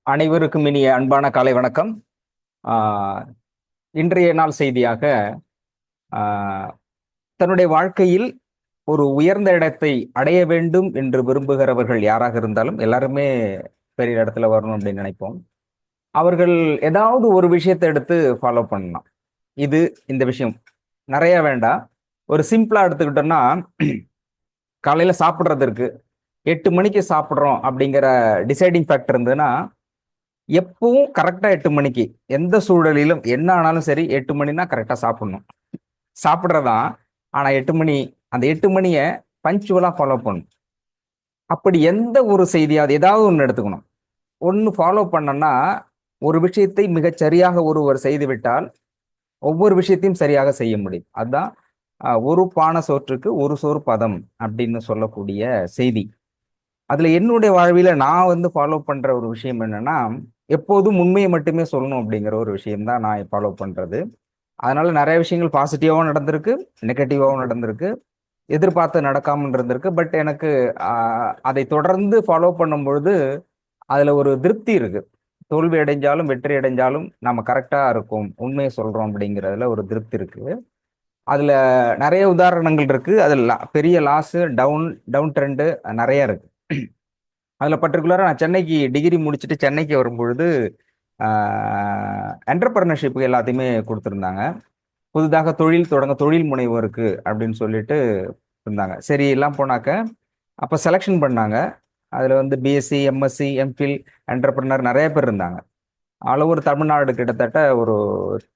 அனைவருக்கும் இனிய அன்பான காலை வணக்கம். ஆஹ் இன்றைய நாள் செய்தியாக தன்னுடைய வாழ்க்கையில் ஒரு உயர்ந்த இடத்தை அடைய வேண்டும் என்று விரும்புகிறவர்கள் யாராக இருந்தாலும் எல்லாருமே பெரிய இடத்துல வரணும் அப்படின்னு நினைப்போம். அவர்கள் ஏதாவது ஒரு விஷயத்தை எடுத்து ஃபாலோ பண்ணலாம். இந்த விஷயம் நிறைய வேண்டாம். ஒரு சிம்பிளா எடுத்துக்கிட்டோம்னா, காலையில சாப்பிட்றதுக்கு 8 மணிக்கு சாப்பிட்றோம் அப்படிங்கிற டிசைடிங் ஃபேக்டர் இருந்ததுன்னா, எப்பவும் கரெக்டா 8 மணிக்கு, எந்த சூழலிலும் என்ன ஆனாலும் சரி 8 மணினா கரெக்டா சாப்பிடணும். சாப்பிட்றதான். ஆனா 8 மணி, அந்த 8 மணியை பஞ்சுவலா ஃபாலோ பண்ணணும். அப்படி எந்த ஒரு செய்தியாவது ஏதாவது ஒன்று எடுத்துக்கணும். ஒன்று ஃபாலோ பண்ணனா ஒரு விஷயத்தை மிகச் சரியாக ஒருவர் செய்துவிட்டால் ஒவ்வொரு விஷயத்தையும் சரியாக செய்ய முடியும். அதுதான் ஒரு பானை சோற்றுக்கு ஒரு சோறு பதம் அப்படின்னு சொல்லக்கூடிய செய்தி. அதுல என்னுடைய வாழ்வில நான் ஃபாலோ பண்ற ஒரு விஷயம் என்னன்னா, எப்போதும் உண்மையை மட்டுமே சொல்லணும் அப்படிங்கிற ஒரு விஷயம் தான் நான் ஃபாலோ பண்றது. அதனால நிறைய விஷயங்கள் பாசிட்டிவாகவும் நடந்திருக்கு, நெகட்டிவாகவும் நடந்திருக்கு, எதிர்பார்த்து நடக்காமல் இருந்திருக்கு. பட் எனக்கு அதை தொடர்ந்து ஃபாலோ பண்ணும் பொழுது அதுல ஒரு திருப்தி இருக்கு. தோல்வி அடைஞ்சாலும் வெற்றி அடைஞ்சாலும் நம்ம கரெக்டா இருக்கோம், உண்மையை சொல்றோம் அப்படிங்கிறதுல ஒரு திருப்தி இருக்கு. அதுல நிறைய உதாரணங்கள் இருக்கு. அதுல பெரிய லாஸ், டவுன் டவுன் ட்ரெண்டு நிறைய இருக்கு. அதில் பர்டிகுலராக நான் சென்னைக்கு டிகிரி முடிச்சுட்டு சென்னைக்கு வரும்பொழுது என்டர்பிரனர்ஷிப்புக்கு எல்லாத்தையுமே கொடுத்துருந்தாங்க. புதிதாக தொழில் தொடங்க தொழில் முனைவோருக்கு அப்படின்னு சொல்லிட்டு இருந்தாங்க. சரி எல்லாம் போனாக்க அப்போ செலெக்ஷன் பண்ணாங்க. அதில் பிஎஸ்சி, எம்எஸ்சி, எம்ஃபில், என்டர்பிரனர் நிறைய பேர் இருந்தாங்க. ஆல் ஓவர் தமிழ்நாடு கிட்டத்தட்ட ஒரு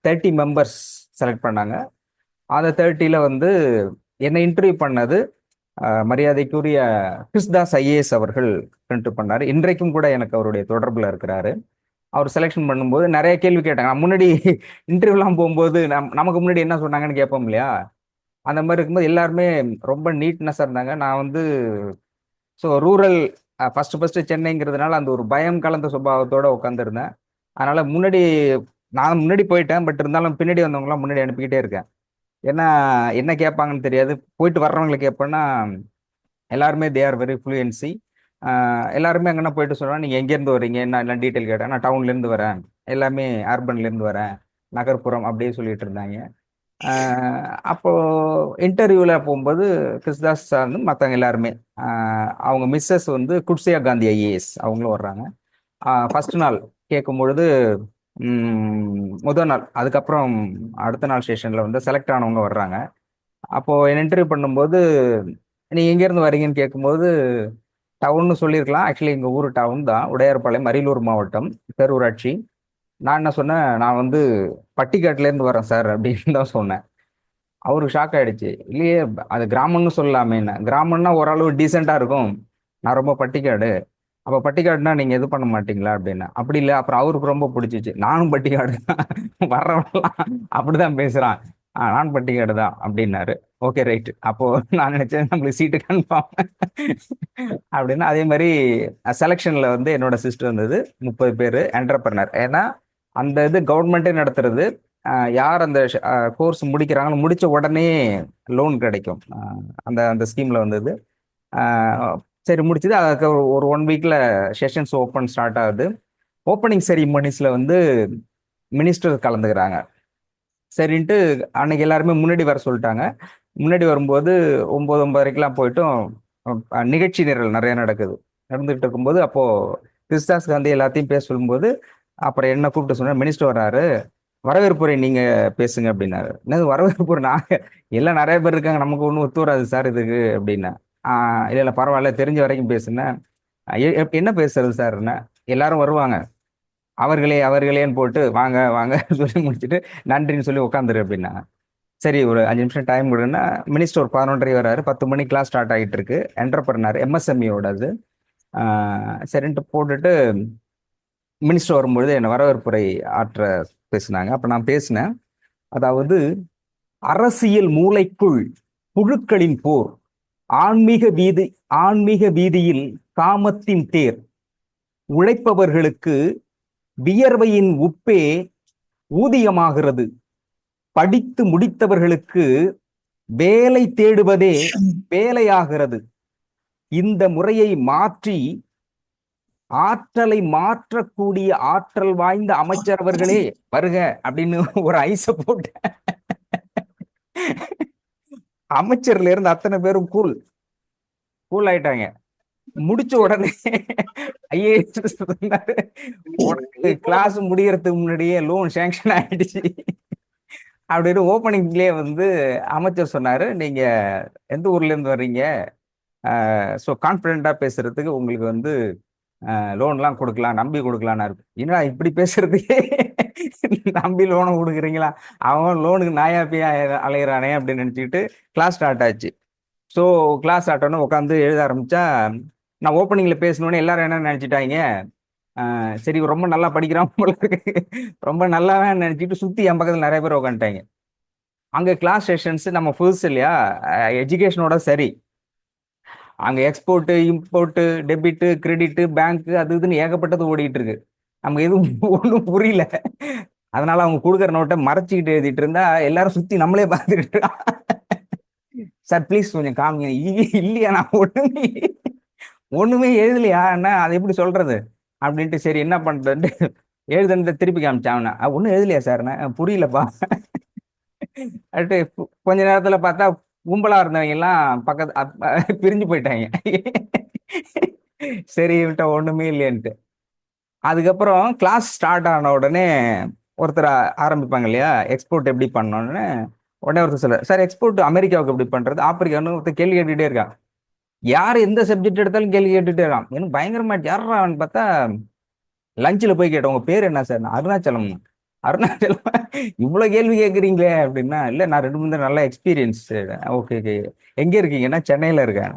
30 மெம்பர்ஸ் செலக்ட் பண்ணாங்க. அந்த 30ல் என்னை இன்டர்வியூ பண்ணது மரியாதைக்குரிய கிறிஸ்தாஸ் ஐஏஎஸ் அவர்கள் பண்ணாரு. இன்றைக்கும் கூட எனக்கு அவருடைய தொடர்புல இருக்கிறாரு. அவர் செலெக்ஷன் பண்ணும்போது நிறைய கேள்வி கேட்டாங்க. நான் முன்னாடி இன்டர்வியூலாம் போகும்போது நமக்கு முன்னாடி என்ன சொன்னாங்கன்னு கேட்போம் இல்லையா? அந்த மாதிரி இருக்கும்போது எல்லாருமே ரொம்ப நீட்னஸாக இருந்தாங்க. நான் ஸோ ரூரல் ஃபர்ஸ்ட் சென்னைங்கிறதுனால அந்த ஒரு பயம் கலந்த சுபாவத்தோட உட்காந்துருந்தேன். அதனால நான் முன்னாடி போயிட்டேன். பட் இருந்தாலும் பின்னாடி வந்தவங்களாம் முன்னாடி அனுப்பிக்கிட்டே இருக்கேன். ஏன்னா என்ன கேட்பாங்கன்னு தெரியாது. போயிட்டு வர்றவங்களை கேட்பேன்னா எல்லாருமே தே ஆர் வெரி ஃப்ளூயன்சி. எல்லாருமே அங்கன்னா போயிட்டு சொல்லுவாங்க, நீங்கள் எங்கேருந்து வரீங்க என்ன எல்லாம் டீட்டெயில் கேட்டேன். நான் டவுன்லேருந்து வரேன், எல்லாமே அர்பன்லேருந்து வரேன், நகர்ப்புறம் அப்படியே சொல்லிட்டு இருந்தாங்க. அப்போ இன்டர்வியூவில் போகும்போது கிறிஸ்தாஸ் சார் மற்றவங்க எல்லாருமே அவங்க மிஸ்ஸஸ் குட்சியா காந்தி ஐஏஎஸ் அவங்களும் வர்றாங்க. ஃபர்ஸ்ட் நாள் கேட்கும் பொழுது முதல் நாள், அதுக்கப்புறம் அடுத்த நாள் ஸ்டேஷனில் செலக்ட் ஆனவங்க வர்றாங்க. அப்போது என்ன இன்டர்வியூ பண்ணும்போது நீங்கள் எங்கேருந்து வரீங்கன்னு கேட்கும்போது டவுன்னு சொல்லியிருக்கலாம். ஆக்சுவலி எங்கள் ஊர் டவுன் தான், உடையார்பாளையம், அரியலூர் மாவட்டம், பேரூராட்சி. நான் என்ன சொன்னேன், நான் பட்டிக்காட்டுலேருந்து வரேன் சார் அப்படின்னு தான் சொன்னேன். அவருக்கு ஷாக் ஆயிடுச்சு. இல்லையே, அது கிராமம்னு சொல்லலாமே. என்ன கிராமம்னா ஓரளவு டீசெண்டாக இருக்கும், நான் ரொம்ப பட்டிக்காடு. அப்போ பட்டிக்காடுனா நீங்கள் இது பண்ண மாட்டீங்களா அப்படின்னு. அப்படி இல்லை. அப்புறம் அவருக்கு ரொம்ப பிடிச்சிச்சு, நானும் பட்டிக்காடு தான், வர்றவங்களாம் அப்படிதான் பேசுகிறான், நான் பட்டிக்காடு தான் அப்படின்னாரு. Okay right. அப்போ நான் நினைச்சேன் நம்மளுக்கு சீட்டு கன்ஃபார்ம் அப்படின்னு. அதே மாதிரி செலெக்ஷன்ல என்னோட சிஸ்டர் 30 பேர் என்டர்பிரனர். ஏன்னா அந்த இது கவர்மெண்ட்டே நடத்துறது. யார் அந்த கோர்ஸ் முடிக்கிறாங்களோ முடிச்ச உடனே லோன் கிடைக்கும். அந்த அந்த ஸ்கீம்ல சரி முடிச்சது. அதுக்கு ஒரு 1 வீக்ல செஷன்ஸ் ஸ்டார்ட் ஆகுது. ஓப்பனிங் செரிமனிஸ்ல மினிஸ்டர் கலந்துக்கிறாங்க. சரின்ட்டு அன்னைக்கு எல்லாருமே முன்னாடி வர சொல்லிட்டாங்க. முன்னாடி வரும்போது 9:30க்கெல்லாம் போயிட்டும் நிகழ்ச்சி நிரல் நிறைய நடந்துகிட்டு இருக்கும்போது அப்போ கிறிஸ்தாஸ் காந்தி எல்லாத்தையும் பேச சொல்லும்போது அப்புறம் என்ன கூப்பிட்டு சொன்ன, மினிஸ்டர் வர்றாரு, வரவேற்புரை நீங்க பேசுங்க அப்படின்னாரு. என்னது வரவேற்புரை? நாங்க எல்லாம் நிறைய பேர் இருக்காங்க, நமக்கு ஒன்றும் ஒத்து வராது சார் இதுக்கு அப்படின்னா. இல்லை இல்லை பரவாயில்ல, தெரிஞ்ச வரைக்கும் பேசுனேன். என்ன பேசுறது சார்னா, எல்லாரும் வருவாங்க, அவர்களே அவர்களேன்னு போட்டு வாங்க வாங்க சொல்லி முடிச்சுட்டு நன்றின்னு சொல்லி உட்காந்துரு அப்படின்னா. சரி ஒரு 5 நிமிஷம் டைம் கொடுன்னா, மினிஸ்டர் ஒரு 11:30 வராரு. 10 மணி கிளாஸ் ஸ்டார்ட் ஆகிட்டு இருக்கு. என்டர்பிரனர் எம்எஸ்எம்இயோட அது. சரின்ட்டு போட்டுட்டு மினிஸ்டர் வரும்பொழுது என்னை வரவேற்புரை ஆற்ற பேசினாங்க. அப்போ நான் பேசினேன். அதாவது, அரசியல் மூளைக்குள் புழுக்களின் போர், ஆன்மீக வீதியில் காமத்தின் தேர், உழைப்பவர்களுக்கு வியர்வையின் உப்பே ஊதியமாகிறது, படித்து முடித்தவர்களுக்கு வேலை தேடுவதே வேலையாகிறது. இந்த முறையை மாற்றி ஆற்றலை மாற்றக்கூடிய ஆற்றல் வாய்ந்த அமைச்சர் அவர்களே வருக அப்படின்னு ஒரு ஐஸ போட்டு அமைச்சர்ல இருந்து அத்தனை பேரும் கூல் கூல் ஆயிட்டாங்க. முடிச்ச உடனே ஐஏஎஸ் சொன்னாரு, உனக்கு கிளாஸ் முடியறதுக்கு முன்னாடியே லோன் சேங்ஷன் ஆயிடுச்சு அப்படின்னு ஓப்பனிங்லேயே வந்து அமைச்சர் சொன்னாரு, நீங்க எந்த ஊர்ல இருந்து வர்றீங்க, ஸோ கான்ஃபிடென்ட்டா பேசுறதுக்கு உங்களுக்கு வந்து லோன்லாம் கொடுக்கலாம், நம்பி கொடுக்கலாம்னாரு. என்னடா இப்படி பேசுறதுக்கே நம்பி லோனை கொடுக்குறீங்களா, அவன் லோனுக்கு நாயா போய் அலையிறானே அப்படின்னு நினச்சிக்கிட்டு கிளாஸ் ஸ்டார்ட் ஆச்சு. ஸோ கிளாஸ் ஸ்டார்ட் ஆனோன்னு உட்காந்து எழுத ஆரம்பிச்சா, நான் ஓப்பனிங்கில் பேசணுன்னு எல்லாரும் என்ன நினச்சிட்டாங்க, சரி ரொம்ப நல்லா படிக்கிறான் போல இருக்கு, ரொம்ப நல்லாவே நினச்சிட்டு சுற்றி என் பக்கத்தில் நிறைய பேர் உட்காந்துட்டாங்க. அங்கே கிளாஸ் செஷன்ஸ் நம்ம புதுசு இல்லையா, எஜுகேஷனோட சரி, அங்கே எக்ஸ்போர்ட்டு இம்போர்ட்டு டெபிட்டு கிரெடிட்டு பேங்க்கு அது இதுன்னு ஏகப்பட்டது ஓடிட்டு இருக்கு. நமக்கு எதுவும் ஒன்றும் புரியல. அதனால அவங்க கொடுக்குற நோட்டை மறைச்சிக்கிட்டு எழுதிட்டு இருந்தா எல்லாரும் சுற்றி நம்மளே பார்த்துக்கிட்டு சார் ப்ளீஸ் கொஞ்சம் காமிங்க, இல்லையா நான் ஒண்ணுமே எழுதலையா என்ன, அது எப்படி சொல்றது அப்படின்ட்டு, சரி என்ன பண்றது எழுதுனதை திருப்பி காமிச்சான். அவனை ஒன்றும் எழுதலையா சார், புரியலப்பா அடுத்து கொஞ்ச நேரத்துல பார்த்தா கும்பலா இருந்தவங்க எல்லாம் பக்கத்து பிரிஞ்சு போயிட்டாங்க. சரி இவன்ட்ட ஒண்ணுமே இல்லையன்ட்டு. அதுக்கப்புறம் கிளாஸ் ஸ்டார்ட் ஆன உடனே ஒருத்தர் ஆரம்பிப்பாங்க இல்லையா, எக்ஸ்போர்ட் எப்படி பண்ணணும்னு. உடனே ஒருத்தர் சொல்ல, சார் எக்ஸ்போர்ட் அமெரிக்காவுக்கு எப்படி பண்றது, ஆப்பிரிக்கான்னு ஒருத்தர் கேள்வி கேட்டுட்டே இருக்கான். யார் எந்த சப்ஜெக்ட் எடுத்தாலும் கேள்வி கேட்டுட்டே இருக்கான். எனக்கு பயங்கரமா யாரான்னு பார்த்தா லஞ்சில் போய் கேட்டோம், உங்க பேர் என்ன சார், அருணாச்சலம். அருணாச்சலம் இவ்வளவு கேள்வி கேட்குறீங்களே அப்படின்னா, இல்லை நான் 2 3 நல்ல எக்ஸ்பீரியன்ஸ். ஓகே ஓகே, எங்கே இருக்கீங்கன்னா சென்னையில் இருக்கேன்.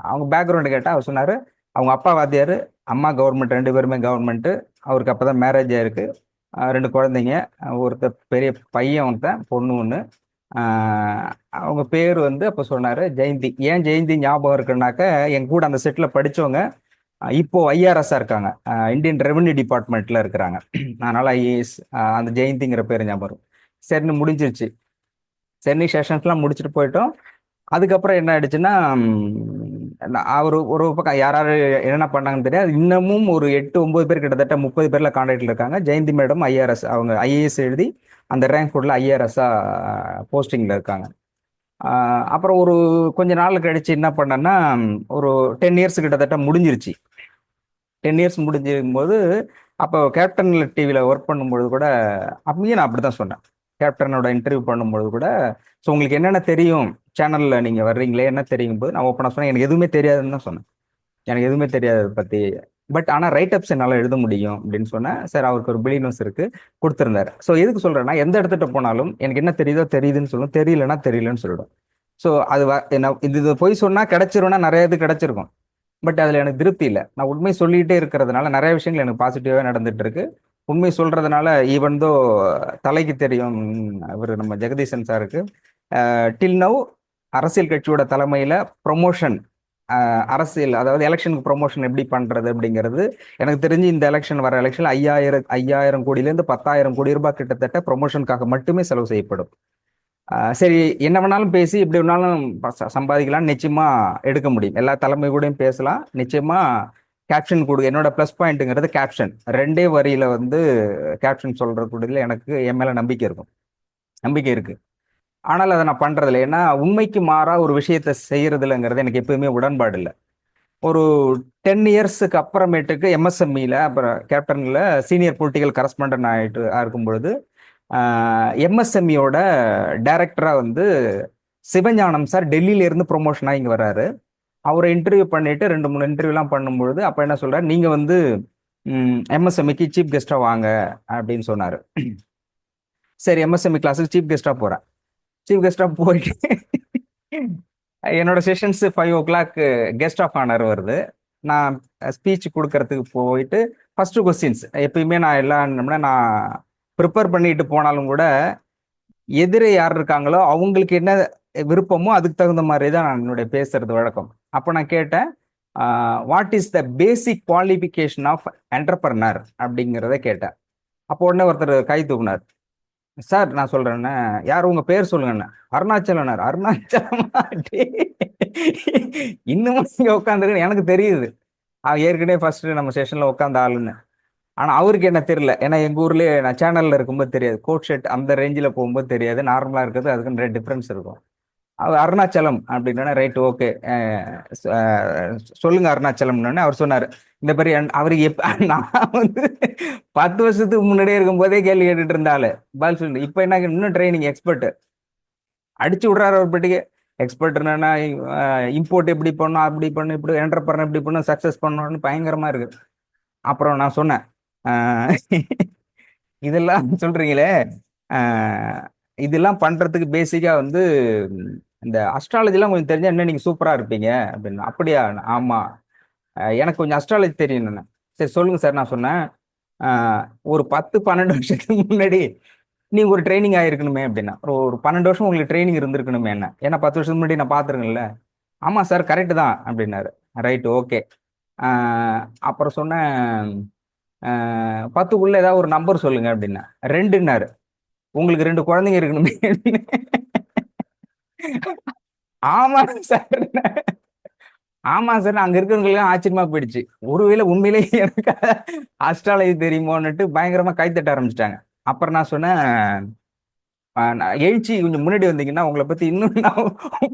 அவங்க பேக்ரவுண்டு கேட்டால் அவர் சொன்னார், அவங்க அப்பா வாத்தியார், அம்மா கவர்மெண்ட், 2 பேருமே கவர்மெண்ட்டு. அவருக்கு அப்போ தான் மேரேஜ் ஆயிருக்கு, 2 குழந்தைங்க, ஒருத்தர் பெரிய பையன், ஒருத்தன் பொண்ணு ஒன்று. அவங்க பேர் வந்து அப்போ சொன்னார் ஜெயந்தி. ஏன் ஜெயந்தி ஞாபகம் இருக்குன்னாக்க, என் கூட அந்த செட்டில் படித்தவங்க இப்போ ஐஆர்எஸ்ஸா இருக்காங்க, இந்தியன் ரெவன்யூ டிபார்ட்மெண்ட்ல இருக்கிறாங்க. அதனால ஐஏஎஸ், அந்த ஜெயந்திங்கிற பேர் ஞாபகம். சரின்னு முடிஞ்சிருச்சு. சென்னை செஷன்ஸ்லாம் முடிச்சுட்டு போயிட்டோம். அதுக்கப்புறம் என்ன ஆயிடுச்சுன்னா, அவர் ஒரு பக்கம் யார் யார் என்னென்ன பண்ணாங்கன்னு தெரியாது, இன்னமும் ஒரு 8 9 பேர், கிட்டத்தட்ட 30 பேர்ல கான்டாக்ட்ல இருக்காங்க. ஜெயந்தி மேடம் ஐஆர்எஸ், அவங்க ஐஏஎஸ் எழுதி அந்த ரேங்க் ஃபுல்ல ஐஆர்எஸ்ஸா போஸ்டிங்ல இருக்காங்க. அப்புறம் ஒரு கொஞ்ச நாள் கழிச்சு என்ன பண்ணேன்னா, ஒரு 10 இயர்ஸ் கிட்டத்தட்ட முடிஞ்சிருச்சு. 10 இயர்ஸ் முடிஞ்சிருக்கும் போது, அப்போ கேப்டன் டிவியில் ஒர்க் பண்ணும்பொழுது கூட, அப்பயும் நான் அப்படி தான் சொன்னேன். கேப்டனோட இன்டர்வியூ பண்ணும்பொழுது கூட, ஸோ உங்களுக்கு என்னென்ன தெரியும், சேனலில் நீங்கள் வர்றீங்களே என்ன தெரியும் போது, நான் ஓப்பனாக சொன்னேன், எனக்கு எதுவுமே தெரியாதுன்னு தான் சொன்னேன். எனக்கு எதுவுமே தெரியாது அதை பற்றி, பட் ஆனால் ரைட் அப்ஸ் என்னால் எழுத முடியும் அப்படின்னு சொன்னேன். சார் அவருக்கு ஒரு பிலீனஸ் இருக்குது, கொடுத்துருந்தாரு. ஸோ எதுக்கு சொல்கிறேன்னா, எந்த இடத்துட்ட போனாலும் எனக்கு என்ன தெரியுதோ தெரியுதுன்னு சொல்லும், தெரியலன்னா தெரியலன்னு சொல்லிடும். ஸோ அது என்ன இது போய் சொன்னால் கிடைச்சிரும்னா நிறைய இது கிடைச்சிருக்கும், பட் அதில் எனக்கு திருப்தி இல்லை. நான் உண்மை சொல்லிகிட்டே இருக்கிறதுனால நிறைய விஷயங்கள் எனக்கு பாசிட்டிவாக நடந்துட்டு இருக்கு. உண்மை சொல்றதுனால ஈவன் தோ தலைக்கு தெரியும் அவர் நம்ம ஜெகதீசன் சாருக்கு, டில் நவ் அரசியல் கட்சியோட தலைமையில் ப்ரொமோஷன், அரசியல் அதாவது எலெக்ஷனுக்கு ப்ரொமோஷன் எப்படி பண்றது அப்படிங்கிறது எனக்கு தெரிஞ்சு இந்த எலெக்ஷன் வர எலெக்ஷன் 5000 கோடியிலேருந்து 10,000 கோடி ரூபாய் கிட்டத்தட்ட ப்ரொமோஷனுக்காக மட்டுமே செலவு செய்யப்படும். சரி என்ன வேணாலும் பேசி எப்படி வேணாலும் சம்பாதிக்கலாம், நிச்சயமா எடுக்க முடியும், எல்லா தலைமை கூடயும் பேசலாம், நிச்சயமா கேப்ஷன் கொடு. என்னோட ப்ளஸ் பாயிண்ட்டுங்கிறது கேப்ஷன், 2 வரியில வந்து கேப்ஷன் சொல்ற கூடல எனக்கு என் மேல நம்பிக்கை இருக்கு. ஆனால் அதை நான் பண்றதில்லை. ஏன்னா உண்மைக்கு மாறா ஒரு விஷயத்த செய்யறதுலங்கிறது எனக்கு எப்பவுமே உடன்பாடு இல்லை. ஒரு 10 இயர்ஸுக்கு அப்புறமேட்டுக்கு எம்எஸ்எம்இல அப்புறம் கேப்டன்ல சீனியர் பொலிட்டிக்கல் கரஸ்பாண்டன்ட் ஆகிட்டு இருக்கும் பொழுது, எம்எஸ்எம்இயோட டைரக்டரா வந்து சிவஞானம் சார் டெல்லியில இருந்து ப்ரொமோஷனா இங்க வர்றாரு. அவரை இன்டர்வியூ பண்ணிட்டு 2 3 இன்டர்வியூலாம் பண்ணும்பொழுது அப்ப என்ன சொல்றாரு, நீங்க வந்து எம்எஸ்எம்இக்கு சீஃப் கெஸ்டா வாங்க அப்படின்னு சொன்னாரு. சரி எம்எஸ்எம்இ கிளாஸுக்கு சீஃப் கெஸ்டா போறேன். சீஃப் கெஸ்டா போயிட்டு என்னோட sessions 5 o'clock guest of honour வருது. நான் ஸ்பீச் கொடுக்கறதுக்கு போயிட்டு ஃபர்ஸ்ட் கொஸ்டின்ஸ் எப்பயுமே நான் எல்லாம் நான் ப்ரிப்பேர் பண்ணிட்டு போனாலும் கூட எதிரே யார் இருக்காங்களோ அவங்களுக்கு என்ன விருப்பமோ அதுக்கு தகுந்த மாதிரி தான் நான் என்னுடைய பேசுறது வழக்கம். அப்போ நான் கேட்டேன், what is the basic qualification of entrepreneur அப்படிங்கிறத கேட்டேன். அப்போ உடனே ஒருத்தர் கை தூக்குனார். சார் நான் சொல்றேன்னு, யார் உங்க பேர் சொல்லுங்கண்ணா. அருணாச்சலனார். அருணாச்சலமா இன்னும் இங்க உட்காந்துருக்கு எனக்கு தெரியுது. ஏற்கனவே ஃபர்ஸ்ட் நம்ம செஷன்ல உட்காந்த ஆளுன்னு. ஆனா அவருக்கு என்ன தெரியல, ஏன்னா எங்க ஊர்லயே நான் சேனல்ல இருக்கும்போது தெரியாது, கோட் ஷர்ட் அந்த ரேஞ்சில் போகும்போது தெரியாது, நார்மலா இருக்கிறது அதுக்கு நிறைய டிஃபரன்ஸ் இருக்கும். அவர் அருணாச்சலம் அப்படின்னா ரைட் ஓகே, சொல்லுங்க அருணாச்சலம்னு அவர் சொன்னாரு. இந்த மாதிரி அவருக்கு நான் வந்து 10 வருஷத்துக்கு முன்னாடியே இருக்கும் போதே கேள்வி கேட்டுட்டு இருந்தாலு பதில் சொல்லு. இப்ப என்ன இன்னும் ட்ரைனிங் எக்ஸ்பர்ட் அடிச்சு விடுறாரு அவர் பட்டிக்கு. எக்ஸ்பர்ட் என்னன்னா இம்போர்ட் எப்படி பண்ணும், அப்படி பண்ணும், இப்படி என்டர் பண்ண இப்படி பண்ணும், சக்சஸ் பண்ணணும்னு பயங்கரமா இருக்கு. அப்புறம் நான் சொன்னேன், அஹ், இதெல்லாம் சொல்றீங்களே, அஹ், இதெல்லாம் பண்றதுக்கு பேசிக்கா வந்து இந்த அஸ்ட்ராலஜிலாம் கொஞ்சம் தெரிஞ்சா இன்னும் நீங்க சூப்பரா இருப்பீங்க அப்படின்னு. அப்படியா? ஆமா. எனக்கு கொஞ்சம் அஸ்ட்ராலஜி தெரியும். சரி சொல்லுங்க சார். நான் சொன்னேன், அஹ், ஒரு 10 12 வருஷத்துக்கு முன்னாடி நீங்க ஒரு ட்ரைனிங் ஆயிருக்கணுமே அப்படின்னா, ஒரு ஒரு 12 வருஷம் உங்களுக்கு ட்ரைனிங் இருந்திருக்கணுமே என்ன, ஏன்னா 10 வருஷத்துக்கு முன்னாடி நான் பாத்துருக்கேன்ல. ஆமா சார் கரெக்ட் தான் அப்படின்னாரு. Right okay. அப்புறம் சொன்னேன், 10க்குள்ள ஏதாவது ஒரு நம்பர் சொல்லுங்க அப்படின்னா. ரெண்டுன்னாரு. உங்களுக்கு 2 குழந்தைங்க இருக்கணுமே. ஆமா சார். ஆமா சார், அங்க இருக்கிறவங்களுக்கு ஆச்சரியமா போயிடுச்சு. ஒருவேளை உண்மையிலேயே எனக்கு அஸ்ட்ராலஜி தெரியுமோன்னுட்டு பயங்கரமா கைத்தட்ட ஆரம்பிச்சிட்டாங்க. அப்புறம் நான் சொன்னேன், நான் எழுச்சி கொஞ்சம் முன்னாடி வந்தீங்கன்னா உங்களை பத்தி இன்னும் நான்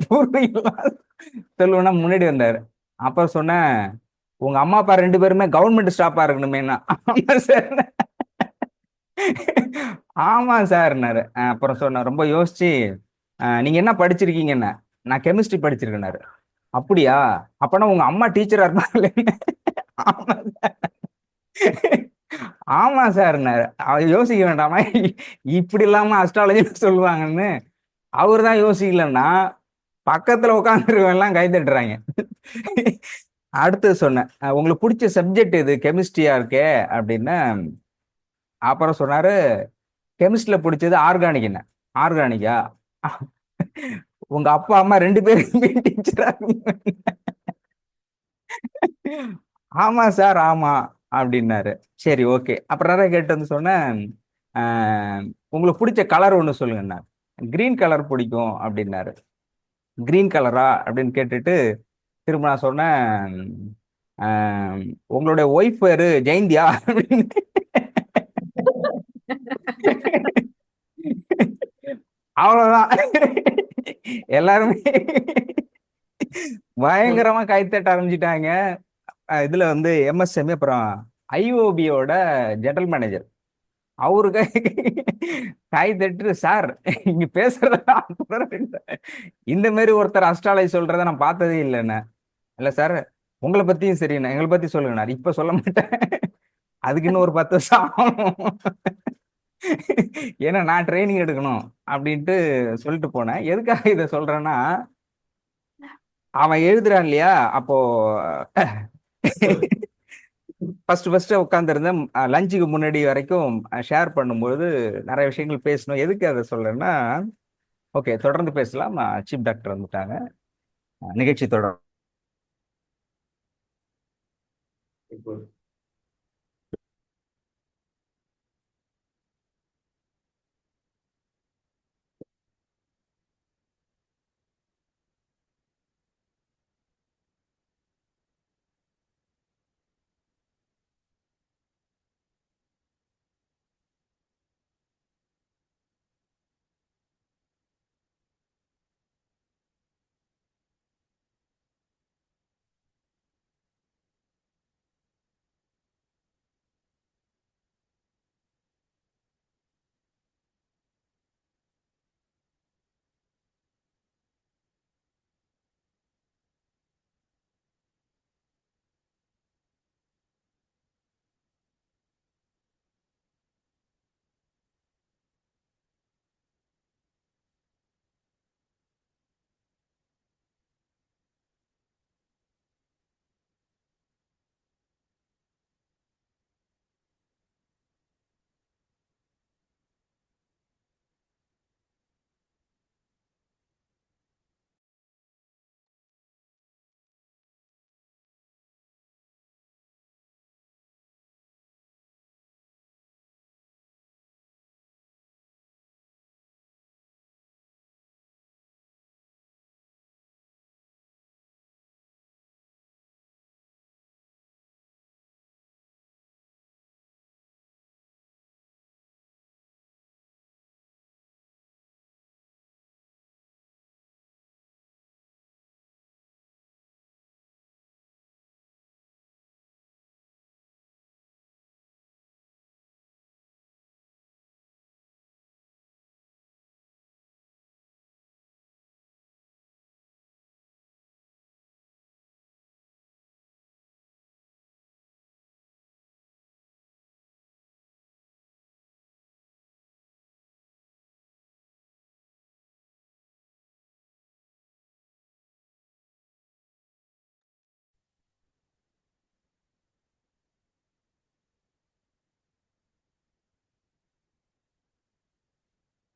பூர்வீகமா சொல்லுவேன்னா முன்னாடி வந்தாரு. அப்புறம் சொன்னேன், உங்க அம்மா அப்பா 2 பேருமே கவர்மெண்ட் ஸ்டாஃபா இருக்கணுமேன்னா. ஆமா சார். ஆமா சார்னாரு. அப்புறம் சொன்னேன் ரொம்ப யோசிச்சு, நீங்க என்ன படிச்சிருக்கீங்கன்னு. நான் கெமிஸ்ட்ரி படிச்சிருக்கேனாரு. அப்படியா? அப்பனா உங்க அம்மா டீச்சரா இருப்பாங்களே. ஆமா சார். ஆமா சார்னாரு. அவர் யோசிக்க வேண்டாமா, இப்படி இல்லாம அஸ்ட்ராலஜி சொல்லுவாங்கன்னு. அவர் தான் யோசிக்கலன்னா பக்கத்துல உட்காந்துருவன் எல்லாம் கை தட்டுறாங்க. அடுத்து சொன்னேன், உங்களுக்கு பிடிச்ச சப்ஜெக்ட் எது கெமிஸ்ட்ரியா இருக்கே அப்படின்னு. அப்புறம் சொன்னாரு, கெமிஸ்ட்ரியில பிடிச்சது ஆர்கானிக். என்ன ஆர்கானிக்கா? உங்க அப்பா அம்மா 2 பேருமே டீச்சரா? ஆமா சார் ஆமா அப்படின்னாரு. சரி ஓகே. அப்புறம் நிறைய கேட்டு வந்து சொன்னேன், "ஆஹ், உங்களுக்கு பிடிச்ச கலர் ஒன்று சொல்லுங்கண்ணா." கிரீன் கலர் பிடிக்கும் அப்படின்னாரு. கிரீன் கலரா அப்படின்னு கேட்டுட்டு திரும்ப நான் சொன்னேன், "ஆஹ், உங்களுடைய ஒய்ஃப் பேரு ஜெயந்தியா அப்படின்னு. அவ்வளவுதான். எல்லாருமே பயங்கரமா கைத்தட்ட ஆரம்பிச்சிட்டாங்க. இதுல வந்து எம்எஸ்எம்இ, அப்புறம் ஐஓபியோட ஜெனரல் மேனேஜர், அவரு கை தட்டு, சார் இங்க பேசுறதா இந்த மாதிரி ஒருத்தர் அஸ்ட்ராலஜி சொல்றத நான் பார்த்ததே இல்லைண்ணே. இல்ல சார், உங்களை பத்தியும் சரிண்ணே, எங்களை பத்தி சொல்லுங்கண்ணா. இப்ப சொல்ல மாட்டேன், அதுக்கு இன்னும் ஒரு 10 வருஷம் ஆகணும், ஏன்னா நான் ட்ரைனிங் எடுக்கணும் அப்படின்ட்டு சொல்லிட்டு போனேன். எதுக்காக இதை சொல்றேன்னா, அவன் எழுதுறான் இல்லையா, அப்போ ஃபர்ஸ்ட் ஃபர்ஸ்ட் உட்காந்துருந்தேன். லஞ்சுக்கு முன்னாடி வரைக்கும் ஷேர் பண்ணும்போது நிறைய விஷயங்கள் பேசணும். எதுக்கு அதை சொல்றேன்னா, ஓகே தொடர்ந்து பேசலாம். சீஃப் டாக்டர் வந்துட்டாங்க. நிகழ்ச்சி தொடரும்.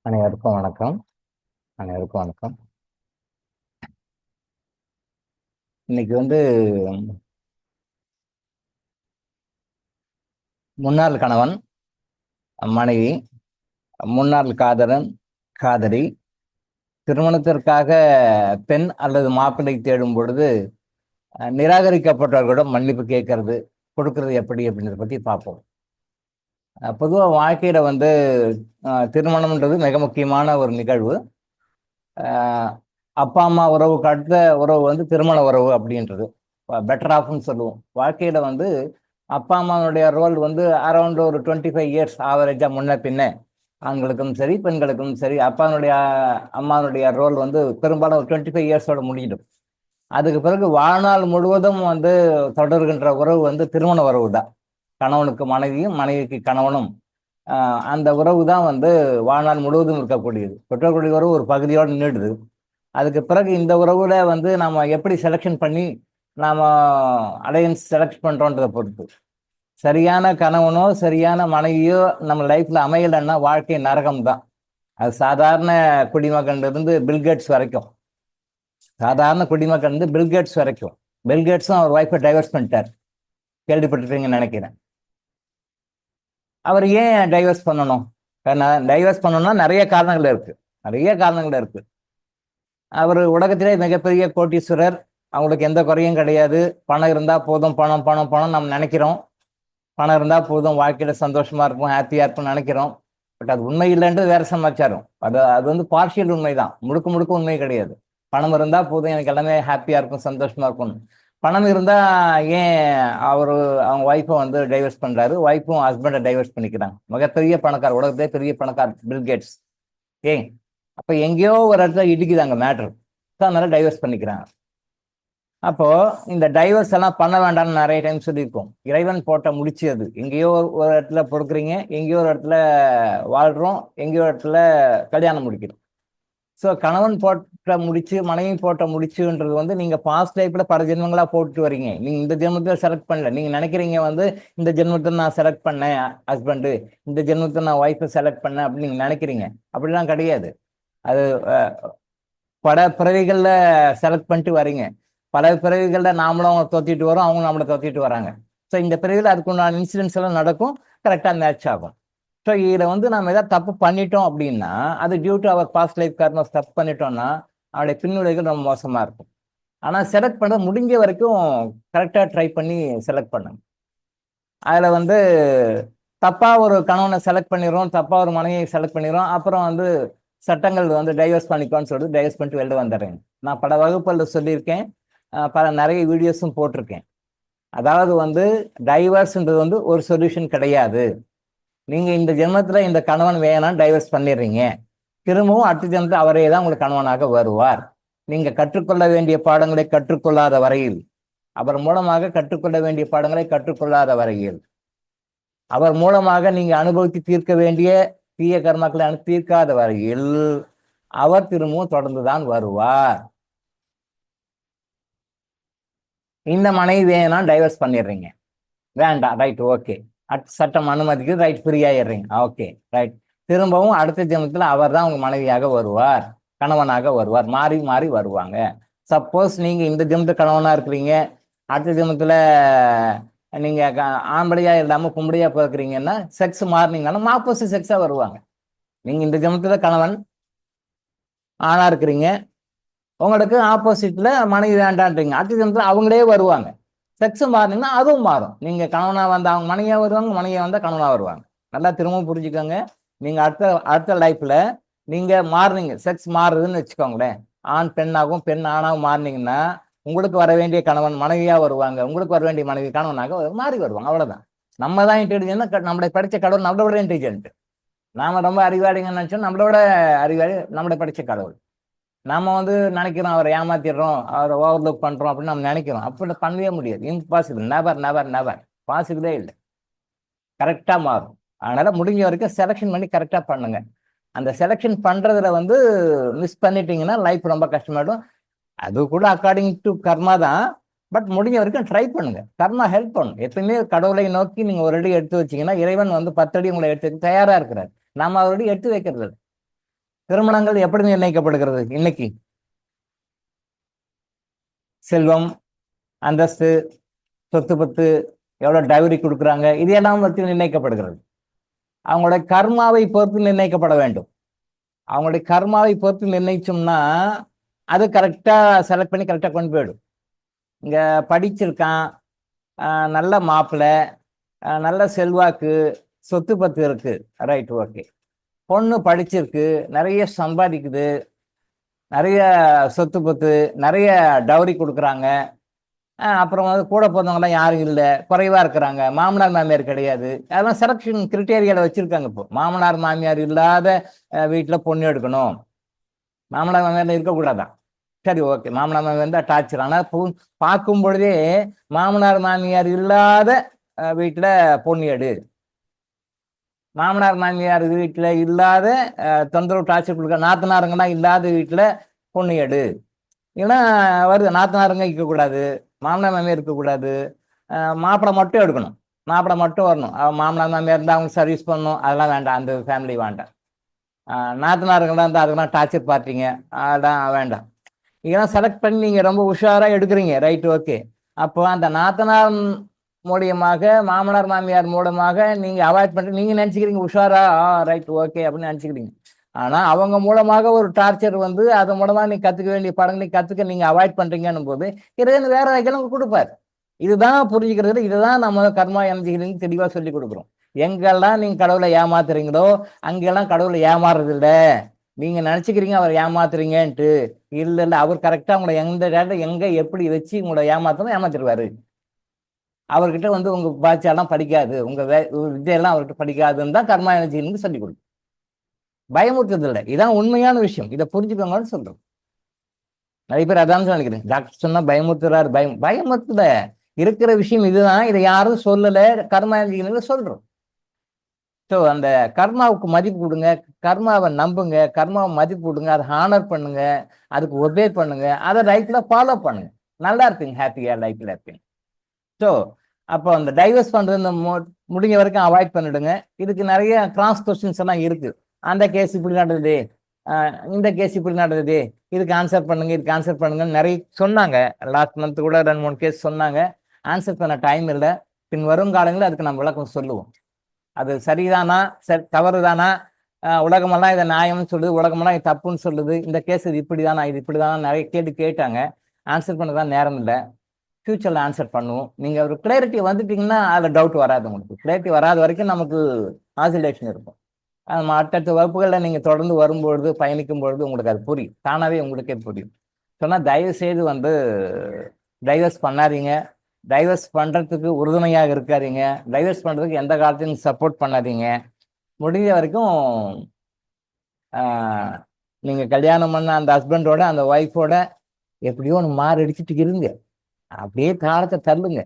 அனைவருக்கும் வணக்கம். அனைவருக்கும் வணக்கம். இன்னைக்கு முன்னாள் கணவன், மனைவி, முன்னாள் காதலன், காதலி திருமணத்திற்காக பெண் அல்லது மாப்பிள்ளை தேடும் பொழுது நிராகரிக்கப்பட்டவர்களிடம் மன்னிப்பு கேட்கறது, கொடுக்கறது எப்படி அப்படின்றத பத்தி பார்ப்போம். பொதுவாக வாழ்க்கையில திருமணம்ன்றது மிக முக்கியமான ஒரு நிகழ்வு. அப்பா அம்மா உறவுக்கு அடுத்த உறவு திருமண உறவு அப்படின்றது பெட்டர் ஆஃப்னு சொல்லுவோம். வாழ்க்கையில அப்பா அம்மாவுடைய ரோல் அரௌண்ட் ஒரு 25 இயர்ஸ் ஆவரேஜா முன்ன பின்ன, ஆண்களுக்கும் சரி பெண்களுக்கும் சரி அப்பாவுடைய அம்மாவுடைய ரோல் பெரும்பாலும் ஒரு 25 இயர்ஸோட முடிஞ்சிடும். அதுக்கு பிறகு வாழ்நாள் முழுவதும் தொடர்கின்ற உறவு திருமண உறவு தான். கணவனுக்கு மனைவியும் மனைவிக்கு கணவனும் அந்த உறவு தான் வாழ்நாள் முழுவதும் இருக்கக்கூடியது. பெற்றோர்களுடைய உறவு ஒரு பகுதியோடு நின்றுடுது. அதுக்கு பிறகு இந்த உறவுல நாம எப்படி செலெக்ஷன் பண்ணி நாம அலையன்ஸ் செலக்ட் பண்றோன்றதை பொறுத்து, சரியான கணவனோ சரியான மனைவியோ நம்ம லைஃப்ல அமையலைன்னா வாழ்க்கை நரகம் தான். அது சாதாரண குடிமகன் இருந்து பில்கேட்ஸ் வரைக்கும், சாதாரண குடிமகன் இருந்து பில்கேட்ஸ் வரைக்கும். பில்கேட்ஸும் அவர் ஒய்ஃபை டைவர்ஸ் பண்ணிட்டார், கேள்விப்பட்டிருப்பீங்கன்னு நினைக்கிறேன். அவர் ஏன் டைவர்ஸ் பண்ணணும்? டைவர்ஸ் பண்ணணும்னா நிறைய காரணங்கள் இருக்கு, நிறைய காரணங்கள் இருக்கு. அவர் உலகத்திலே மிகப்பெரிய கோட்டீஸ்வரர், அவங்களுக்கு எந்த குறையும் கிடையாது. பணம் இருந்தா போதும், பணம் பணம் பணம் நம்ம நினைக்கிறோம். பணம் இருந்தா போதும், வாழ்க்கையில சந்தோஷமா இருக்கும், ஹாப்பியா இருக்கும்னு நினைக்கிறோம். பட் அது உண்மை இல்லைன்றது வேற சமாச்சாரம். அது பார்ஷியல் உண்மைதான், முழுக்க முழுக்க உண்மை கிடையாது. பணம் இருந்தா போதும், எனக்கு எல்லாமே ஹாப்பியா இருக்கும், சந்தோஷமா இருக்கும். பணம் இருந்தா ஏன் அவங்க ஒய்ஃபை டைவர்ஸ் பண்றாரு, ஒய்ஃபும் ஹஸ்பண்டை டைவர்ஸ் பண்ணிக்கிறாங்க. மிகப்பெரிய பணக்கார், உலகத்திலே பெரிய பணக்கார் பில்கேட்ஸ். ஏன் அப்ப எங்கேயோ ஒரு இடத்துல இடிக்குதாங்க மேட்ரு, அதனால டைவர்ஸ் பண்ணிக்கிறாங்க. அப்போ இந்த டைவர்ஸ் எல்லாம் பண்ண வேண்டாம்னு நிறைய டைம் சொல்லியிருக்கோம். இறைவன் போட்ட முடிச்சு அது. எங்கேயோ ஒரு இடத்துல பொறுக்குறீங்க, எங்கேயோ ஒரு இடத்துல வாழ்றோம், எங்கேயோ இடத்துல கல்யாணம் முடிக்கிறோம். ஸோ கணவன் போட்ட முடிச்சு, மனைவி போட்ட முடிச்சுன்றது நீங்க பாஸ்ட் லைஃப்ல பல ஜென்மங்களா போட்டு வரீங்க. நீங்க இந்த ஜென்மத்துல செலக்ட் பண்ணல. நீங்க நினைக்கிறீங்க இந்த ஜென்மத்தில் நான் செலக்ட் பண்ணேன் ஹஸ்பண்டு, இந்த ஜென்மத்தில் நான் ஒய்ஃபை செலக்ட் பண்ணேன் அப்படின்னு நீங்க நினைக்கிறீங்க. அப்படிலாம் கிடையாது. அது பல பிறவிகள்ல செலக்ட் பண்ணிட்டு வரீங்க. பல பிறவிகள்ல நாமளும் அவங்க தொத்திட்டு வரோம், அவங்க நம்மளை தொத்திட்டு வராங்க. ஸோ இந்த பிறவிகள் அதுக்குண்டான இன்சிடென்ட்ஸ் எல்லாம் நடக்கும், கரெக்டாக மேட்ச் ஆகும். ஸோ இதில் நம்ம ஏதாவது தப்பு பண்ணிட்டோம் அப்படின்னா, அது due to our past life காரணம் தப்பு பண்ணிட்டோம்னா அவருடைய பின்னுடைகள் ரொம்ப மோசமா இருக்கும். ஆனால் செலக்ட் பண்ண முடிஞ்ச வரைக்கும் கரெக்டாக ட்ரை பண்ணி செலக்ட் பண்ணுங்க. அதில் தப்பா ஒரு கணவனை செலக்ட் பண்ணிடுறோம், தப்பா ஒரு மனைவியை செலக்ட் பண்ணிடுறோம். அப்புறம் சட்டங்கள் டைவர்ஸ் பண்ணிக்கோன்னு சொல்லிட்டு டைவர்ஸ் பண்ணிட்டு வெளில வந்துடுறேன். நான் பல வகுப்புகளில் சொல்லியிருக்கேன், நிறைய வீடியோஸும் போட்டிருக்கேன். அதாவது டைவர்ஸ்ன்றது ஒரு சொல்யூஷன் கிடையாது. நீங்க இந்த ஜென்மத்துல இந்த கணவன் வேணாம் டைவர்ஸ் பண்ணிடுறீங்க, திரும்பவும் அடுத்த ஜென்மத்தில் அவரே தான் உங்களுக்கு கணவனாக வருவார். நீங்க கற்றுக்கொள்ள வேண்டிய பாடங்களை கற்றுக்கொள்ளாத வரையில், அவர் மூலமாக கற்றுக்கொள்ள வேண்டிய பாடங்களை கற்றுக்கொள்ளாத வரையில், அவர் மூலமாக நீங்க அனுபவித்து தீர்க்க வேண்டிய தீய கர்மாக்களை தீர்க்காத வரையில் அவர் திரும்பவும் தொடர்ந்துதான் வருவார். இந்த மனைவி வேணாம் டைவர்ஸ் பண்ணிடுறீங்க, வேண்டாம், ரைட், ஓகே, சட்டம் அனுமதிக்கு, ரைட், ஃப்ரீ ஆயிடுறீங்க, ஓகே, ரைட். திரும்பவும் அடுத்த ஜென்மத்தில் அவர் தான் உங்க மனைவியாக வருவார், கணவனாக வருவார், மாறி மாறி வருவாங்க. சப்போஸ் நீங்க இந்த ஜென்மத்தில் கணவனா இருக்கிறீங்க, அடுத்த ஜென்மத்தில் நீங்க ஆம்பளையா இல்லாம கும்படியா பிறக்கிறீங்கன்னா, செக்ஸ் மாறினீங்கன்னா ஆப்போசிட் செக்ஸா வருவாங்க. நீங்க இந்த ஜென்மத்துல கணவன் ஆணா இருக்கிறீங்க, உங்களுக்கு ஆப்போசிட்ல மனைவி வேண்டான்றீங்க, அடுத்த ஜென்மத்துல அவங்களே வருவாங்க. செக்ஸ் மாறினீங்கன்னா அதுவும் மாறும். நீங்க கணவனா வந்தா அவங்க மனைவியா வருவாங்க, மனைவியா வந்தா கணவனா வருவாங்க. நல்லா திரும்பவும் புரிஞ்சுக்கோங்க. நீங்க அடுத்த லைஃப்ல நீங்க மாறுனீங்க, செக்ஸ் மாறுதுன்னு வச்சுக்கோங்களேன், ஆண் பெண்ணாகவும் பெண் ஆணாகவும் மாறினீங்கன்னா உங்களுக்கு வர வேண்டிய கணவன் மனைவியா வருவாங்க, உங்களுக்கு வர வேண்டிய மனைவி கணவனாக மாறி வருவாங்க. அவ்வளவுதான். நம்ம தான் இன்டெலிஜென்ட், நம்மளை படிச்ச கடவுள் நம்மளோட இன்டெலிஜென்ட். நாம ரொம்ப அறிவாளிங்கன்னு நினைச்சோம், நம்மளோட அறிவாளி நம்மளை படிச்ச கடவுள். நாம நினைக்கிறோம் அவரை ஏமாத்திடுறோம், அவரை ஓவர்லுக் பண்றோம் அப்படின்னு நம்ம நினைக்கிறோம். அப்படி பண்ணவே முடியாது, இம்பாசிபிள், நெவர் நெவர் நெவர், பாசிபிளே இல்லை. கரெக்டா மாறும். அதனால முடிஞ்ச வரைக்கும் செலெக்ஷன் பண்ணி கரெக்டா பண்ணுங்க. அந்த செலெக்ஷன் பண்றதுல மிஸ் பண்ணிட்டீங்கன்னா லைஃப் ரொம்ப கஷ்டமாயிடும். அது கூட அக்கார்டிங் டு கர்மா தான். பட் முடிஞ்ச வரைக்கும் ட்ரை பண்ணுங்க, கர்மா ஹெல்ப் பண்ணும். எப்பயுமே கடவுளை நோக்கி நீங்க ஒரு அடி எடுத்து வச்சீங்கன்னா இறைவன் 10 அடி உங்களை எடுத்து தயாரா இருக்கிறார். நாம ஒரு அடி எடுத்து வைக்கிறது. திருமணங்கள் எப்படி நிர்ணயிக்கப்படுகிறது இன்னைக்கு? செல்வம், அந்தஸ்து, சொத்து பத்து, எவ்வளவு டவுரி கொடுக்குறாங்க, இது எல்லாம் பற்றி நிர்ணயிக்கப்படுகிறது. அவங்களுடைய கர்மாவை பொறுத்து நிர்ணயிக்கப்பட வேண்டும். அவங்களுடைய கர்மாவை பொறுத்து நிர்ணயிச்சோம்னா அது கரெக்டா செலக்ட் பண்ணி கரெக்டா கொண்டு போயிடும். இங்க படிச்சிருக்கான், நல்ல மாப்பிள்ளை, நல்ல செல்வாக்கு, சொத்து பத்து இருக்கு, ரைட், ஓகே. பொண்ணு படிச்சிருக்கு, நிறைய சம்பாதிக்குது, நிறைய சொத்து பத்து, நிறைய டவுரி கொடுக்குறாங்க, அப்புறம் வந்து கூட பிறந்தவங்களாம் யாரும் இல்லை, குறைவா இருக்கிறாங்க, மாமனார் மாமியார் கிடையாது, அதெல்லாம் செலக்ஷன் கிரிட்டேரியால வச்சிருக்காங்க. இப்போ மாமனார் மாமியார் இல்லாத வீட்டில் பொண்ணு எடுக்கணும், மாமனார் மாமியார் இருக்கக்கூடாதான். சரி, ஓகே, மாமனார் மாமியார் தான் டார்ச்சர். ஆனால் பார்க்கும் பொழுதே மாமனார் மாமியார் இல்லாத வீட்டில் பொண்ணு எடு, மாமனார் மாமியார் வீட்டில் இல்லாத தொந்தரவு டார்ச்சர் கொடுக்க நாத்தனாருங்கெல்லாம் இல்லாத வீட்டில் பொண்ணு எடு. ஏன்னா வருது, நாத்தனாருங்க இருக்கக்கூடாது, மாமனார் மாமியார் இருக்கக்கூடாது, மாப்பிள்ளை மட்டும் எடுக்கணும், மாப்பிள்ளை மட்டும் வரணும். மாமனார் மாமியார் இருந்தால் அவங்க சர்வீஸ் பண்ணணும், அதெல்லாம் வேண்டாம், அந்த ஃபேமிலி வேண்டாம். நாத்தனாருங்கெல்லாம் இருந்தால் அதுக்கெல்லாம் டார்ச்சர் பார்த்தீங்க, அதான் வேண்டாம். இதெல்லாம் செலக்ட் பண்ணி நீங்கள் ரொம்ப உஷாராக எடுக்கிறீங்க, ரைட், ஓகே. அப்போ அந்த நாத்தனார் மூலியமாக, மாமனார் மாமியார் மூலமாக நீங்கள் அவாய்ட் பண்ணிட்டு நீங்கள் நினச்சிக்கிறீங்க உஷாரா, ரைட், ஓகே அப்படின்னு நினச்சிக்கிறீங்க. ஆனால் அவங்க மூலமாக ஒரு டார்ச்சர் வந்து அது மூலமாக நீ கற்றுக்க வேண்டிய படங்களை கற்றுக்க நீங்கள் அவாய்ட் பண்ணுறீங்கன்னும் போது இறைவன் வேற வகையில் கொடுப்பார். இதுதான் புரிஞ்சுக்கிறது. இதுதான் நம்ம கர்மா எனர்ஜிகளுக்கு தெளிவாக சொல்லி கொடுக்குறோம். எங்கெல்லாம் நீங்கள் கடவுளை ஏமாத்துறீங்களோ அங்கெல்லாம் கடவுளை ஏமாறுறது இல்லை. நீங்கள் நினச்சிக்கிறீங்க அவர் ஏமாத்துறீங்கன்ட்டு, இல்லை இல்லை, அவர் கரெக்டாக உங்களை எந்த இடத்துல எங்கே எப்படி வச்சு உங்களை ஏமாத்தணும் ஏமாத்திடுவாரு. அவர்கிட்ட வந்து உங்கள் பாட்சாலாம் படிக்காது, உங்கள் வித்தையெல்லாம் அவர்கிட்ட படிக்காதுன்னு தான் கர்மா எனர்ஜின்னு சொல்லி கொடுக்கும். பயமுறுத்துறது இல்லை, இதான் உண்மையான விஷயம். இதை புரிஞ்சுக்கோங்கன்னு சொல்றோம். நிறைய பேர் அதான் நினைக்கிறேன், டாக்டர் சொன்னா பயமுறுத்துறாரு. பயமுறுத்துல இருக்கிற விஷயம் இதுதான். இதை யாரும் சொல்லலை, கர்மா எனர்ஜின்னு சொல்றோம். ஸோ அந்த கர்மாவுக்கு மதிப்பு கொடுங்க, கர்மாவை நம்புங்க, கர்மாவை மதிப்பு கொடுங்க, அதை ஹானர் பண்ணுங்க, அதுக்கு ஒபே பண்ணுங்க, அதை லைஃப்ல ஃபாலோ பண்ணுங்க, நல்லா இருப்பீங்க, ஹாப்பியா லைஃப்ல இருப்பீங்க. ஸோ அப்போ அந்த டைவர்ஸ் பண்றது முடிஞ்ச வரைக்கும் அவாய்ட் பண்ணிடுங்க. இதுக்கு நிறைய கிராஸ் கொஸ்டின்ஸ் எல்லாம் இருக்கு. அந்த கேஸ் இப்படி நடந்தது, இந்த கேஸ் இப்படி நடந்தது, இதுக்கு ஆன்சர் பண்ணுங்க, இதுக்கு ஆன்சர் பண்ணுங்கன்னு நிறைய சொன்னாங்க. லாஸ்ட் மந்த் கூட 2-3 கேஸ் சொன்னாங்க. ஆன்சர் பண்ண டைம் இல்லை. பின் வரும் காலங்களில் அதுக்கு நம்ம விளக்கம் சொல்லுவோம். அது சரிதானா, தவறுதானா, உலகமெல்லாம் இதை நியாயம்னு சொல்லுது, உலகமெல்லாம் இது தப்புன்னு சொல்லுது, இந்த கேஸ் இது இப்படிதானா, இது இப்படிதானா நிறைய கேட்டாங்க. ஆன்சர் பண்ணதான் நேரம் இல்லை. ஃபியூச்சரில் ஆன்சர் பண்ணுவோம். நீங்கள் ஒரு கிளாரிட்டி வந்துட்டீங்கன்னா அதில் டவுட் வராது. உங்களுக்கு கிளாரிட்டி வராத வரைக்கும் நமக்கு ஆசிலேஷன் இருக்கும். அடுத்தடுத்த வகுப்புகளில் நீங்கள் தொடர்ந்து வரும்பொழுது, பயணிக்கும் பொழுது உங்களுக்கு அது புரியும், தானாகவே உங்களுக்கே புரியும். சொன்னால் தயவு செய்து வந்து டைவர்ஸ் பண்ணாதீங்க, டைவர்ஸ் பண்ணுறதுக்கு உறுதுணையாக இருக்காதீங்க, டைவர்ஸ் பண்ணுறதுக்கு எந்த காலத்தையும் சப்போர்ட் பண்ணாதீங்க. முடிஞ்ச வரைக்கும் நீங்கள் கல்யாணம் பண்ண அந்த ஹஸ்பண்டோட அந்த ஒய்ஃபோட எப்படியோ ஒன்று மாறடிச்சுட்டு இருங்க. அப்படியே காலத்தை தள்ளுங்க.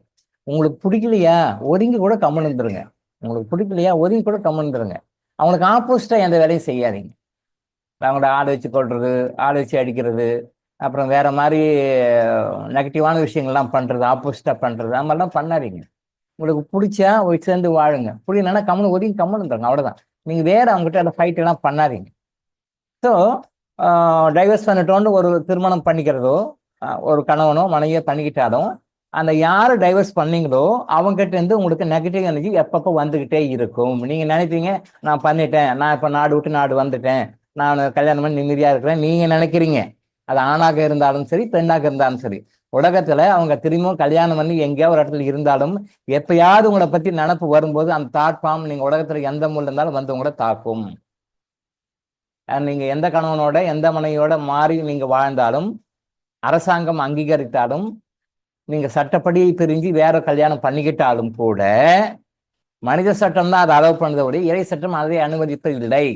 உங்களுக்கு பிடிக்கலையா ஒதுங்கி கூட கம்மன் இருந்துருங்க. உங்களுக்கு பிடிக்கலையா ஒதுங்கி கூட கம்மன் இருந்துருங்க. அவங்களுக்கு ஆப்போசிட்டா எந்த வேலையும் செய்யாதீங்க. அவங்களோட ஆடு வச்சு கொள்றது, ஆடு வச்சு அடிக்கிறது, அப்புறம் வேற மாதிரி நெகட்டிவான விஷயங்கள்லாம் பண்றது, ஆப்போசிட்டா பண்றது, அது மாதிரிலாம் பண்ணாதீங்க. உங்களுக்கு பிடிச்சா சேர்ந்து வாழுங்க, புரியலன்னா கம்மன் ஒதுங்கி கம்மன் இருந்துருங்க, அவ்வளவுதான். நீங்க வேற அவங்ககிட்ட அந்த ஃபைட் எல்லாம் பண்ணாதீங்க. ஸோ டைவர்ஸ் பண்ணிட்டோன்னு ஒரு திருமணம் பண்ணிக்கிறதோ, ஒரு கணவனோ மனைவியோ பண்ணிக்கிட்டாலும் அந்த யாரு டைவர்ஸ் பண்ணீங்களோ அவங்ககிட்ட இருந்து உங்களுக்கு நெகட்டிவ் எனர்ஜி எப்பப்போ வந்துகிட்டே இருக்கும். நீங்க நினைப்பீங்க நான் பண்ணிட்டேன், நான் இப்ப நாடு விட்டு நாடு வந்துட்டேன், நான் கல்யாணம் பண்ணி நிம்மதியா இருக்கிறேன் நீங்க நினைக்கிறீங்க. அது ஆணாக இருந்தாலும் சரி, பெண்ணாக இருந்தாலும் சரி, உலகத்துல அவங்க திரும்பவும் கல்யாணம் பண்ணி எங்கேயோ ஒரு இடத்துல இருந்தாலும் எப்பயாவது உங்களை பத்தி நினப்பு வரும்போது அந்த தாட் ஃபார்ம் நீங்க உலகத்துல எந்த மூலம் இருந்தாலும் வந்து உங்களை தாக்கும். நீங்க எந்த கணவனோட எந்த மனைவியோட மாறி நீங்க வாழ்ந்தாலும், அரசாங்கம் அங்கீகரித்தாலும், நீங்க சட்டப்படி பிரிஞ்சு வேற கல்யாணம் பண்ணிக்கிட்டாலும் கூட மனித சட்டம் தான் அதை அலோவ் பண்ணதோட இறை சட்டம் அதை அனுமதிப்பதில்லை.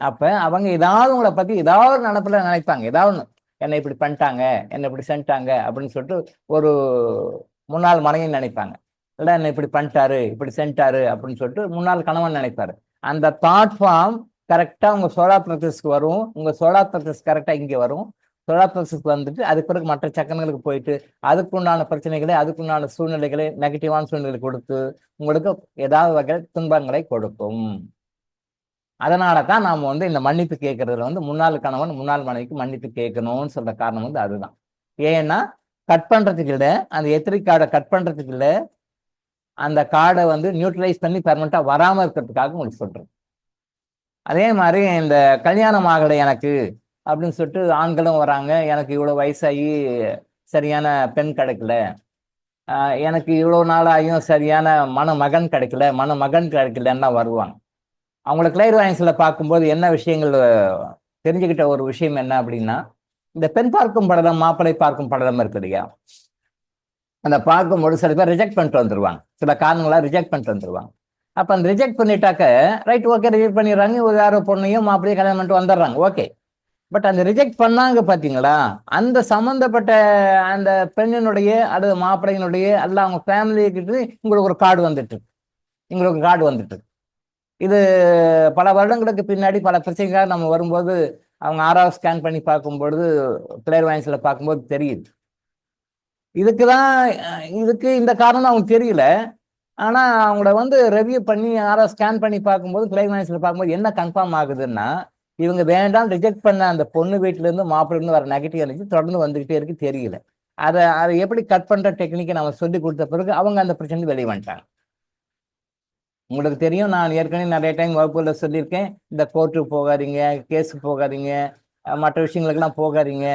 அப்ப அவங்க ஏதாவது உங்களை பத்தி ஏதாவது ஒரு நினப்புல நினைப்பாங்க, ஏதாவது என்னை இப்படி பண்ணிட்டாங்க, என்னை இப்படி செஞ்சிட்டாங்க அப்படின்னு சொல்லிட்டு ஒரு முன்னாள் மனைவி நினைப்பாங்க, இல்லை என்னை இப்படி பண்ணிட்டாரு இப்படி செஞ்சிட்டாரு அப்படின்னு சொல்லிட்டு முன்னாள் கணவன் நினைப்பாரு. அந்த தாட் ஃபார்ம் கரெக்டா உங்க சோலார் பிளக்ஸஸ்க்கு வரும். உங்க சோலார் பிளக்ஸஸ் கரெக்டா இங்கே வரும். சோலார் பிளக்ஸஸ்க்கு வந்துட்டு அதுக்கு பிறகு மற்ற சக்கரங்களுக்கு போயிட்டு அதுக்குண்டான பிரச்சனைகளை, அதுக்குண்டான சூழ்நிலைகளை, நெகட்டிவான சூழ்நிலை கொடுத்து உங்களுக்கு ஏதாவது வகை துன்பங்களை கொடுக்கும். அதனால தான் நாம வந்து இந்த மன்னிப்பு கேட்கறதுல வந்து முன்னாள் கணவன் முன்னாள் மனைவிக்கு மன்னிப்பு கேட்கணும்னு சொல்ற காரணம் வந்து அதுதான். ஏன்னா கட் பண்றதுக்கு இல்லை, அந்த எத்திரிக் கார்டை கட் பண்றதுக்கு இல்லை, அந்த கார்டை வந்து நியூட்ரலைஸ் பண்ணி பெர்மனண்டா வராம இருக்கிறதுக்காக உங்களுக்கு சொல்றேன். அதே மாதிரி இந்த கல்யாணம் ஆகலை எனக்கு அப்படின்னு சொல்லிட்டு ஆண்களும் வராங்க, எனக்கு இவ்வளவு வயசாகி சரியான பெண் கிடைக்கல, எனக்கு இவ்வளவு நாள் ஆகியும் சரியான மணமகன் கிடைக்கலன்னா வருவாங்க. அவங்கள கிளைர்வாயன்ஸ்ல பார்க்கும்போது என்ன விஷயங்கள் தெரிஞ்சுக்கிட்ட ஒரு விஷயம் என்ன அப்படின்னா, இந்த பெண் பார்க்கும் படலம் மாப்பிள்ளை பார்க்கும் படலம் இருக்கு இல்லையா, அந்த பார்க்கும்போது சில பேர் ரிஜெக்ட் பண்ணிட்டு வந்துருவாங்க, சில காரணங்களா ரிஜெக்ட் பண்ணிட்டு வந்துருவாங்க. அப்ப அந்த ரிஜெக்ட் பண்ணிட்டாக்க ரைட் ஓகே ரிஜெக்ட் பண்ணிடுறாங்க, ஒரு யாரோ பொண்ணையும் மாப்பிள்ளையும் கல்யாணம் பண்ணிட்டு வந்துடுறாங்க, ஓகே. பட் அந்த ரிஜெக்ட் பண்ணாங்க பாத்தீங்களா, அந்த சம்பந்தப்பட்ட அந்த பெண்ணினுடைய அல்லது மாப்பிள்ளையினுடைய அல்ல அவங்க ஃபேமிலி கிட்ட உங்களுக்கு ஒரு கார்டு வந்துட்டு இது பல வருடங்களுக்கு பின்னாடி பல பிரச்சனைகளாக நம்ம வரும்போது அவங்க ஆறாவது ஸ்கேன் பண்ணி பார்க்கும்பொழுது கிளைர்வாயன்ஸ்ல பார்க்கும்போது தெரியுது. இதுக்கு இந்த காரணம் அவங்களுக்கு தெரியல. ஆனா அவங்கள வந்து ரெவியூ பண்ணி ஆறாவது ஸ்கேன் பண்ணி பார்க்கும்போது கிளைர்வாயன்ஸ்ல பார்க்கும்போது என்ன கன்ஃபார்ம் ஆகுதுன்னா, இவங்க வேண்டாம் ரிஜெக்ட் பண்ண அந்த பொண்ணு வீட்டுல இருந்து மாப்பிள்ள இருந்து வர நெகட்டிவ் எனர்ஜி தொடர்ந்து வந்துகிட்டே இருக்கு, தெரியல. அதை எப்படி கட் பண்ற டெக்னிக்கை நம்ம சொல்லி கொடுத்த பிறகு அவங்க அந்த பிரச்சனை வெளியே வந்துட்டாங்க. உங்களுக்கு தெரியும், நான் ஏற்கனவே நிறைய டைம் வகுப்புல சொல்லியிருக்கேன், இந்த கோர்ட்டுக்கு போகாதீங்க, கேஸுக்கு போகாதீங்க, மற்ற விஷயங்களுக்கெல்லாம் போகாதீங்க,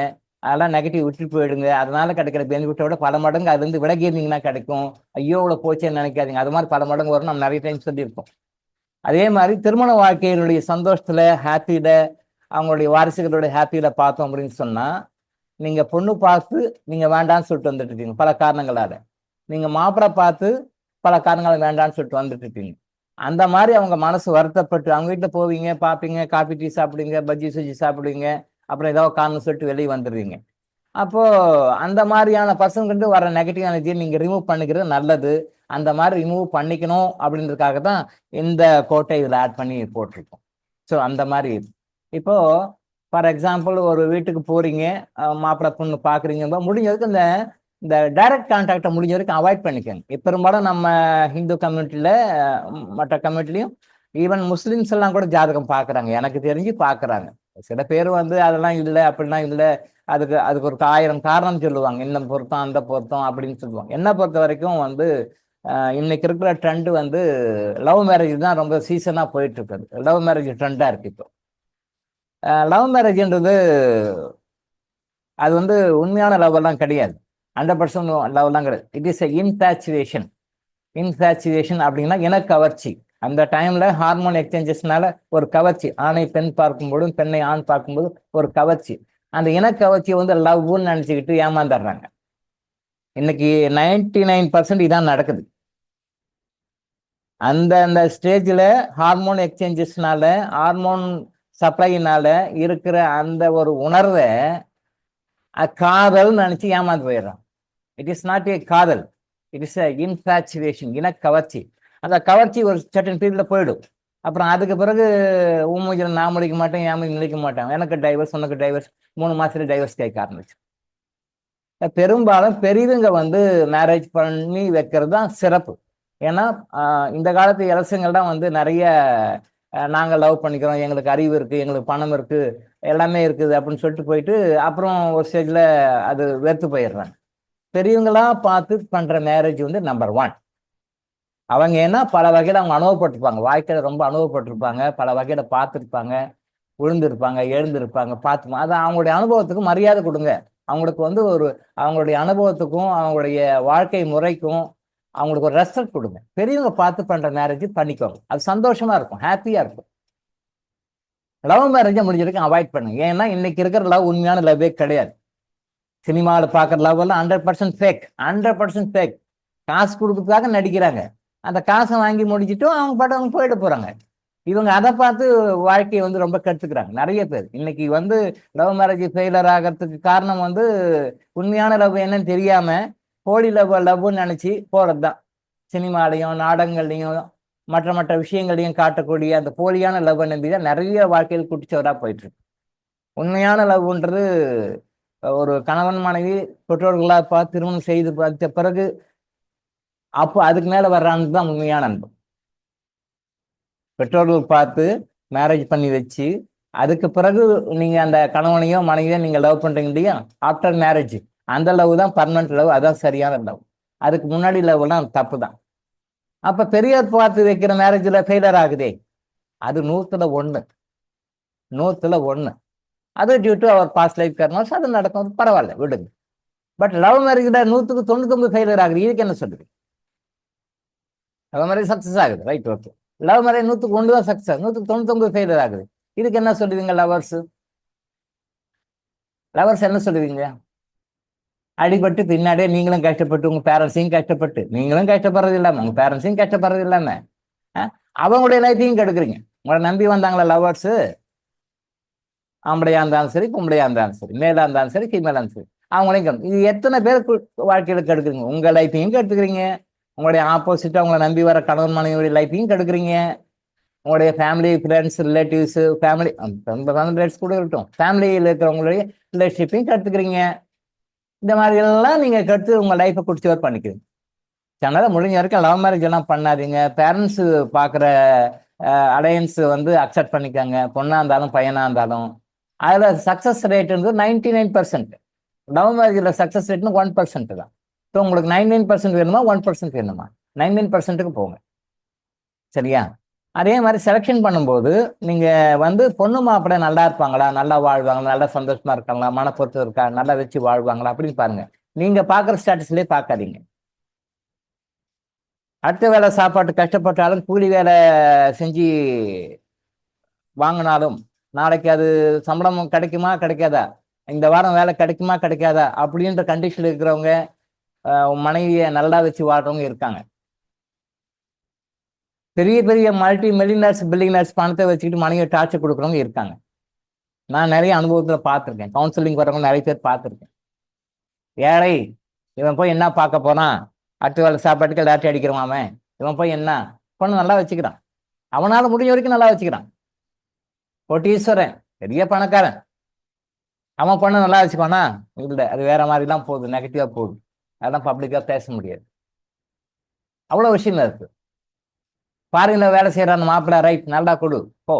அதெல்லாம் நெகட்டிவ் விட்டுட்டு போயிடுங்க, அதனால கிடைக்கிற பெனிஃபிட்டோட பல மடங்கு அது இருந்து விலகி இருந்தீங்கன்னா கிடைக்கும், ஐயோ இவ்வளோ போச்சேன்னு நினைக்காதீங்க, அது மாதிரி பல மடங்கு வரும், நம்ம நிறைய டைம் சொல்லியிருக்கோம். அதே மாதிரி திருமண வாழ்க்கையினுடைய சந்தோஷத்துல ஹாப்பியில அவங்களுடைய வாரிசுகளுடைய ஹாப்பியில பார்த்தோம் அப்படின்னு சொன்னா, நீங்க பொண்ணு பார்த்து நீங்க வேண்டான்னு சொல்லிட்டு வந்துட்டு இருக்கீங்க பல காரணங்களால, நீங்க மாப்பிள்ளை பார்த்து பல காரணங்களால வேண்டான்னு சொல்லிட்டு வந்துட்டு இருக்கீங்க. அந்த மாதிரி அவங்க மனசு வருத்தப்பட்டு அவங்க வீட்டுல போவீங்க, பார்ப்பீங்க, காபி டீ சாப்பிடுவீங்க, பஜ்ஜி சுஜி சாப்பிடுவீங்க, அப்புறம் ஏதோ காரணம் சொல்லிட்டு வெளியே வந்துடுவீங்க. அப்போ அந்த மாதிரியான பர்சன்கிட்ட வர நெகட்டிவ் எனர்ஜியை நீங்க ரிமூவ் பண்ணிக்கிறது நல்லது. அந்த மாதிரி ரிமூவ் பண்ணிக்கணும் அப்படின்றதுக்காக தான் இந்த கோட்டை இதில் ஆட் பண்ணி போட்டிருக்கோம். ஸோ அந்த மாதிரி இப்போ ஃபார் எக்ஸாம்பிள் ஒரு வீட்டுக்கு போறீங்க, மாப்பிள்ளை பொண்ணு பாக்குறீங்க, முடிஞ்ச வரைக்கும் இந்த இந்த டைரக்ட் கான்டாக்டை முடிஞ்ச வரைக்கும் அவாய்ட் பண்ணிக்கோங்க. பெரும்பாலும் நம்ம ஹிந்து கம்யூனிட்டியில மற்ற கம்யூனிட்டிலையும் ஈவன் முஸ்லிம்ஸ் எல்லாம் கூட ஜாதகம் பாக்குறாங்க, எனக்கு தெரிஞ்சு பாக்குறாங்க. சில பேர் வந்து அதெல்லாம் இல்லை அப்படிலாம் இல்லை, அதுக்கு ஒரு 1000 காரணம் சொல்லுவாங்க, இந்த பொருத்தம் அந்த பொருத்தம் அப்படின்னு சொல்லுவாங்க. என்ன பொறுத்த வரைக்கும் வந்து இன்னைக்கு இருக்கிற ட்ரெண்ட் வந்து லவ் மேரேஜ் தான் ரொம்ப சீசனா போயிட்டு இருக்குது, லவ் மேரேஜ் ட்ரெண்டா இருக்கு இப்போ. லவ் மேரேஜ்ன்றது அது வந்து உண்மையான லவ் எல்லாம் கிடையாது, 100% லவ் எல்லாம் கிடையாது. It is infatuation. இன்ஃபேச்சுவேஷன் அப்படின்னா இனக்கவர்ச்சி. அந்த டைம்ல ஹார்மோன் எக்ஸ்சேஞ்சஸ்னால ஒரு கவர்ச்சி, ஆணை பெண் பார்க்கும்போதும் பெண்ணை ஆண் பார்க்கும்போது ஒரு கவர்ச்சி, அந்த இனக்கவர்ச்சியை வந்து லவ்னு நினைச்சுக்கிட்டு ஏமாந்துடுறாங்க. இன்னைக்கு 99% இதான் நடக்குது. அந்த ஸ்டேஜில் ஹார்மோன் எக்ஸ்சேஞ்சஸ்னால ஹார்மோன் சப்ளைனால இருக்கிற அந்த ஒரு உணர்வை காதல் நினைச்சு ஏமாந்து போயிடுறான். இட் இஸ் நாட் ஏ காதல், இட் இஸ் இன்ஃபேச்சுவேஷன், இனக்கவர்ச்சி. அந்த கவர்ச்சி ஒரு சர்டன் பீரியட்ல போயிடும். அப்புறம் அதுக்கு பிறகு ஊமூஜில் நான் முடிக்க மாட்டேன், ஏன் நினைக்க மாட்டேன், எனக்கு டைவர்ஸ் உனக்கு டைவர்ஸ், 3 மாசத்துல டைவர்ஸ் கேட்க ஆரம்பிச்சு. பெரும்பாலும் பெரியவங்க வந்து மேரேஜ் பண்ணி வைக்கிறது தான் சிறப்பு. ஏன்னா இந்த காலத்து இலசங்கள் தான் வந்து நிறைய நாங்கள் லவ் பண்ணிக்கிறோம், எங்களுக்கு அறிவு இருக்கு, எங்களுக்கு பணம் இருக்கு, எல்லாமே இருக்குது அப்படின்னு சொல்லிட்டு போயிட்டு அப்புறம் ஒரு ஸ்டேஜ்ல அது வெறுத்து போயிடுறாங்க. பெரியவங்களா பார்த்து பண்ற மேரேஜ் வந்து நம்பர் 1. அவங்க ஏன்னா பல வகையில அவங்க அனுபவப்பட்டிருப்பாங்க, வாழ்க்கையில ரொம்ப அனுபவப்பட்டிருப்பாங்க, பல வகையில பார்த்துருப்பாங்க, விழுந்திருப்பாங்க, எழுந்திருப்பாங்க, பார்த்துப்பாங்க. அது அவங்களுடைய அனுபவத்துக்கு மரியாதை கொடுங்க. அவங்களுக்கு வந்து அவங்களுடைய அனுபவத்துக்கும் அவங்களுடைய வாழ்க்கை முறைக்கும் அவங்களுக்கு ஒரு ரெஸ்பெக்ட் கொடுங்க. பெரியவங்க பார்த்து பண்ற மேரேஜ் பண்ணிக்கோங்க, அது சந்தோஷமா இருக்கும், ஹாப்பியா இருக்கும். லவ் மேரேஜை முடிஞ்ச வரைக்கும் அவாய்ட் பண்ணுங்க. ஏன்னா இன்னைக்கு இருக்கிற லவ் உண்மையான லவ்வே கிடையாது. சினிமாவில் பார்க்குற லவ் எல்லாம் 100% ஃபேக், 100% ஃபேக். காசு கொடுக்கறதுக்காக நடிக்கிறாங்க, அந்த காசை வாங்கி முடிச்சுட்டும் அவங்க பாட்டு அவங்க போயிட போறாங்க. இவங்க அதை பார்த்து வாழ்க்கையை வந்து ரொம்ப கெடுத்துக்கிறாங்க நிறைய பேர். இன்னைக்கு வந்து லவ் மேரேஜ் ஃபெயிலர் ஆகிறதுக்கு காரணம் வந்து உண்மையான லவ் என்னன்னு தெரியாம போலி லவ்னு நினைச்சு போறதுதான். சினிமாலையும் நாடகங்கள்லையும் மற்ற விஷயங்களையும் காட்டக்கூடிய அந்த போலியான லவ் நம்பிதான் நிறைய வாழ்க்கையில் குட்டிச்சவரா போயிட்டு இருக்கு. உண்மையான லவ்ன்றது ஒரு கணவன் மனைவி பெற்றோர்களா பார்த்து திருமணம் செய்து பார்த்த பிறகு அப்போ அதுக்கு மேல வர்றான்னு தான் உண்மையான அன்பு. பெற்றோர்கள் பார்த்து மேரேஜ் பண்ணி வச்சு அதுக்கு பிறகு நீங்க அந்த கணவனையோ மனைவியோ நீங்க லவ் பண்றீங்க இல்லையா, ஆஃப்டர் மேரேஜ் அந்த லவ் தான் பர்மனன்ட் லவ், அதான் சரியான லவ். அதுக்கு முன்னாடி லவ்லாம் தப்பு தான். அப்ப பெரியார் பார்த்து வைக்கிற மேரேஜ்ல ஃபெயிலியர் ஆகுதே, அது 100ல் 1, 100ல் 1. அது due to our past life karmas, அது நடக்கும், பரவாயில்ல விடுங்க. பட் லவ் மேரேஜ்ல 100க்கு 99 ஃபெயிலியர் ஆகுது, இதுக்கு என்ன சொல்லுது? லவ் மேரேஜ் சக்சஸ் ஆகுது, ரைட், ஓகே. லவ் மேரேஜ் 100க்கு 1 தான் சக்சஸ், 100க்கு 99 ஃபெயிலியர் ஆகுது, இதுக்கு என்ன சொல்லுவீங்க? லவர்ஸ் என்ன சொல்லுவீங்க? அடிபட்டு பின்னாடியே நீங்களும் கஷ்டப்பட்டு உங்க பேரண்ட்ஸையும் கஷ்டப்பட்டு, நீங்களும் கஷ்டப்படுறது இல்லாம உங்க பேரண்ட்ஸையும் கஷ்டப்படுறது இல்லாம அவங்களுடைய லைஃபையும் கெடுக்குறீங்க. உங்களை நம்பி வந்தாங்களா லவர்ஸ், ஆம்பளையா இருந்தாலும் சரி, பொம்பளையா இருந்தாலும் சரி, மேலா இருந்தாலும் சரி, ஃபீமேலா இருந்தாலும் சரி, அவங்களையும் இது எத்தனை பேருக்கு வாழ்க்கையில கெடுக்குறீங்க? உங்க லைஃபையும் கெடுத்துக்கிறீங்க, உங்களுடைய ஆப்போசிட்டா உங்களை நம்பி வர கணவன் மனைவியுடைய லைஃபையும் கெடுக்குறீங்க, உங்களுடைய family, friends, relatives, family relatives கூட இருக்கட்டும், ஃபேமிலியில் இருக்கிறவங்களுடைய ரிலேஷன்ஷிப்பையும் கெடுத்துக்கிறீங்க. இந்த மாதிரி எல்லாம் நீங்க கெடுத்து உங்க லைஃபை குடிச்சவர் பண்ணிக்கிறீங்க. அதனால முடிஞ்ச வரைக்கும் லவ் மேரேஜ் எல்லாம் பண்ணாதீங்க. பேரண்ட்ஸ் பார்க்குற அலையன்ஸ் வந்து அக்செப்ட் பண்ணிக்காங்க, பொண்ணா இருந்தாலும் பையனா இருந்தாலும். அதுல சக்சஸ் ரேட்ன்றது 99%. லவ் மேரேஜில் சக்சஸ் ரேட்னு 1% தான். ஸோ உங்களுக்கு 99% வேணுமா, 1% வேணுமா? 99%க்கு போங்க, சரியா? அதே மாதிரி செலெக்ஷன் பண்ணும்போது நீங்க வந்து பொண்ணு மாப்பிள்ளை நல்லா இருப்பாங்களா, நல்லா வாழ்வாங்களா, நல்லா சந்தோஷமா இருக்காங்களா, மனப்பொறுத்து இருக்கா, நல்லா வச்சு வாழ்வாங்களா அப்படின்னு பாருங்க. நீங்க பாக்குற ஸ்டேட்டஸ்லயே பார்க்காதீங்க. அடுத்த வேலை சாப்பாட்டு கஷ்டப்பட்டாலும், கூலி வேலை செஞ்சு வாங்கினாலும் நாளைக்கு அது சம்பளம் கிடைக்குமா கிடைக்காதா, இந்த வாரம் வேலை கிடைக்குமா கிடைக்காதா அப்படின்ற கண்டிஷன்ல இருக்கிறவங்க மனைவியை நல்லா வச்சு வாழ்றவங்க இருக்காங்க. பெரிய பெரிய மல்டி மில்லியனர்ஸ், பில்லியனர்ஸ் பணத்தை வச்சுக்கிட்டு மனைவியை டார்ச்சர் கொடுக்குறவங்க இருக்காங்க. நான் நிறைய அனுபவத்துல பார்த்துருக்கேன், கவுன்சிலிங் வரவங்க நிறைய பேர் பார்த்துருக்கேன். ஏழை இவன் போய் என்ன பார்க்க போறான், அடுத்த வேலை சாப்பாட்டுக்கு லாட்டி அடிக்கிறவான் அவன், இவன் போய் என்ன பொண்ணு நல்லா வச்சுக்கிறான், அவனால முடிஞ்ச வரைக்கும் நல்லா வச்சுக்கிறான். கோட்டீஸ்வரன், பெரிய பணக்காரன், அவன் பொண்ணு நல்லா வச்சுப்பானா? இல்லை, அது வேற மாதிரி தான் போகுது, நெகட்டிவா போகுது. அதெல்லாம் பப்ளிக்கா பேச முடியாது. அவ்வளவு விஷயம் இருக்கு. ஃபாரின்ல வேலை செய்யறான் மாப்பிள்ளை, ரைட், நல்லா கொடு போ.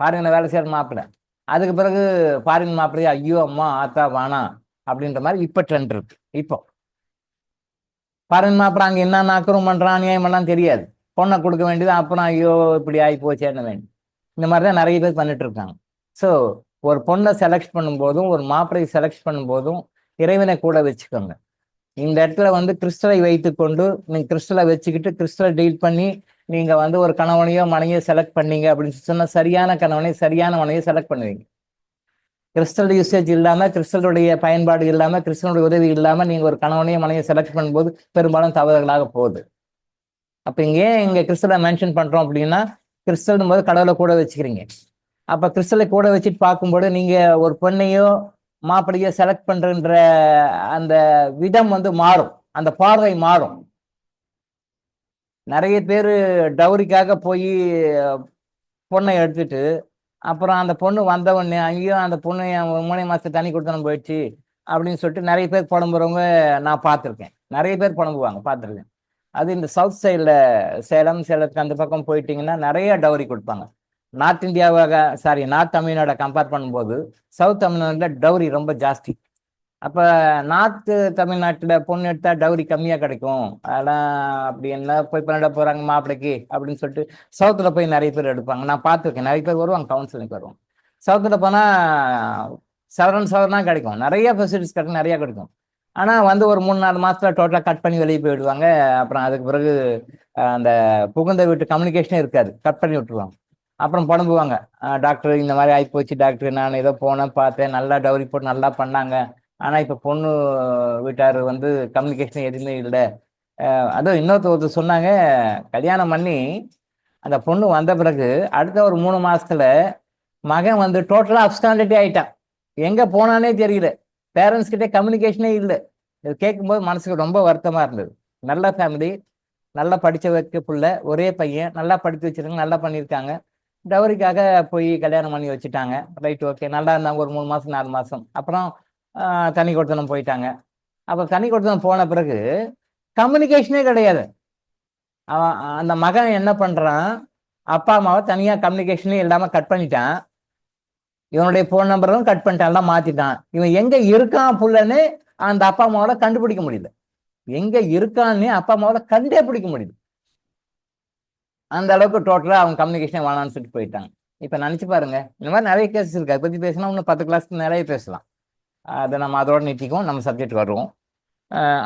ஃபாரின்ல வேலை செய்யற மாப்பிள்ளை, அதுக்கு பிறகு ஃபாரின் மாப்பிள்ளையா ஐயோ அம்மா ஆத்தா வானா அப்படின்ற மாதிரி இப்ப ட்ரெண்ட் இருக்கு. இப்போ ஃபாரின் மாப்பிள்ளை அங்க என்ன அக்கறம் பண்றான், நியாயம் எல்லாம் தெரியாது, பொண்ணை கொடுக்க வேண்டியது, அப்புறம் ஐயோ இப்படி ஆகி போச்சேன்னு வேண்டி இந்த மாதிரிதான் நிறைய பேர் பண்ணிட்டு இருக்காங்க. ஸோ ஒரு பொண்ணை செலக்ட் பண்ணும்போதும் ஒரு மாப்பிள்ளையை செலக்ட் பண்ணும்போதும் இறைவனை கூட வச்சுக்கோங்க. இந்த இடத்துல வந்து கிறிஸ்டலை வைத்துக்கொண்டு நீங்க கிறிஸ்டலை வச்சுக்கிட்டு கிறிஸ்டலை டீல் பண்ணி நீங்க வந்து ஒரு கணவனையோ மனைவியோ செலக்ட் பண்ணீங்க அப்படின்னு சொன்னா சரியான கணவனை சரியான மனைவியை செலக்ட் பண்ணுவீங்க. கிறிஸ்டல் யூசேஜ் இல்லாம, கிறிஸ்டலுடைய பயன்பாடு இல்லாம, கிறிஸ்டனுடைய உதவி இல்லாம நீங்க ஒரு கணவனையோ மனைவியை செலக்ட் பண்ணும்போது பெரும்பாலும் தவறுகளாக போகுது. அப்ப இங்க ஏன் இங்க கிறிஸ்டலை மென்ஷன் பண்றோம் அப்படின்னா, கிறிஸ்டல் போது கடவுளை கூட வச்சுக்கிறீங்க. அப்ப கிறிஸ்டலை கூட வச்சுட்டு பார்க்கும்போது நீங்க ஒரு பெண்ணையோ மாப்பிள்ளையோ செலக்ட் பண்றன்ற அந்த விதம் வந்து மாறும், அந்த பார்வை மாறும். நிறைய பேர் டவுரிக்காக போய் பொண்ணை எடுத்துட்டு அப்புறம் அந்த பொண்ணு வந்த உடனே ஐயோ அந்த பொண்ணு 3 மாசத்துக்கு தண்ணி கொடுத்தனும் போயிடுச்சு அப்படின்னு சொல்லிட்டு நிறைய பேர் புலம்புறவங்க நான் பார்த்துருக்கேன். நிறைய பேர் புலம்புவாங்க, பார்த்துருக்கேன். அது இந்த சவுத் சைடில் சேலத்துக்கு அந்த பக்கம் போயிட்டீங்கன்னா நிறைய டவுரி கொடுப்பாங்க. நார்த் இந்தியாவாக நார்த் தமிழ்நாடை கம்பேர் பண்ணும்போது சவுத் தமிழ்நாட்டில் டவுரி ரொம்ப ஜாஸ்தி. அப்போ நார்த் தமிழ்நாட்டில் பொண்ணு எடுத்தா டவுரி கம்மியாக கிடைக்கும், அதெல்லாம் அப்படி என்ன போய் பண்ண போகிறாங்க மாப்பிள்ளைக்கு அப்படின்னு சொல்லிட்டு சவுத்தில் போய் நிறைய பேர் எடுப்பாங்க. நான் பார்த்துருக்கேன், நிறைய பேர் வருவாங்க, கவுன்சிலிங் வருவாங்க. சவுத்தில் போனால் சவரன் கிடைக்கும், நிறைய ஃபெசிலிட்டிஸ் கிடைக்கும், நிறையா கிடைக்கும். ஆனால் வந்து ஒரு 3-4 மாதத்துல டோட்டலாக கட் பண்ணி வெளியே போயிடுவாங்க. அப்புறம் அதுக்கு பிறகு அந்த புகுந்த வீட்டு கம்யூனிகேஷனே இருக்காது, கட் பண்ணி விட்டுருவாங்க. அப்புறம் புலம்புவாங்க, டாக்டர் இந்த மாதிரி ஆகிப்போச்சு டாக்டர், நான் ஏதோ போனேன் பார்த்தேன், நல்லா டவுரி போட்டு நல்லா பண்ணாங்க, ஆனால் இப்போ பொண்ணு வீட்டார் வந்து கம்யூனிகேஷன் எதுவுமே இல்லை. அதுவும் ஒருத்தர் சொன்னாங்க, கல்யாணம் பண்ணி அந்த பொண்ணு வந்த பிறகு அடுத்த ஒரு 3 மாசத்துல மகன் வந்து டோட்டலாக அப்ஸ்டாண்டிட்டி ஆயிட்டான், எங்கே போனானே தெரியல, பேரண்ட்ஸ் கிட்டே கம்யூனிகேஷனே இல்லை. இது கேட்கும்போது மனசுக்கு ரொம்ப வருத்தமா இருந்தது. நல்ல ஃபேமிலி, நல்லா படிச்ச வைக்க புள்ள, ஒரே பையன், நல்லா படித்து வச்சிருக்காங்க, நல்லா பண்ணியிருக்காங்க, டவுரிக்காக போய் கல்யாணம் பண்ணி வச்சுட்டாங்க, ரைட், ஓகே, நல்லா இருந்தாங்க ஒரு 3 மாசம் 4 மாசம். அப்புறம் தனி கொடுத்தனம் போயிட்டாங்க. அப்போ தனி கொடுத்தனம் போன பிறகு கம்யூனிகேஷனே கிடையாது. அவன் அந்த மகன் என்ன பண்றான், அப்பா அம்மாவை தனியா கம்யூனிகேஷனே இல்லாம கட் பண்ணிட்டான். இவனுடைய போன் நம்பரும் கட் பண்ணிட்டான், எல்லாம் மாத்திட்டான். இவன் எங்க இருக்கான் புள்ளன்னு அந்த அப்பா அம்மாவால கண்டுபிடிக்க முடியல. எங்க இருக்கான்னு அப்பா அம்மாவால கண்டே பிடிக்க முடியுது. அந்த அளவுக்கு டோட்டலா அவங்க கம்யூனிகேஷன் வேணான்னு சொல்லிட்டு போயிட்டாங்க. இப்ப நினைச்சு பாருங்க, இந்த மாதிரி நிறைய கேசஸ் இருக்கு. அதை பத்தி பேசினா இன்னும் 10 கிளாஸ்க்கு நிறைய பேசலாம். அதை நம்ம அதோட நிறுத்திக்கும், நம்ம சப்ஜெக்ட் வருவோம்.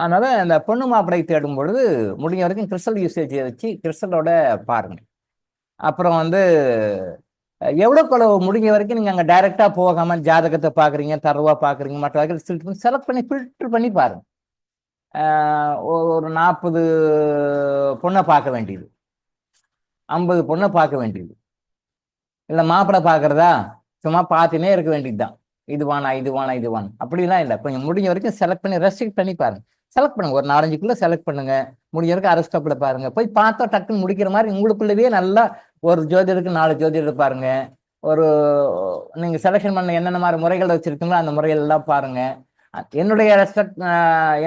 அதனால அந்த பொண்ணு மாப்பிளை தேடும் பொழுது முடிஞ்ச வரைக்கும் கிறிஸ்டல் யூசேஜை வச்சு கிறிஸ்டலோட பாருங்க. அப்புறம் வந்து எவ்வளோ முடிஞ்ச வரைக்கும் நீங்க அங்க டைரக்டா போகாம ஜாதகத்தை பாக்குறீங்க, தரவா பாக்குறீங்க, மற்ற வகையில் செலக்ட் பண்ணி ஃபில்டர் பண்ணி பாருங்க. ஒரு 40 பொண்ணை பார்க்க வேண்டியது, 50 பொண்ணை பார்க்க வேண்டியது, இல்லை மாப்பிள்ளை பார்க்கறதா சும்மா பார்த்துனே இருக்க வேண்டியதுதான். இது வானா இது வானா இது வானா அப்படிலாம் இல்லை. கொஞ்சம் முடிஞ்ச வரைக்கும் செலக்ட் பண்ணி ரெஸ்ட்ரிக்ட் பண்ணி பாருங்க. செலக்ட் பண்ணுங்க, ஒரு 4-5 செலக்ட் பண்ணுங்க. முடிஞ்ச வரைக்கும் அரஸ்டப்ல பாருங்க. போய் பார்த்தா டக்குன்னு முடிக்கிற மாதிரி உங்களுக்குள்ளவே நல்லா ஒரு ஜோதிடருக்கு 4 ஜோதிடர் பாருங்க. ஒரு நீங்க செலெக்ஷன் பண்ண என்னென்ன மாதிரி முறைகள் வச்சிருக்கீங்களோ அந்த முறைகள் எல்லாம் பாருங்க. என்னுடைய ரெஸ்பெக்ட்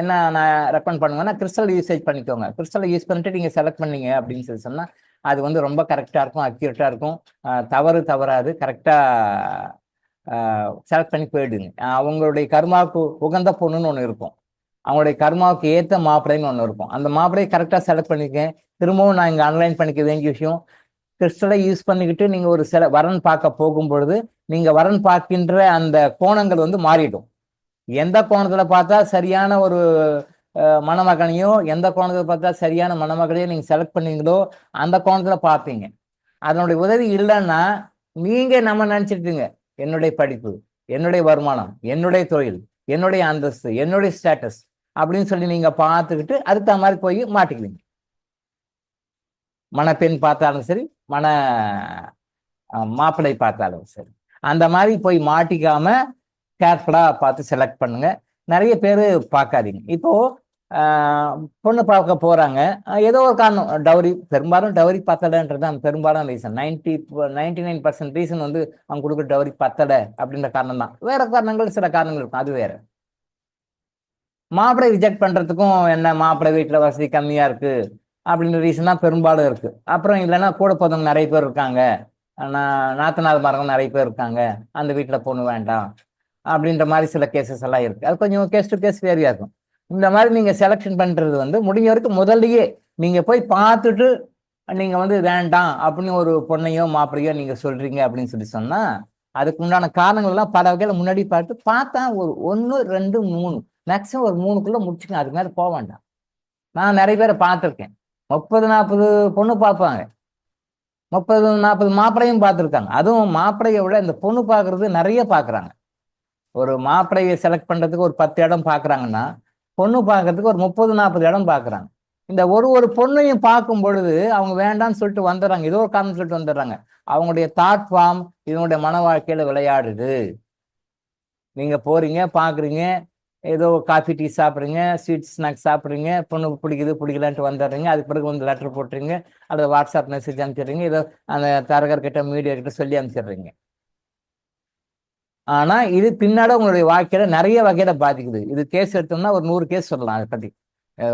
என்ன நான் ரெக்கமெண்ட் பண்ணுவேன்னா, கிறிஸ்டல் யூசேஜ் பண்ணிக்கோங்க. கிறிஸ்டல் யூஸ் பண்ணிட்டு நீங்க செலக்ட் பண்ணீங்க அப்படின்னு சொல்லி சொன்னா அது வந்து ரொம்ப கரெக்டா இருக்கும், அக்யூரேட்டா இருக்கும், தவறாது, கரெக்டா செலக்ட் பண்ணி போயிடுங்க. அவங்களுடைய கர்மாவுக்கு உகந்த பொண்ணுன்னு ஒன்று இருக்கும், அவங்களுடைய கர்மாவுக்கு ஏற்ற மாப்பிள்ளைன்னு ஒன்று இருக்கும். அந்த மாப்பிள்ளையை கரெக்டாக செலக்ட் பண்ணிக்கேன். திரும்பவும் நான் இங்கே அனலைன் பண்ணிக்க வேண்டிய விஷயம், கிறிஸ்டலை யூஸ் பண்ணிக்கிட்டு நீங்க ஒரு வரன் பார்க்க போகும் பொழுது நீங்க வரன் பார்க்கின்ற அந்த கோணங்கள் வந்து மாறிடும். எந்த கோணத்துல பார்த்தா சரியான ஒரு மணமகனையோ, எந்த கோணத்துல பார்த்தா சரியான மணமகளையோ நீங்க செலக்ட் பண்ணீங்களோ அந்த கோணத்துல பார்ப்பீங்க. அதனுடைய உதவி இல்லைன்னா நீங்க நம்ம நினைச்சிட்டுங்க, என்னுடைய படிப்பு, என்னுடைய வருமானம், என்னுடைய தொழில், என்னுடைய அந்தஸ்து, என்னுடைய ஸ்டேட்டஸ் அப்படின்னு சொல்லி நீங்க பார்த்துக்கிட்டு அதுக்கு மாதிரி போய் மாட்டிக்குவீங்க. மணப்பெண் பார்த்தாலும் சரி, மாப்பிள்ளை பார்த்தாலும் சரி, அந்த மாதிரி போய் மாட்டிக்காம கேர்ஃபுல்லா பார்த்து செலக்ட் பண்ணுங்க. நிறைய பேர் பார்க்காதீங்க. இப்போ பொண்ணு பார்க்க போறாங்க, ஏதோ ஒரு காரணம், டவுரி, பெரும்பாலும் டவுரி பத்தலைன்றது தான் பெரும்பாலும் ரீசன். 99% ரீசன் வந்து அவங்க கொடுக்குற டவுரி பத்தலை அப்படின்ற காரணம் தான். வேற காரணங்கள், சில காரணங்கள் இருக்கும், அது வேற. மாப்பிள்ளை ரிஜெக்ட் பண்றதுக்கும் என்ன, மாப்பிள்ளை வீட்டுல வசதி கம்மியா இருக்கு அப்படின்ற ரீசன் தான் பெரும்பாலும் இருக்கு. அப்புறம் இல்லைன்னா கூட போதவங்க நிறைய பேர் இருக்காங்க, நாத்தனார் மரங்கள் நிறைய பேர் இருக்காங்க, அந்த வீட்டுல பொண்ணு வேண்டாம் அப்படின்ற மாதிரி சில கேசஸ் எல்லாம் இருக்கு. அது கொஞ்சம் கேஸ் டு கேஸ் வேரியா இருக்கும். இந்த மாதிரி நீங்க செலக்ஷன் பண்றது வந்து முடிஞ்ச வரைக்கும் முதல்லயே நீங்க போய் பார்த்துட்டு நீங்க வந்து வேண்டாம் அப்படின்னு ஒரு பொண்ணையோ மாப்பிள்ளையோ நீங்க சொல்றீங்க அப்படின்னு சொல்லி சொன்னா அதுக்கு உண்டான காரணங்கள் எல்லாம் பல வகையில முன்னாடி பார்த்தா ஒரு 1, 2, 3 மேக்சிமம் ஒரு 3க்குள்ள முடிச்சுக்கணும். அதுக்கு மேல போக வேண்டாம். நான் நிறைய பேரை பார்த்துருக்கேன், 30-40 பொண்ணு பார்ப்பாங்க, 30-40 மாப்பிள்ளையும் பார்த்துருக்காங்க. அதுவும் மாப்பிள்ளையை விட இந்த பொண்ணு பார்க்கறது நிறைய பார்க்குறாங்க. ஒரு மாப்பிள்ளையை செலக்ட் பண்றதுக்கு ஒரு 10 இடம் பார்க்குறாங்கன்னா பொண்ணு பார்க்கறதுக்கு ஒரு 30-40 இடம் பார்க்குறாங்க. இந்த ஒரு பொண்ணையும் பார்க்கும் பொழுது அவங்க வேண்டாம்னு சொல்லிட்டு வந்துடுறாங்க, ஏதோ ஒரு காரணம் சொல்லிட்டு வந்துடுறாங்க. அவங்களுடைய தாட் ஃபார்ம் இதனுடைய மன வாழ்க்கையில விளையாடுது. நீங்க போறீங்க, பாக்குறீங்க, ஏதோ காஃபி டீ சாப்பிட்றீங்க, ஸ்வீட் ஸ்நாக்ஸ் சாப்பிட்றீங்க, பொண்ணு பிடிக்கலான்ட்டு வந்துடுறீங்க. அதுக்கு பிறகு வந்து லெட்டர் போட்டுறீங்க, அல்லது வாட்ஸ்அப் மெசேஜ் அனுப்பிச்சிடுறீங்க, ஏதோ அந்த தரகர்கிட்ட மீடியா கிட்ட சொல்லி அனுப்பிச்சிடுறீங்க. ஆனா இது பின்னாடி உங்களுடைய வாழ்க்கையில நிறைய வகையில பாதிக்குது. இது கேஸ் எடுத்தோம்னா ஒரு 100 கேஸ் சொல்லலாம். அதை பத்தி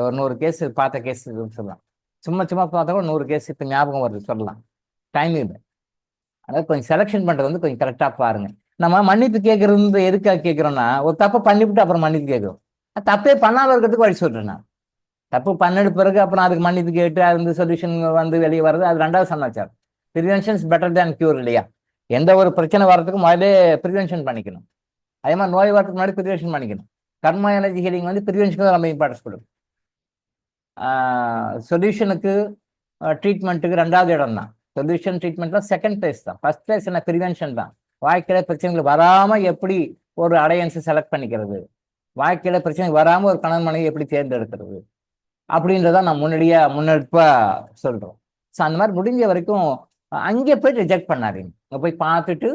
ஒரு 100 கேஸ் பார்த்த கேஸ் சொல்லலாம். சும்மா பார்த்தா கூட 100 கேஸ் இப்ப ஞாபகம் வருது சொல்லலாம், டைம் இல்லை. அதாவது கொஞ்சம் செலெக்ஷன் பண்றது வந்து கொஞ்சம் கரெக்டா பாருங்க. நம்ம மன்னிப்பு கேட்கறது எதுக்காக கேட்கிறோம்னா, ஒரு தப்பை பண்ணிவிட்டு அப்புறம் மன்னிப்பு கேட்கிறோம். தப்பே பண்ணாம இருக்கிறதுக்கு வழி சொல்றேன் நான். தப்பு பண்ணிட்டு பிறகு அப்புறம் அதுக்கு மன்னிப்பு கேட்டு அது சொல்யூஷன் வந்து வெளியே வர்றது அது 2வது சமாச்சாரம். Prevention is better than cure இல்லையா? எந்த ஒரு பிரச்சனை வர்றதுக்கு முதலே ப்ரிவென்ஷன் பண்ணிக்கணும். அதே மாதிரி நோய் வரதுக்கு முன்னாடி ப்ரிவென்ஷன் பண்ணிக்கணும். கர்மா எனர்ஜி ஹீலிங் வந்து ப்ரிவென்ஷனுக்கு ரொம்ப இம்பார்ட்டன்ஸ் கொடுக்கும். சொல்யூஷனுக்கு ட்ரீட்மெண்ட்டுக்கு 2வது இடம் தான். சொல்யூஷன் ட்ரீட்மெண்ட்ல செகண்ட் பிளேஸ் தான். ஃபர்ஸ்ட் பிளேஸ் என்ன, ப்ரிவென்ஷன் தான். வாழ்க்கையில பிரச்சனைகள் வராம எப்படி ஒரு அலையன்ஸை செலக்ட் பண்ணிக்கிறது, வாழ்க்கையில பிரச்சனை வராம ஒரு கணவன் மனைவி எப்படி தேர்ந்தெடுக்கிறது அப்படின்றத நான் முன்னெடுப்பா சொல்றோம். ஸோ அந்த மாதிரி முடிஞ்ச வரைக்கும் அங்கே போய் ரிஜெக்ட் பண்ணாதீங்க. அங்கே போய் பார்த்துட்டு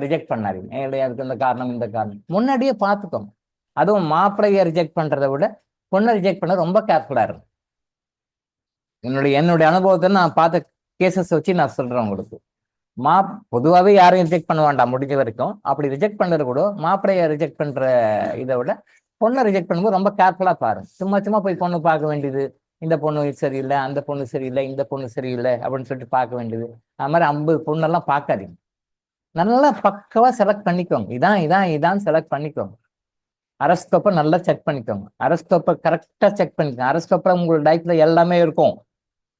ரிஜெக்ட் பண்ணாதீங்க. அதுக்கு இந்த காரணம் இந்த காரணம் முன்னாடியே பார்த்துக்கோங்க. அதுவும் மாப்பிள்ளையை ரிஜெக்ட் பண்றதை விட பொண்ணை ரிஜெக்ட் பண்ண ரொம்ப கேர்ஃபுல்லா இருக்கும். என்னுடைய அனுபவத்தை நான் பார்த்த கேசஸ் வச்சு நான் சொல்றேன் உங்களுக்கு. பொதுவாகவே யாரையும் ரிஜெக்ட் பண்ண வேண்டாம் முடிஞ்ச வரைக்கும். அப்படி ரிஜெக்ட் பண்றது கூட மாப்பிள்ளையை ரிஜெக்ட் பண்ற இதை விட பொண்ணை ரிஜெக்ட் பண்ணும்போது ரொம்ப கேர்ஃபுல்லா பாருங்க. சும்மா போய் பொண்ணு பார்க்க வேண்டியது, இந்த பொண்ணு சரியில்லை, அந்த பொண்ணு சரியில்லை, இந்த பொண்ணு சரியில்லை அப்படின்னு சொல்லிட்டு பார்க்க வேண்டியது. அது மாதிரி 50 பொண்ணெல்லாம் பார்க்காதீங்க. நல்லா பக்கவா செலக்ட் பண்ணிக்கோங்க. இதான் இதான் இதான் செலக்ட் பண்ணிக்கோங்க. அரஸ்கோப்பை நல்லா செக் பண்ணிக்கோங்க. அரஸ்கோப்பை கரெக்டா செக் பண்ணிக்கோங்க. அரஸ்கோப்பை உங்களோட லைஃப்ல எல்லாமே இருக்கும்.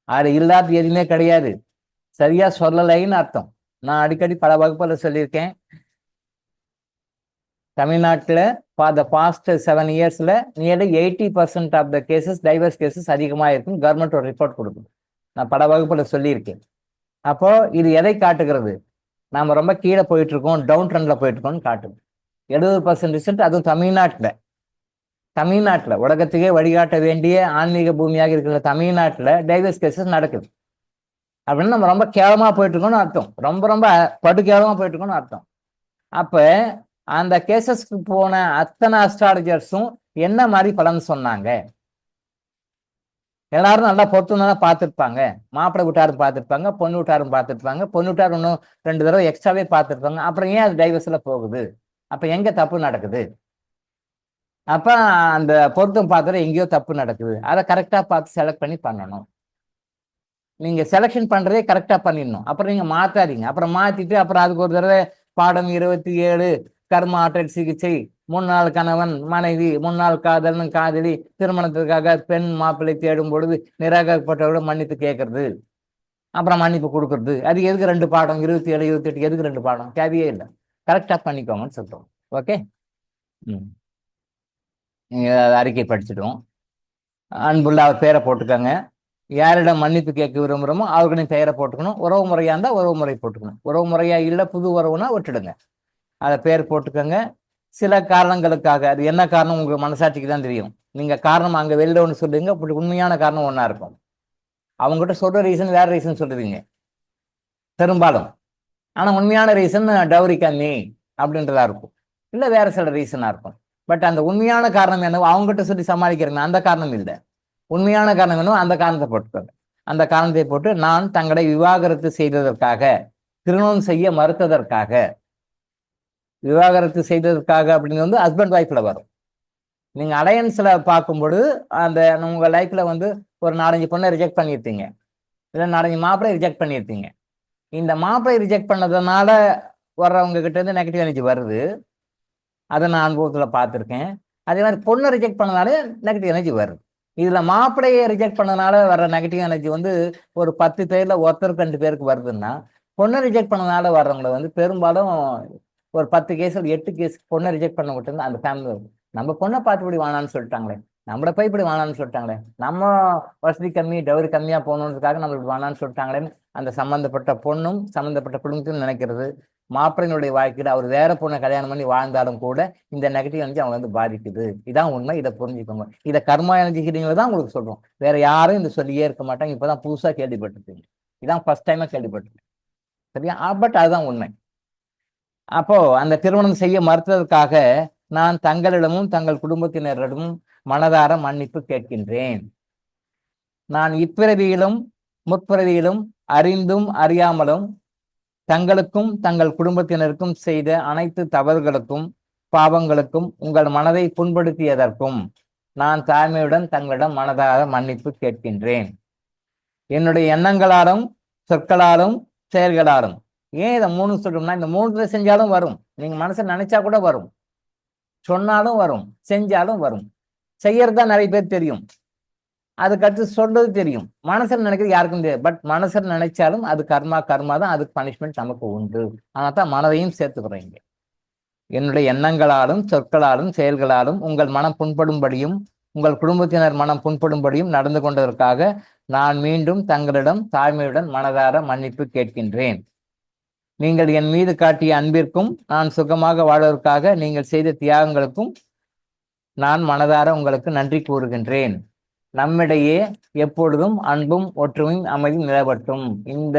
அது இல்லாத எதுவுமே கிடையாது. சரியா சொல்லலைன்னு அர்த்தம். நான் அடிக்கடி பல வகுப்புல சொல்லியிருக்கேன். தமிழ்நாட்டில் ஃபார் த பாஸ்ட் 7 இயர்ஸ்ல nearly 80% of the cases divorce cases அதிகமாக இருக்கும். கவர்மெண்ட் ஒரு ரிப்போர்ட் கொடுக்கும். நான் பல வகுப்புல சொல்லியிருக்கேன். அப்போ இது எதை காட்டுகிறது? நாம ரொம்ப கீழே போயிட்டு இருக்கோம், டவுன் ட்ரெண்ட்ல போயிட்டு இருக்கோம்னு காட்டுது. 70% ரிசல்ட், அதுவும் தமிழ்நாட்டில் உலகத்துக்கே வழிகாட்ட வேண்டிய ஆன்மீக பூமியாக இருக்கிற தமிழ்நாட்டில் டைவர்ஸ் கேசஸ் நடக்குது. அப்படின்னு நம்ம ரொம்ப கேவலமா போயிட்டு இருக்கோம்னு அர்த்தம். ரொம்ப ரொம்ப படு கேவலமா போயிட்டு இருக்கோம்னு அர்த்தம். அப்ப அந்த கேசஸ்க்கு போன அத்தனை அஸ்ட்ராலஜர்ஸும் என்ன மாதிரி பலன் சொன்னாங்க? எல்லாரும் நல்லா பொருத்தம் பார்த்துருப்பாங்க. மாப்பிள்ளை வீட்டாரும் பார்த்துருப்பாங்க, பொண்ணு வீட்டாரும் பார்த்துருப்பாங்க, பொண்ணு வீட்டார் இன்னும் 2 தடவை எக்ஸ்ட்ராவே பார்த்துருப்பாங்க. அப்புறம் ஏன் அது டைவர்ஸ்ல போகுது? அப்ப எங்க தப்பு நடக்குது? அப்ப அந்த பொருத்தம் பார்த்துட்டு எங்கேயோ தப்பு நடக்குது. அதை கரெக்டா பார்த்து செலக்ட் பண்ணி பண்ணணும். நீங்க செலக்ஷன் பண்றதே கரெக்டா பண்ணிடணும். அப்புறம் நீங்க மாத்தாதீங்க. அப்புறம் மாத்திட்டு அப்புறம் அதுக்கு ஒரு தடவை பாடம் 27 கர்ம ஆற்றல் சிகிச்சை, முன்னாள் கணவன் மனைவி, முன்னாள் காதலன் காதலி, திருமணத்திற்காக பெண் மாப்பிள்ளை தேடும் பொழுது நிராகரிக்கப்பட்டவரோட மன்னிப்பு கேட்கறது, அப்புறம் மன்னிப்பு கொடுக்கறது. அது எதுக்கு 2 பாடம்? 27 28 எதுக்கு 2 பாடம்? தேவையே இல்லை. கரெக்டா பண்ணிக்கோங்கன்னு சொல்றோம். ஓகே. நீங்க அறிக்கை படிச்சுட்டோம். அன்புள்ள அவர் பேரை போட்டுக்கோங்க. யாரிடம் மன்னிப்பு கேட்க விரும்புகிறோமோ அவர்களின் பெயரை போட்டுக்கணும். உறவு முறையா இருந்தா உறவு முறை போட்டுக்கணும். உறவு முறையா இல்லை புது உறவுனா விட்டுடுங்க. அதை பேர் போட்டுக்கோங்க. சில காரணங்களுக்காக, அது என்ன காரணம் உங்க மனசாட்சிக்கு தான் தெரியும். நீங்க காரணம் அங்க வெளில ஒன்று சொல்லுவீங்க, அப்படி உண்மையான காரணம் ஒன்றா இருக்கும். அவங்ககிட்ட சொல்ற ரீசன் வேற ரீசன் சொல்லுவீங்க பெரும்பாலும். ஆனா உண்மையான ரீசன் டவுரி கம்மி அப்படின்றதா இருக்கும், இல்லை வேற சில ரீசனா இருக்கும். பட் அந்த உண்மையான காரணம் என்னவோ அவங்ககிட்ட சொல்லி சமாளிக்கிறீங்க, அந்த காரணம் இல்லை. உண்மையான காரணம் என்னவோ அந்த காரணத்தை போட்டுக்கோங்க. அந்த காரணத்தை போட்டு, நான் தங்களை விவாகரத்து செய்ததற்காக, திருமணம் செய்ய மறுத்ததற்காக, விவாகரத்து செய்ததற்காக அப்படின்னு வந்து ஹஸ்பண்ட் ஒய்ஃப்ல வரும். நீங்க அலையன்ஸ்ல பார்க்கும்போது அந்த உங்க லைஃப்ல வந்து ஒரு 4-5 பொண்ணை ரிஜெக்ட் பண்ணியிருப்பீங்க, இல்லை 4-5 மாப்பிள்ளை ரிஜெக்ட் பண்ணியிருப்பீங்க. இந்த மாப்பிள்ளை ரிஜெக்ட் பண்ணதுனால வர்றவங்க கிட்ட இருந்து நெகட்டிவ் எனர்ஜி வருது. அதை நான் அனுபவத்தில் பார்த்துருக்கேன். அதே மாதிரி பொண்ணை ரிஜெக்ட் பண்ணதுனால நெகட்டிவ் எனர்ஜி வருது. இதுல மாப்பிள்ளையை ரிஜெக்ட் பண்ணதுனால வர்ற நெகட்டிவ் எனர்ஜி வந்து ஒரு 10 பேர்ல ஒருத்தருக்கு 2 பேருக்கு வருதுன்னா, பொண்ணை ரிஜெக்ட் பண்ணதுனால வர்றவங்களை வந்து பெரும்பாலும் ஒரு 10 கேஸில் 8 கேஸ் பொண்ணை ரிஜெக்ட் பண்ண விட்டு அந்த ஃபேமிலி வரும். நம்ம பொண்ணை பார்த்து இப்படி வானான்னு சொல்லிட்டாங்களே, நம்மளை போய் இப்படி வானான்னு சொல்லிட்டாங்களே, நம்ம வசதி கம்மி டவுரி கம்மியா போகணுன்றதுக்காக நம்ம இப்படி வானான்னு சொல்லிட்டாங்களேன்னு அந்த சம்பந்தப்பட்ட பொண்ணும் சம்பந்தப்பட்ட குடும்பத்தையும் நினைக்கிறது. மாப்பிள்ளையினுடைய வாழ்க்கையில் அவர் வேற பொண்ணை கல்யாணம் பண்ணி வாழ்ந்தாலும் கூட இந்த நெகட்டிவ் எனர்ஜி அவங்க வந்து பாதிக்குது. இதான் உண்மை. இதை புரிஞ்சுக்கோங்க. இதை கர்மா எனர்ஜி ஹீலிங்ல தான் உங்களுக்கு சொல்றோம். வேற யாரும் இந்த சொல்லியே இருக்க மாட்டாங்க. இப்பதான் புதுசா கேள்விப்பட்டிருக்கீங்க. இதான் ஃபர்ஸ்ட் டைமா கேள்விப்பட்டிருக்கேன். சரியா? பட் அதுதான் உண்மை. அப்போ அந்த திருமணம் செய்ய மறுத்ததற்காக நான் தங்களிடமும் தங்கள் குடும்பத்தினரிடமும் மனதார மன்னிப்பு கேட்கின்றேன். நான் இப்பிறவியிலும் முற்பிறவியிலும் அறிந்தும் அறியாமலும் தங்களுக்கும் தங்கள் குடும்பத்தினருக்கும் செய்த அனைத்து தவறுகளுக்கும் பாவங்களுக்கும் உங்கள் மனதை புண்படுத்தியதற்கும் நான் தாழ்மையுடன் தங்களிடம் மனதார மன்னிப்பு கேட்கின்றேன். என்னுடைய எண்ணங்களாலும் சொற்களாலும் செயல்களாலும். ஏன் இதை 3 சொல்றோம்னா, இந்த 3 செஞ்சாலும் வரும். நீங்க மனசை நினைச்சா கூட வரும், சொன்னாலும் வரும், செஞ்சாலும் வரும். செய்யறதா நிறைய பேர் தெரியும், அதுக்கடுத்து சொல்றது தெரியும். மனசில் நினைக்கிறது யாருக்கும் தெரியாது. பட் மனசில் நினைச்சாலும் அது கர்மா தான். அதுக்கு பனிஷ்மெண்ட் நமக்கு உண்டு. ஆனால் தான் மனதையும் சேர்த்துக்கிறீங்க. என்னுடைய எண்ணங்களாலும் சொற்களாலும் செயல்களாலும் உங்கள் மனம் புண்படும்படியும் உங்கள் குடும்பத்தினர் மனம் புண்படும்படியும் நடந்து கொண்டதற்காக நான் மீண்டும் தங்களிடம் தாழ்மையுடன் மனதார மன்னிப்பு கேட்கின்றேன். நீங்கள் என் மீது காட்டிய அன்பிற்கும் நான் சுகமாக வாழ்வதற்காக நீங்கள் செய்த தியாகங்களுக்கும் நான் மனதார உங்களுக்கு நன்றி கூறுகின்றேன். நம்மிடையே எப்பொழுதும் அன்பும் ஒற்றுமையும் அமைதியும் நிலவட்டும். இந்த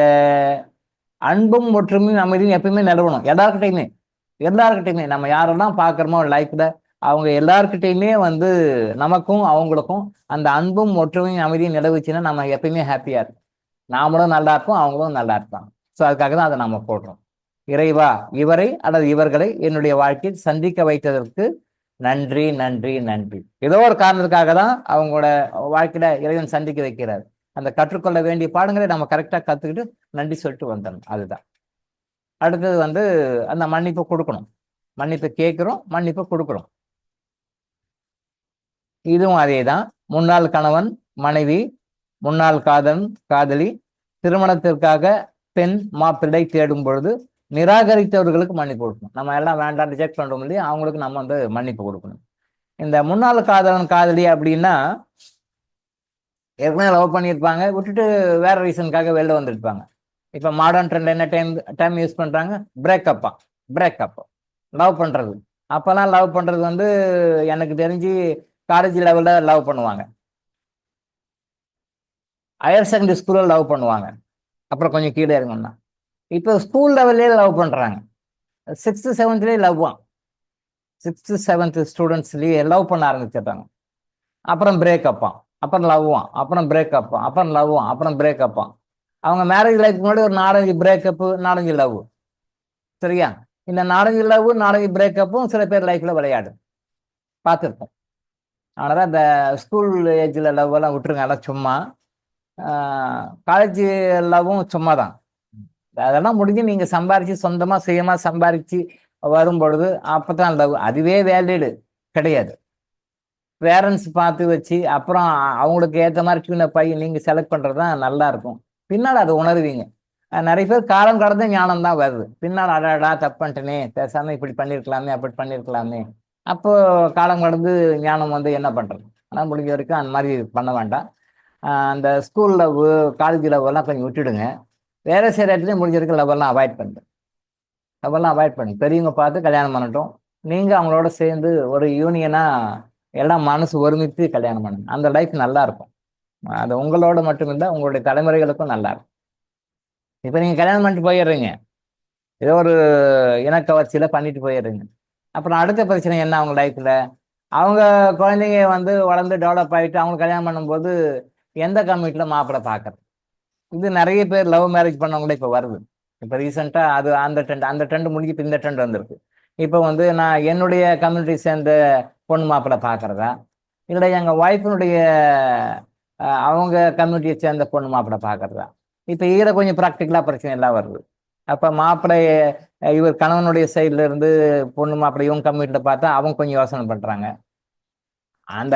அன்பும் ஒற்றுமையும் அமைதியும் எப்பயுமே நிலவணும். எல்லாருக்கிட்டையுமே நம்ம யாரெல்லாம் பார்க்குறோமோ லைஃப்ல அவங்க எல்லாருக்கிட்டையுமே வந்து நமக்கும் அவங்களுக்கும் அந்த அன்பும் ஒற்றுமையும் அமைதியும் நிலவுச்சுன்னா நம்ம எப்பயுமே ஹாப்பியா இருக்கும். நாமளும் நல்லா இருப்போம், அவங்களும் நல்லா இருப்பாங்க. ஸோ அதுக்காக தான் அதை நம்ம போடுறோம். இறைவா, இவரை அல்லது இவர்களை என்னுடைய வாழ்க்கையில் சந்திக்க வைத்ததற்கு நன்றி, நன்றி, நன்றி. ஏதோ ஒரு காரணத்துக்காக தான் அவங்களோட வாழ்க்கையில இறைவன் சந்திக்க வைக்கிறார். அந்த கற்றுக்கொள்ள வேண்டிய பாடங்களை நம்ம கரெக்டா கத்துக்கிட்டு நன்றி சொல்லிட்டு வந்துடணும். அதுதான். அடுத்தது வந்து அந்த மன்னிப்பு கொடுக்கணும். மன்னிப்பு கேட்கிறோம், மன்னிப்பு கொடுக்குறோம். இதுவும் அதேதான். முன்னாள் கணவன், மனைவி, முன்னாள் காதலன், காதலி திருமணத்திற்காக பெண் மாப்பிள்ளை தேடும் பொழுது நிராகரித்தவர்களுக்கு மன்னிப்பு கொடுக்கணும். நம்ம எல்லாம் வேண்டாம் ரிஜெக்ட் பண்றோம் இல்லையா, அவங்களுக்கு நம்ம வந்து மன்னிப்பு கொடுக்கணும். இந்த முன்னாள் காதலன் காதலி அப்படின்னா ஏற்கனவே லவ் பண்ணியிருப்பாங்க, விட்டுட்டு வேற ரீசனுக்காக வெளில வந்துருப்பாங்க. இப்போ மாடர்ன் ட்ரெண்ட் என்ன டைம் யூஸ் பண்றாங்க? பிரேக்கப் லவ் பண்றது. அப்பெல்லாம் லவ் பண்றது வந்து எனக்கு தெரிஞ்சு காலேஜ் லெவல்ல லவ் பண்ணுவாங்க, ஹையர் செகண்டரி ஸ்கூல்ல லவ் பண்ணுவாங்க, அப்புறம் கொஞ்சம் கீழே இறங்கணும்னா. இப்போ ஸ்கூல் லெவல்லே லவ் பண்றாங்க. 6th 7thலேயே லவ் தான். 6th 7th ஸ்டூடெண்ட்ஸ்லயே லவ் பண்ண ஆரம்பிச்சிட்டாங்க. அப்புறம் பிரேக்கப், அப்புறம் லவ், அப்புறம் பிரேக்கப், அப்புறம் லவ், அப்புறம் பிரேக்கப். அவங்க மேரேஜ் லைஃப் முன்னாடி ஒரு 4-5 பிரேக்கப், 4-5 லவ். சரியா? இந்த 4-5 லவ், 4-5 பிரேக்கப்பும் சில பேர் லைஃப்ல விளையாடு பார்த்துருக்கோம். அதனால இந்த ஸ்கூல் ஏஜ்ல லவ் எல்லாம் விட்டுருங்க, எல்லாம் சும்மா. காலேஜ் லவ்வும் சும்மா தான். அதெல்லாம் முடிஞ்சு நீங்க சம்பாரிச்சு சொந்தமா சுயமா சம்பாரிச்சு வரும் பொழுது அப்பதான் லவ். அதுவே வேலிடு கிடையாது. பேரண்ட்ஸ் பார்த்து வச்சு அப்புறம் அவங்களுக்கு ஏற்ற மாதிரி டியூனை பையன் நீங்க செலக்ட் பண்றது தான் நல்லா இருக்கும். பின்னால் அதை உணர்வீங்க. நிறைய பேர் காலம் கடந்த ஞானம் தான் வருது. பின்னால் அடாடா தப்பு பண்ணிட்டேனே, பேசாம இப்படி பண்ணியிருக்கலாமே, அப்படி பண்ணியிருக்கலாமே. அப்போ காலம் கடந்து ஞானம் வந்து என்ன பண்றது? ஆனால் முடிஞ்ச வரைக்கும் அந்த மாதிரி பண்ண வேண்டாம். அந்த ஸ்கூல் லவ், காலேஜ் லவ் எல்லாம் கொஞ்சம் விட்டுடுங்க. வேலை செய்கிற இடத்துலையும் முடிஞ்ச வரைக்கும் லவ்வெல்லாம் அவாய்ட் பண்ணுங்க. லவ்வெல்லாம் அவாய்ட் பண்ணுங்க. பெரியவங்க பார்த்து கல்யாணம் பண்ணட்டும். நீங்க அவங்களோட சேர்ந்து ஒரு யூனியனா எல்லாம் மனசு ஒருமித்து கல்யாணம் பண்ணுங்க. அந்த லைஃப் நல்லா இருக்கும். அது உங்களோட மட்டும் இல்லை, உங்களுடைய தலைமுறைகளுக்கும் நல்லா இருக்கும். இப்போ நீங்க கல்யாணம் பண்ணிட்டு போயிடுறீங்க, ஏதோ ஒரு இனக்கவர்ச்சியில பண்ணிட்டு போயிடுறீங்க. அப்புறம் அடுத்த பிரச்சனை என்ன அவங்க லைஃப்ல? அவங்க குழந்தைங்க வந்து வளர்ந்து டெவலப் ஆகிட்டு அவங்க கல்யாணம் பண்ணும்போது எந்த கம்யூனிட்டியில் மாப்பிள்ளை பார்க்கறது? இது நிறைய பேர் லவ் மேரேஜ் பண்ணவங்களே இப்போ வருது. இப்போ ரீசெண்டாக அது அந்த ட்ரெண்ட் முடிஞ்சு இப்போ இந்த ட்ரெண்ட் வந்திருக்கு. இப்போ வந்து நான் என்னுடைய கம்யூனிட்டி சேர்ந்த பொண்ணு மாப்பிள்ளை பார்க்கறதா, இல்லை எங்கள் ஒய்ஃபினுடைய அவங்க கம்யூனிட்டியை சேர்ந்த பொண்ணு மாப்பிள்ளை பார்க்கறதா? இப்போ இதில் கொஞ்சம் ப்ராக்டிக்கலாக பிரச்சனை எல்லாம் வருது. அப்போ மாப்பிள்ளை இவர் கணவனுடைய சைட்ல இருந்து பொண்ணு மாப்பிள்ளை இவங்க கம்யூனிட்டியில் பார்த்தா அவங்க கொஞ்சம் யோசனை பண்ணுறாங்க. அந்த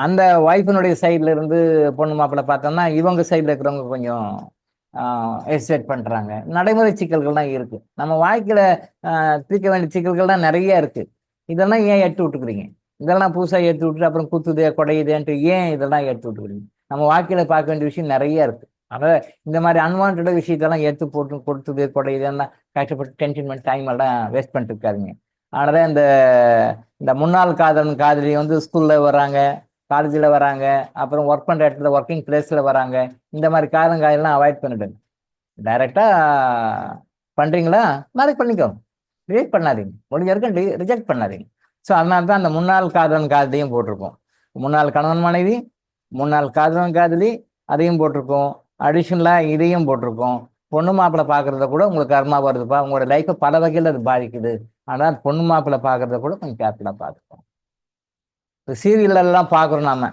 அந்த ஒய்ஃபினுடைய சைட்ல இருந்து பொண்ணு மாப்பிள்ளை பார்த்தோம்னா இவங்க சைட்ல இருக்கிறவங்க கொஞ்சம் எஸ்டேட் பண்றாங்க. நடைமுறை சிக்கல்கள்லாம் இருக்கு. நம்ம வாழ்க்கையில தீர்க்க வேண்டிய சிக்கல்கள் தான் நிறைய இருக்கு. இதெல்லாம் ஏன் எடுத்து விட்டுக்கிறீங்க? இதெல்லாம் புதுசா எடுத்து விட்டுட்டு அப்புறம் குத்துதே குடையுதேன்ட்டு ஏன் இதெல்லாம் எடுத்து விட்டுக்கிறீங்க? நம்ம வாழ்க்கையில பார்க்க வேண்டிய விஷயம் நிறைய இருக்கு. அதாவது இந்த மாதிரி அன்வான்ட் விஷயத்தெல்லாம் எடுத்து போட்டு கொடுத்தது குடையுதேன்னா கஷ்டப்பட்டு டென்ஷன் பண்ணி டைம் எல்லாம் வேஸ்ட் பண்ணிட்டு இருக்காருங்க. அதனால இந்த முன்னாள் காதலன் காதலி வந்து ஸ்கூல்ல வராங்க, காலேஜில் வராங்க, அப்புறம் ஒர்க் பண்ணுற இடத்துல ஒர்க்கிங் பிளேஸில் வராங்க. இந்த மாதிரி காரணங்களெல்லாம் அவாய்ட் பண்ணிடுங்க. டைரெக்டா பண்றீங்களா, நாளைக்கு பண்ணிக்கோங்க. ரிஜெக்ட் பண்ணாதீங்க, முடிஞ்ச வரைக்கும் ரிஜெக்ட் பண்ணாதீங்க. ஸோ அதனால தான் அந்த முன்னாள் காதலன் காதலியும் போட்டிருக்கோம். முன்னாள் கணவன் மனைவி, முன்னாள் காதலன் காதலி அதையும் போட்டிருக்கோம். அடிஷ்னலாக இதையும் போட்டிருக்கோம். பொண்ணு மாப்பிள்ளை பார்க்கறத கூட உங்களுக்கு கர்மா வருதுப்பா, உங்களோட லைஃப்பை பல வகையில் அது பாதிக்குது. ஆனால் பொண்ணு மாப்பிள்ளை பார்க்கறத கூட கொஞ்சம் கேர்ஃபுல்லாக பார்த்துப்போம். இப்போ சீரியல்லாம் பார்க்குறோம் நாம.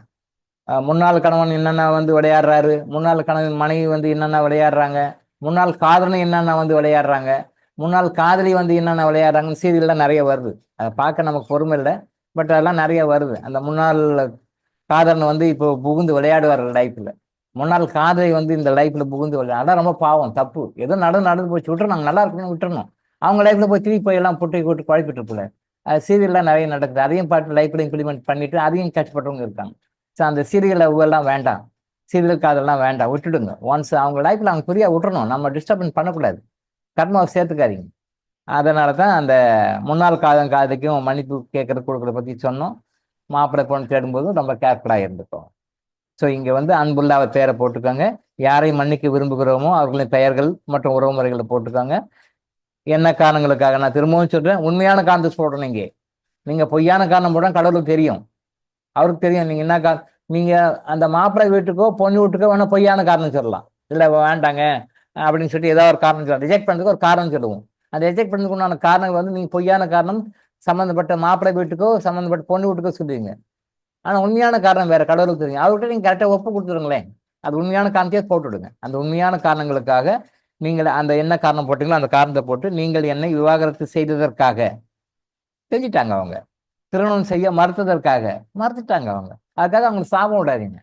முன்னாள் கணவன் என்னென்ன வந்து விளையாடுறாரு, முன்னாள் கணவன் மனைவி வந்து என்னென்ன விளையாடுறாங்க, முன்னாள் காதலன் என்னென்ன வந்து விளையாடுறாங்க, முன்னாள் காதலி வந்து என்னென்ன விளையாடுறாங்கன்னு சீரியல்லாம் நிறைய வருது. அதை பார்க்க நமக்கு பொறுமை இல்லை, பட் அதெல்லாம் நிறைய வருது. அந்த முன்னாள் காதலன் வந்து இப்போ புகுந்து விளையாடுவார் லைஃப்ல, முன்னாள் காதலி வந்து இந்த லைஃப்ல புகுந்து விளையாடு. அதான் ரொம்ப பாவம், தப்பு. ஏதோ நடந்து போச்சு, விட்டுறணும். நாங்கள் நல்லா இருக்கணும்னு விட்டுறணும். அவங்க லைஃப்ல போய் திருப்பி போய் எல்லாம் புட்டை கூட்டு குழப்பிட்டு போல. சீரியல்லாம் நிறைய நடக்குது. அதையும் பார்த்து லைஃப்ல இம்ப்ளிமெண்ட் பண்ணிட்டு அதையும் கஷ்டப்பட்டவங்க இருக்காங்க. ஸோ அந்த சீரியல் எல்லாம் வேண்டாம், சீரியல் காதெல்லாம் வேண்டாம், விட்டுடுங்க. ஒன்ஸ் அவங்க லைஃப்ல அவங்க ஃப்ரீயா விட்டுறணும். நம்ம டிஸ்டர்பன்ஸ் பண்ணக்கூடாது, கர்மாவை சேர்த்துக்காதீங்க. அதனால தான் அந்த முன்னாள் காதலிக்கும் மன்னிப்பு கேட்கறது கொடுக்குறத பற்றி சொன்னோம். மாப்பிள்ளை பொண்ணு தேடும்போதும் ரொம்ப கேர்ஃபுல்லாக இருந்துட்டோம். ஸோ இங்கே வந்து அன்புள்ள அவர் பெயரை போட்டுக்கோங்க. யாரை மன்னிக்க விரும்புகிறோமோ அவர்களின் பெயர்கள் மற்றும் உறவு முறைகளை போட்டுக்கோங்க. என்ன காரணங்களுக்காக நான் திரும்பவும் சொல்றேன், உண்மையான காரணத்தை சொல்றேன். நீங்க பொய்யான காரணம் போட கடவுளுக்கு தெரியும், அவருக்கு தெரியும். நீங்க என்ன நீங்க அந்த மாப்பிள்ளை வீட்டுக்கோ பொண்ணு வீட்டுக்கோ வேணா பொய்யான காரணம் சொல்லலாம். இல்லை வேண்டாங்க அப்படின்னு சொல்லிட்டு ஏதாவது ஒரு காரணம் சொல்லலாம். ரிஜெக்ட் பண்ணுறதுக்கு ஒரு காரணம் சொல்லுவோம். அந்த ரிஜெக்ட் பண்ணுறதுக்கு உண்டான காரணங்கள் வந்து நீங்க பொய்யான காரணம் சம்மந்தப்பட்ட மாப்பிள்ளை வீட்டுக்கோ சம்மந்தப்பட்ட பொண்ணு வீட்டுக்கோ சொல்லுவீங்க. ஆனா உண்மையான காரணம் வேற, கடவுளுக்கு தெரியும். அவர்கிட்ட நீங்க கரெக்டா ஒப்பு கொடுத்துருங்களேன். அது உண்மையான காரணத்தையே போட்டுவிடுங்க. அந்த உண்மையான காரணங்களுக்காக நீங்கள் அந்த என்ன காரணம் போட்டீங்களோ அந்த காரணத்தை போட்டு, நீங்கள் என்னை விவாகரத்து செய்ததற்காக செஞ்சுட்டாங்க அவங்க. திருமணம் செய்ய மறுத்ததற்காக மறுத்துட்டாங்க அவங்க. அதுக்காக அவங்களுக்கு சாபம் விடாதீங்க.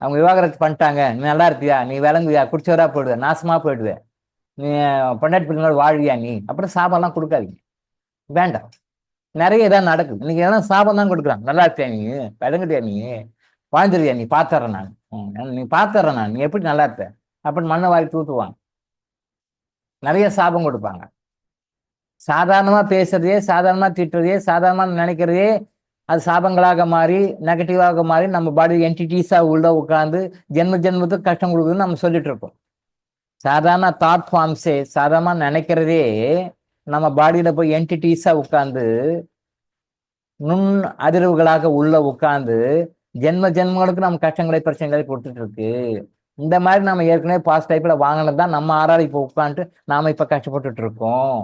அவங்க விவாகரத்து பண்ணிட்டாங்க, நீ நல்லா இருப்பியா, நீ விளங்குவியா, குடிச்சவரா போயிடுவ, நாசமா போயிடுவ, நீ பொண்டாட்டி பிள்ளைங்களோட வாழ்வியா நீ, அப்புறம் சாபம்லாம் கொடுக்காதீங்க. வேண்டாம். நிறைய இதான் நடக்குது. இன்னைக்கு எல்லாம் சாபம் தான் கொடுக்குறாங்க. நல்லா இருப்பியா நீ, விளங்குட்டியா நீ, வாழ்ந்துருவியா நீ, பாத்துறேன் நான், நீ பாத்துறேன் நான், நீ எப்படி நல்லா இருப்ப அப்படின்னு மண்ணை வாரி தூத்துவாங்க. நிறைய சாபம் கொடுப்பாங்க. சாதாரணமா பேசுறதே, சாதாரணமா திட்டுறதே, சாதாரணமா நினைக்கிறதே அது சாபங்களாக மாறி நெகட்டிவாக மாறி நம்ம பாடி என்டிட்டிஸா உள்ள உட்காந்து ஜென்ம ஜென்மத்துக்கு கஷ்டம் கொடுக்குதுன்னு நம்ம சொல்லிட்டு இருக்கோம். சாதாரண தாட் ஃபார்ம்ஸே, சாதாரணமா நினைக்கிறதே நம்ம பாடியில போய் என்டிட்டிஸா உட்காந்து நுண் அதிர்வுகளாக உள்ள உட்காந்து ஜென்ம ஜென்மங்களுக்கு நம்ம கஷ்டங்களை பிரச்சனைகளை கொடுத்துட்டு இருக்கு. இந்த மாதிரி நம்ம ஏற்கனவே பாஸ்ட் டைப்ல வாங்கினது தான் நம்ம ஆறாள் இப்போ உட்காந்துட்டு நாம இப்ப கஷ்டப்பட்டுட்டு இருக்கோம்.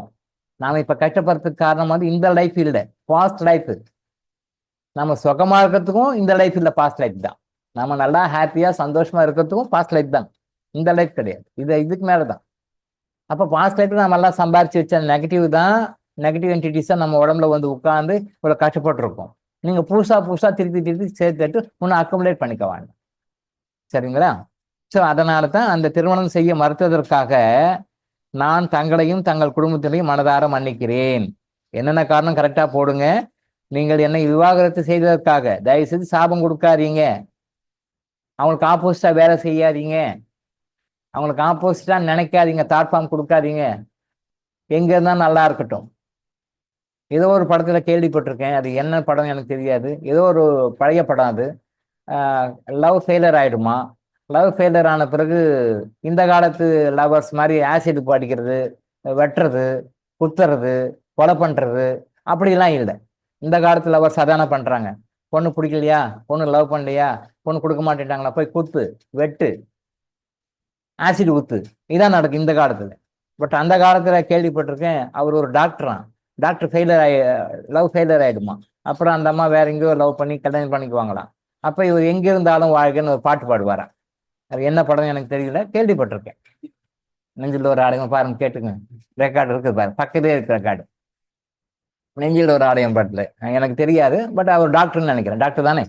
நாம இப்ப கஷ்டப்படுறதுக்கு காரணம் வந்து இந்த லைஃப் இல்லை, பாஸ்ட் லைஃப். நம்ம சுகமா இருக்கிறதுக்கும் இந்த லைஃப் இல்லை, பாஸ்ட் லைஃப் தான். நம்ம நல்லா ஹாப்பியா சந்தோஷமா இருக்கிறதுக்கும் பாஸ்ட் லைஃப் தான், இந்த லைஃப் கிடையாது. இதுக்கு மேலதான். அப்ப பாஸ்ட் லைஃப்ல நம்ம எல்லாம் சம்பாரிச்சு வச்ச நெகட்டிவ் தான், நெகட்டிவ் என்டிட்டிஸா நம்ம உடம்புல வந்து உட்காந்து இவ்வளவு கஷ்டப்பட்டுருக்கோம். நீங்க புதுசா திருப்பி சேர்த்துட்டு இன்னும் அக்குமுலேட் பண்ணிக்க வேண்டாம். சரிங்களா? ஸோ அதனால தான் அந்த திருமணம் செய்ய மறுத்ததற்காக நான் தங்களையும் தங்கள் குடும்பத்தினையும் மனதார மன்னிக்கிறேன். என்னென்ன காரணம் கரெக்டா போடுங்க. நீங்கள் என்னை விவாகரத்து செய்ததற்காக தயவு செய்து சாபம் கொடுக்காதீங்க. அவங்களுக்கு ஆப்போசிட்டா வேலை செய்யாதீங்க. அவங்களுக்கு ஆப்போசிட்டா நினைக்காதீங்க, தாட் ஃபார்ம் கொடுக்காதீங்க. எங்க இருந்தா நல்லா இருக்கட்டும். ஏதோ ஒரு படத்துல கேள்விப்பட்டிருக்கேன், அது என்ன படம் எனக்கு தெரியாது, ஏதோ ஒரு பழைய படம். அது லவ் ஃபெயிலியர் ஆயிடுமா. லவ் ஃபெயிலியர் ஆன பிறகு இந்த காலத்து லவர்ஸ் மாதிரி ஆசிட் பாடிக்கிறது, வெட்டுறது, குத்துறது, கொலை பண்றது அப்படிலாம் இல்லை. இந்த காலத்து லவர்ஸ் அதானே பண்றாங்க. பொண்ணு பிடிக்கலையா, பொண்ணு லவ் பண்ணலையா, பொண்ணு கொடுக்க மாட்டேன்ட்டாங்களா, போய் குத்து, வெட்டு, ஆசிட் ஊத்து, இதான் நடக்கும் இந்த காலத்துல. பட் அந்த காலத்துல கேள்விப்பட்டிருக்கேன், அவர் ஒரு டாக்டரான். டாக்டர் லவ் ஃபெயிலியர் ஆயிடுமா. அப்புறம் அந்த அம்மா வேற எங்கேயோ லவ் பண்ணி கல்யாணம் பண்ணிக்குவாங்களாம். அப்ப இவர் எங்க இருந்தாலும் வாழ்க்கைன்னு ஒரு பாட்டு பாடுவாரா. அது என்ன படம் எனக்கு தெரியல, கேள்விப்பட்டிருக்கேன். நெஞ்சில் ஒரு ஆலயம் பாருங்க, கேட்டுங்க, ரெக்கார்டு இருக்குது பாருங்க, பக்கத்திலே இருக்கு ரெக்கார்டு. நெஞ்சில் ஒரு ஆலயம் பாட்டுல எனக்கு தெரியாது, பட் அவர் டாக்டர்னு நினைக்கிறேன். டாக்டர் தானே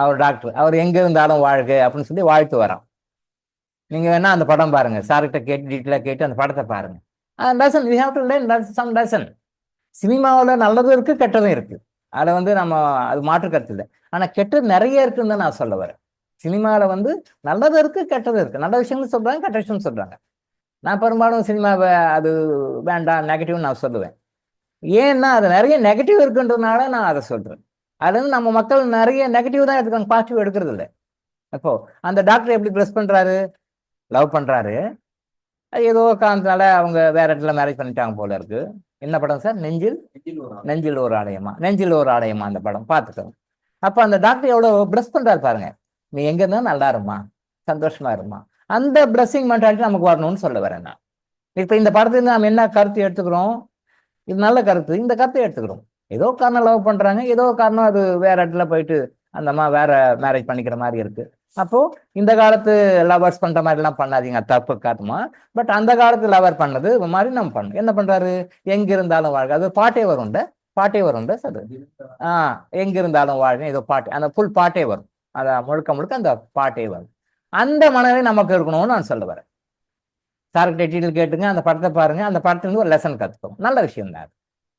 அவர், டாக்டர். அவர் எங்க இருந்தாலும் வாழ்க அப்படின்னு சொல்லி வாழ்த்து வரோம். நீங்க வேணா அந்த படம் பாருங்க, சார்கிட்ட கேட்டு டீட்டெயிலாக கேட்டு அந்த படத்தை பாருங்க. Lesson we have to learn some lesson. சினிமாவில் நல்லதும் இருக்கு, கெட்டதும் இருக்கு. அதை வந்து நம்ம அது மாற்று கருத்து இல்லை. ஆனா கெட்டது நிறைய இருக்குன்னு தான் நான் சொல்ல வரேன். சினிமாவில் வந்து நல்லதும் இருக்கு, கெட்டதும் இருக்கு. நல்ல விஷயங்கள் சொல்றாங்க, கெட்ட விஷயம் சொல்றாங்க. நான் பெரும்பாலும் சினிமாவை அது வேண்டாம், நெகட்டிவ்னு நான் சொல்லுவேன். ஏன்னா அது நிறைய நெகட்டிவ் இருக்குன்றதுனால நான் அதை சொல்றேன். அது வந்து நம்ம மக்கள் நிறைய நெகட்டிவ் தான் எடுத்துக்காங்க, பாசிட்டிவ் எடுக்கிறது இல்லை. அப்போ அந்த டாக்டர் எப்படி ப்ரெஸ் பண்றாரு, லவ் பண்றாரு, ஏதோ காரணத்தினால அவங்க வேற இடத்துல மேரேஜ் பண்ணிட்டாங்க போல இருக்கு. என்ன படம் சார்? நெஞ்சில் ஒரு ஆலயமா, நெஞ்சில் ஒரு ஆலயமா, அந்த படம் பார்த்துக்கோங்க. அப்ப அந்த டாக்டர் எவ்வளவு பிளஸ் பண்றாரு பாருங்க. நீ எங்க இருந்தா நல்லா இருமா, சந்தோஷமா இருமா. அந்த பிளஸிங் மென்டாலிட்டி நமக்கு வரணும்னு சொல்ல வரேன் நான். இப்ப இந்த படத்துல நம்ம என்ன கருத்து எடுத்துக்கிறோம், இது நல்ல கருத்து, இந்த கருத்தை எடுத்துக்கிறோம். ஏதோ காரணம் லவ் பண்றாங்க, ஏதோ காரணம் அது வேற இடத்துல போயிட்டு அந்த அம்மா வேற மேரேஜ் பண்ணிக்கிற மாதிரி இருக்கு. அப்போ இந்த காலத்து லவர்ஸ் பண்ற மாதிரி எல்லாம் பண்ணாதீங்க, தப்பு காரணமா. பட் அந்த காலத்து லவர் பண்ணது மாதிரி நம்ம பண்ணணும். என்ன பண்றாரு, எங்க இருந்தாலும் வாழ்க, அது பாட்டே வரும்ல, அது எங்க இருந்தாலும் வாழ்க, ஏதோ பாட்டு, அந்த ஃபுல் பாட்டே வரும். அத முழுக்க அந்த பாட்டே வரும். அந்த மனநிலை நமக்கு இருக்கணும்னு நான் சொல்ல வரேன். சார்கிட்ட டீட்டெயில் கேட்டுங்க, அந்த படத்தை பாருங்க, அந்த படத்துல ஒரு லெசன் கத்துக்கோங்க, நல்ல விஷயம் தான்.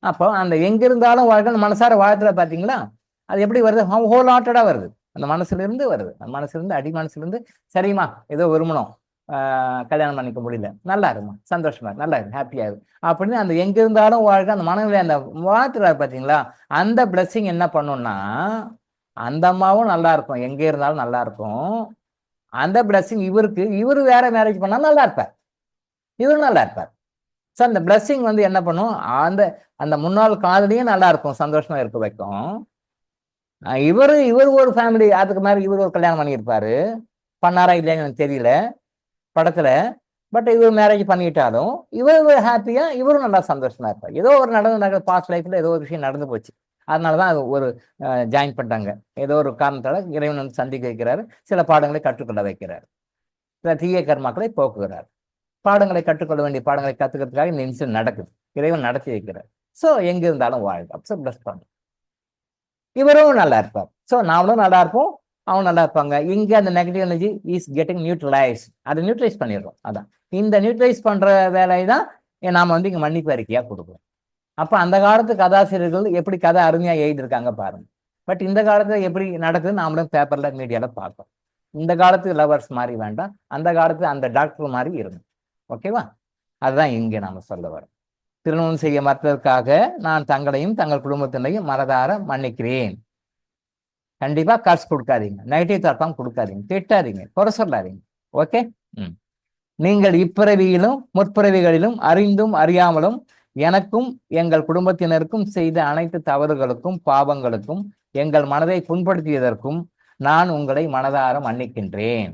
அப்போ அந்த எங்க இருந்தாலும் வாழ்க்கை மனசார வாழ்த்துல பாத்தீங்களா, அது எப்படி வருது, ஹோல் ஹார்ட்டடா வருது, அந்த மனசுல இருந்து வருது. அந்த மனசுல இருந்து, அடி மனசுல இருந்து, சரிம்மா ஏதோ விரும்பணும், கல்யாணம் பண்ணிக்க முடியல, நல்லா இருமா, சந்தோஷமா நல்லா இருக்கு, ஹாப்பியா இருக்கு அப்படின்னு அந்த எங்க இருந்தாலும் வாழ்க்கை அந்த மனநிலை அந்த வாழ்த்துறாரு பாத்தீங்களா. அந்த பிளஸிங் என்ன பண்ணும்னா, அந்த அம்மாவும் நல்லா இருக்கும், எங்க இருந்தாலும் நல்லா இருக்கும். அந்த பிளஸிங் இவரு வேற மேரேஜ் பண்ணா நல்லா இருப்பார், இவரு நல்லா இருப்பார். ஸோ அந்த பிளஸிங் வந்து என்ன பண்ணும், அந்த அந்த முன்னாள் காதலியும் நல்லா இருக்கும், சந்தோஷமா இருக்க வைக்கும். இவரு ஒரு ஃபேமிலி, அதுக்கு மாதிரி இவர் ஒரு கல்யாணம் பண்ணியிருப்பாரு, பண்ணாரா இல்லையான்னு எனக்கு தெரியல படத்துல. பட் இவர் மேரேஜ் பண்ணிட்டாலும் இவர் ஹாப்பியா, இவரும் நல்லா சந்தோஷமா இருப்பார். ஏதோ ஒரு நடந்து பாஸ்ட் லைஃப்ல ஏதோ ஒரு விஷயம் நடந்து போச்சு, அதனாலதான் அது ஒரு ஜாயின் பண்ணிட்டாங்க. ஏதோ ஒரு காரணத்தால இறைவன் வந்து சந்திக்க வைக்கிறாரு, சில பாடங்களை கற்றுக்கொள்ள வைக்கிறார், சில தீய கர்மாக்களை போக்குகிறார். பாடங்களை கற்றுக்கொள்ள வேண்டிய பாடங்களை கத்துக்கிறதுக்காக இந்த இன்சிடென்ட் நடக்குது, இறைவன் நடத்தி வைக்கிறார். ஸோ எங்க இருந்தாலும் வாழ்க்கை அப்போ பிளஸ் பண்ண இவரும் நல்லா இருப்பார். ஸோ நாமளும் நல்லா இருப்போம், அவங்க நல்லா இருப்பாங்க. இங்க அந்த negative energy is getting neutralise, அதை நியூட்ரலைஸ் பண்ணிடுறோம். அதான் இந்த நியூட்ரலைஸ் பண்ற வேலையை தான் நாம வந்து இங்க மன்னிப்பு அறிக்கையா கொடுக்குறோம். அப்ப அந்த காலத்து கதாசிரியர்கள் எப்படி கதை அருமையா எழுதியிருக்காங்க பாருங்க. பட் இந்த காலத்துல எப்படி நடக்குதுன்னு நாமளும் பேப்பர்ல மீடியால பார்ப்போம். இந்த காலத்து லவர்ஸ் மாதிரி வேண்டாம், அந்த காலத்து அந்த டாக்டர் மாதிரி இருக்கும். ஓகேவா? அதுதான் இங்க நாம சொல்ல வரோம். திருமணம் செய்ய மற்றதற்காக நான் தங்களையும் தங்கள் குடும்பத்தினையும் மனதார மன்னிக்கிறேன். கண்டிப்பா காசு கொடுக்காதீங்க, நெகட்டிவ் தாட்டம் கொடுக்காதீங்க, திட்டாதீங்க, குறை சொல்லாதீங்க. ஓகே. நீங்கள் இப்பிறவியிலும் முற்பிறவிகளிலும் அறிந்தும் அறியாமலும் எனக்கும் எங்கள் குடும்பத்தினருக்கும் செய்த அனைத்து தவறுகளுக்கும் பாவங்களுக்கும் எங்கள் மனதை புண்படுத்தியதற்கும் நான் உங்களை மனதார மன்னிக்கின்றேன்.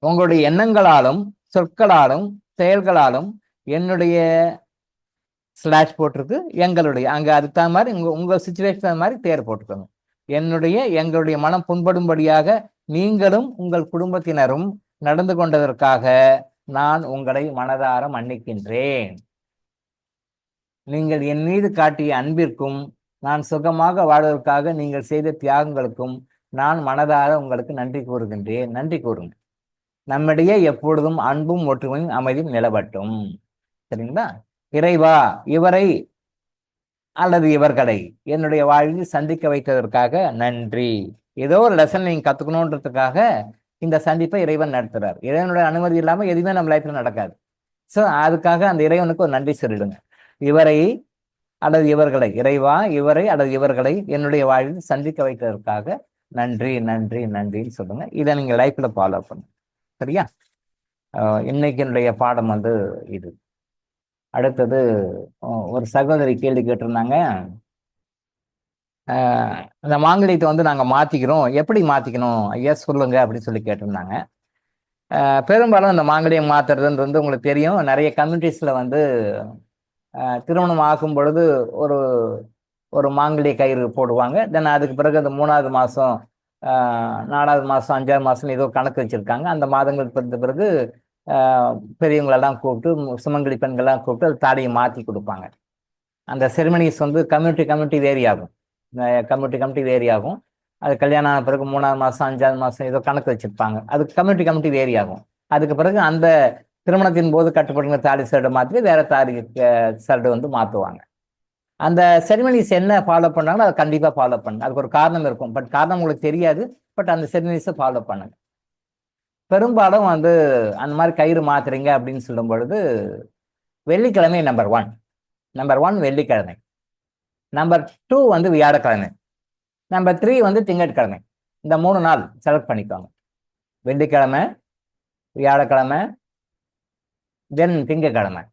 உங்களுடைய எண்ணங்களாலும் சொற்களாலும் செயல்களாலும் என்னுடைய ஸ்லாஷ் போட்டிருக்கு, எங்களுடைய அங்க அதுக்கு மாதிரி உங்க சிச்சுவேஷன் மாதிரி பேர் போட்டுக்கோங்க. எங்களுடைய மனம் புண்படும்படியாக நீங்களும் உங்கள் குடும்பத்தினரும் நடந்து கொண்டதற்காக நான் உங்களை மனதார மன்னிக்கின்றேன். நீங்கள் என் மீது காட்டிய அன்பிற்கும் நான் சுகமாக வாழ்வதற்காக நீங்கள் செய்த தியாகங்களுக்கும் நான் மனதார உங்களுக்கு நன்றி கூறுகின்றேன். நன்றி கூறுங்க. நம்மிடையே எப்பொழுதும் அன்பும் ஒற்றுமையும் அமைதியும் நிலவட்டும். சரிங்களா? இறைவா, இவரை அல்லது இவர்களை என்னுடைய வாழ்வில் சந்திக்க வைத்ததற்காக நன்றி. ஏதோ ஒரு லெசன் நீங்க கத்துக்கணுன்றதுக்காக இந்த சந்திப்பை இறைவன் நடத்துறார். இறைவனுடைய அனுமதி இல்லாம எதுவுமே நம்ம லைஃப்ல நடக்காது. ஸோ அதுக்காக அந்த இறைவனுக்கு ஒரு நன்றி சொல்லிடுங்க. இவரை அல்லது இவர்களை, இறைவா இவரை அல்லது இவர்களை என்னுடைய வாழ்வில் சந்திக்க வைத்ததற்காக நன்றி நன்றி நன்றின்னு சொல்லுங்க. இதை நீங்க லைஃப்ல ஃபாலோ பண்ணுங்க. சரியா? இன்னைக்கு என்னுடைய பாடம் வந்து இது. அடுத்தது ஒரு சகோதரி கேள்வி கேட்டிருந்தாங்க, இந்த மாங்கல்யத்தை வந்து நாங்க மாத்திக்கிறோம், எப்படி மாத்திக்கணும் ஐயா சொல்லுங்க அப்படின்னு சொல்லி கேட்டிருந்தாங்க. பெரும்பாலும் இந்த மாங்கல்யம் மாத்துறதுன்றது வந்து உங்களுக்கு தெரியும், நிறைய கம்யூனிட்டிஸ்ல வந்து திருமணம் ஆகும் பொழுது ஒரு ஒரு மாங்கல்ய கயிறு போடுவாங்க. தென் அதுக்கு பிறகு அந்த 3வது மாதம் 4வது மாதம் 5வது மாதம் ஏதோ கணக்கு வச்சிருக்காங்க. அந்த மாதங்கள் பிறந்த பிறகு பெரியவங்களெல்லாம் கூப்பிட்டு, சுமங்கலி பெண்கள்லாம் கூப்பிட்டு அது தாலியை மாற்றி கொடுப்பாங்க. அந்த செரிமனிஸ் வந்து கம்யூனிட்டி வேரி ஆகும், கம்யூனிட்டி வேரி ஆகும். அது கல்யாணம் ஆன பிறகு 3வது மாதம் 5வது மாதம் ஏதோ கணக்கு வச்சிருப்பாங்க. அது கம்யூனிட்டி வேரி ஆகும். அதுக்கு பிறகு அந்த திருமணத்தின் போது கட்டுப்படுங்க தாலி சரடு மாற்றி வேற தாலி சரடு வந்து மாற்றுவாங்க. அந்த செரிமனிஸ் என்ன ஃபாலோ பண்ணாங்களோ அதை கண்டிப்பாக ஃபாலோ பண்ணுங்க. அதுக்கு ஒரு காரணம் இருக்கும், பட் காரணம் உங்களுக்கு தெரியாது. பட் அந்த செரிமனிஸை ஃபாலோ பண்ணுங்க. பெரும்பாலும் வந்து அந்த மாதிரி கயிறு மாத்துறீங்க அப்படின்னு சொல்லும் பொழுது வெள்ளிக்கிழமை நம்பர் 1 வெள்ளிக்கிழமை, நம்பர் 2 வந்து வியாழக்கிழமை, நம்பர் 3 வந்து திங்கட்கிழமை. இந்த 3 நாள் செலக்ட் பண்ணிக்கோங்க. வெள்ளிக்கிழமை, வியாழக்கிழமை, தென் திங்கட்கிழமை.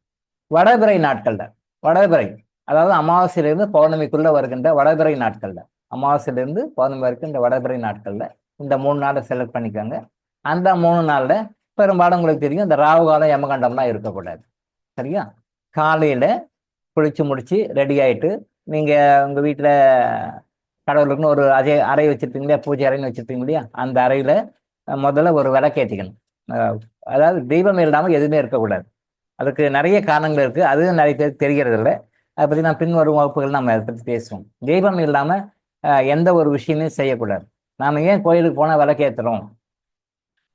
வடபிறை நாட்கள்ல, வடபிறை அதாவது அமாவாசையிலிருந்து பௌர்ணமிக்குள்ள வருகின்ற வடபிறை நாட்கள்ல, அமாவாசையிலிருந்து பௌர்ணமி வரைக்கும் இந்த வடபிறை நாட்கள்ல இந்த 3 நாளை செலக்ட் பண்ணிக்கோங்க. அந்த 3 நாள்ல பெரும்பாலும் உங்களுக்கு தெரியும் இந்த ராகு காலம் யமகண்டம்லாம் இருக்கக்கூடாது. சரியா? காலையில குளிச்சு முடிச்சு ரெடி ஆயிட்டு நீங்க உங்க வீட்டுல கடவுளுக்குன்னு ஒரு அறை வச்சிருப்பீங்க இல்லையா, பூஜை அறைன்னு வச்சிருப்பீங்க இல்லையா, அந்த அறையில முதல்ல ஒரு விளக்கேற்றிக்கணும். அதாவது தெய்வம் இல்லாமல் எதுவுமே இருக்கக்கூடாது. அதுக்கு நிறைய காரணங்கள் இருக்கு, அதுவும் நிறைய பேருக்கு தெரிகிறது இல்லை. அதை பத்தி நான் பின்வரும் வகுப்புகள் நம்ம அதை பத்தி பேசுவோம். தெய்வம் இல்லாம எந்த ஒரு விஷயமே செய்யக்கூடாது. நாம ஏன் கோயிலுக்கு போனா விளக்கேற்றுறோம்,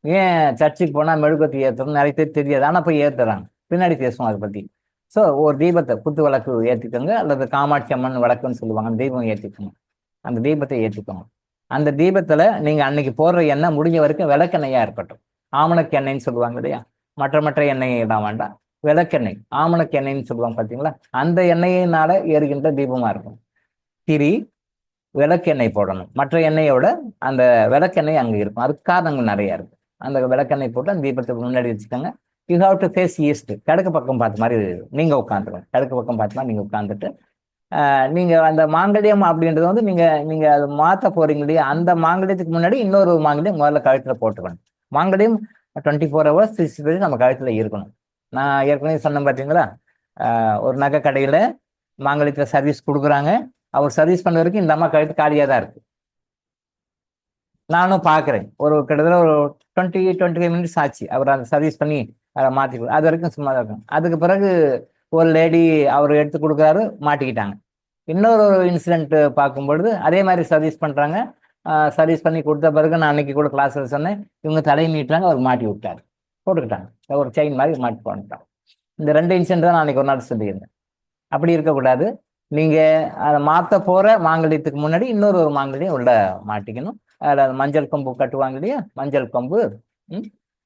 ஏன் சர்ச்சுக்கு போனால் மெழுகுவத்தி ஏற்றணும் நிறைய பேர் தெரியாது, ஆனால் போய் ஏற்றுறாங்க. பின்னாடி பேசுவோம் அதை பற்றி. ஸோ ஒரு தீபத்தை குத்து விளக்கு ஏற்றிக்கோங்க, அல்லது காமாட்சி அம்மன் விளக்குன்னு சொல்லுவாங்க, அந்த தீபம் ஏற்றிக்கோங்க. அந்த தீபத்தை ஏற்றிக்கோங்க. அந்த தீபத்தில் நீங்கள் அன்னைக்கு போடுற எண்ணெய் முடிஞ்ச வரைக்கும் விளக்கெண்ணெயாக இருக்கட்டும். ஆமணக்கு எண்ணெய்ன்னு சொல்லுவாங்க இல்லையா, மற்ற எண்ணெய் தான் வேண்டாம், விளக்கெண்ணெய் ஆமணக்கு எண்ணெய்ன்னு சொல்லுவாங்க பார்த்தீங்களா, அந்த எண்ணெயினால எரிகின்ற தீபமாக இருக்கும். திரி விளக்கெண்ணெய் போடணும், மற்ற எண்ணெயோட அந்த விளக்கெண்ணெய் அங்கே இருக்கும். அதுக்கு காரணங்கள் நிறைய இருக்கு. அந்த விளக்கெண்ணெய் போட்டு அந்த தீபத்துக்கு முன்னாடி வச்சுக்கோங்க. You have to face east, கிழக்கு பக்கம் பார்த்த மாதிரி நீங்க உட்காந்துருங்க. கிழக்கு பக்கம் பார்த்த மாதிரி நீங்க உட்காந்துட்டு நீங்க அந்த மாங்கல்யம் அப்படின்றது வந்து நீங்க அதை மாற்ற போறீங்க இல்லையா, அந்த மாங்கல்யத்துக்கு முன்னாடி இன்னொரு மாங்கல்யம் முதல்ல கழுத்துல போட்டுக்கணும். மாங்கல்யம் 24 hours 365 நம்ம கழுத்துல இருக்கணும். நான் ஏற்கனவே சொன்னேன் பார்த்தீங்களா, ஒரு நகை கடையில் மாங்கல்யத்தில் சர்வீஸ் கொடுக்குறாங்க. அவர் சர்வீஸ் பண்ண வரைக்கும் இந்த அம்மா கழுத்து காலியாக தான் இருக்கு. நானும் பார்க்குறேன். கிட்டத்தட்ட ஒரு 25 மினிட்ஸ் ஆச்சு அவர் அந்த சர்வீஸ் பண்ணி அதை மாற்றி. அது வரைக்கும் சும்மா தான் இருக்கும். அதுக்கு பிறகு ஒரு லேடி அவர் எடுத்து கொடுக்குறாரு, மாட்டிக்கிட்டாங்க. இன்னொரு இன்சிடென்ட் பார்க்கும்பொழுது அதே மாதிரி சர்வீஸ் பண்ணுறாங்க. சர்வீஸ் பண்ணி கொடுத்த பிறகு நான் அன்னைக்கு கூட கிளாஸில் சொன்னேன், இவங்க தலையை நீட்டுறாங்க, அவர் மாட்டி விட்டார், போட்டுக்கிட்டாங்க. ஒரு செயின் மாதிரி மாட்டி போட்டுட்டாங்க. இந்த 2 இன்சிடென்ட் தான் நான் அன்னைக்கு ஒரு நாள் சொல்லியிருந்தேன். அப்படி இருக்கக்கூடாது. நீங்கள் அதை மாற்ற போகிற மாங்கல்யத்துக்கு முன்னாடி இன்னொரு மாங்கல்யம் உள்ள மாட்டிக்கணும். அதில் மஞ்சள் கொம்பு கட்டுவாங்க இல்லையா, மஞ்சள் கொம்பு,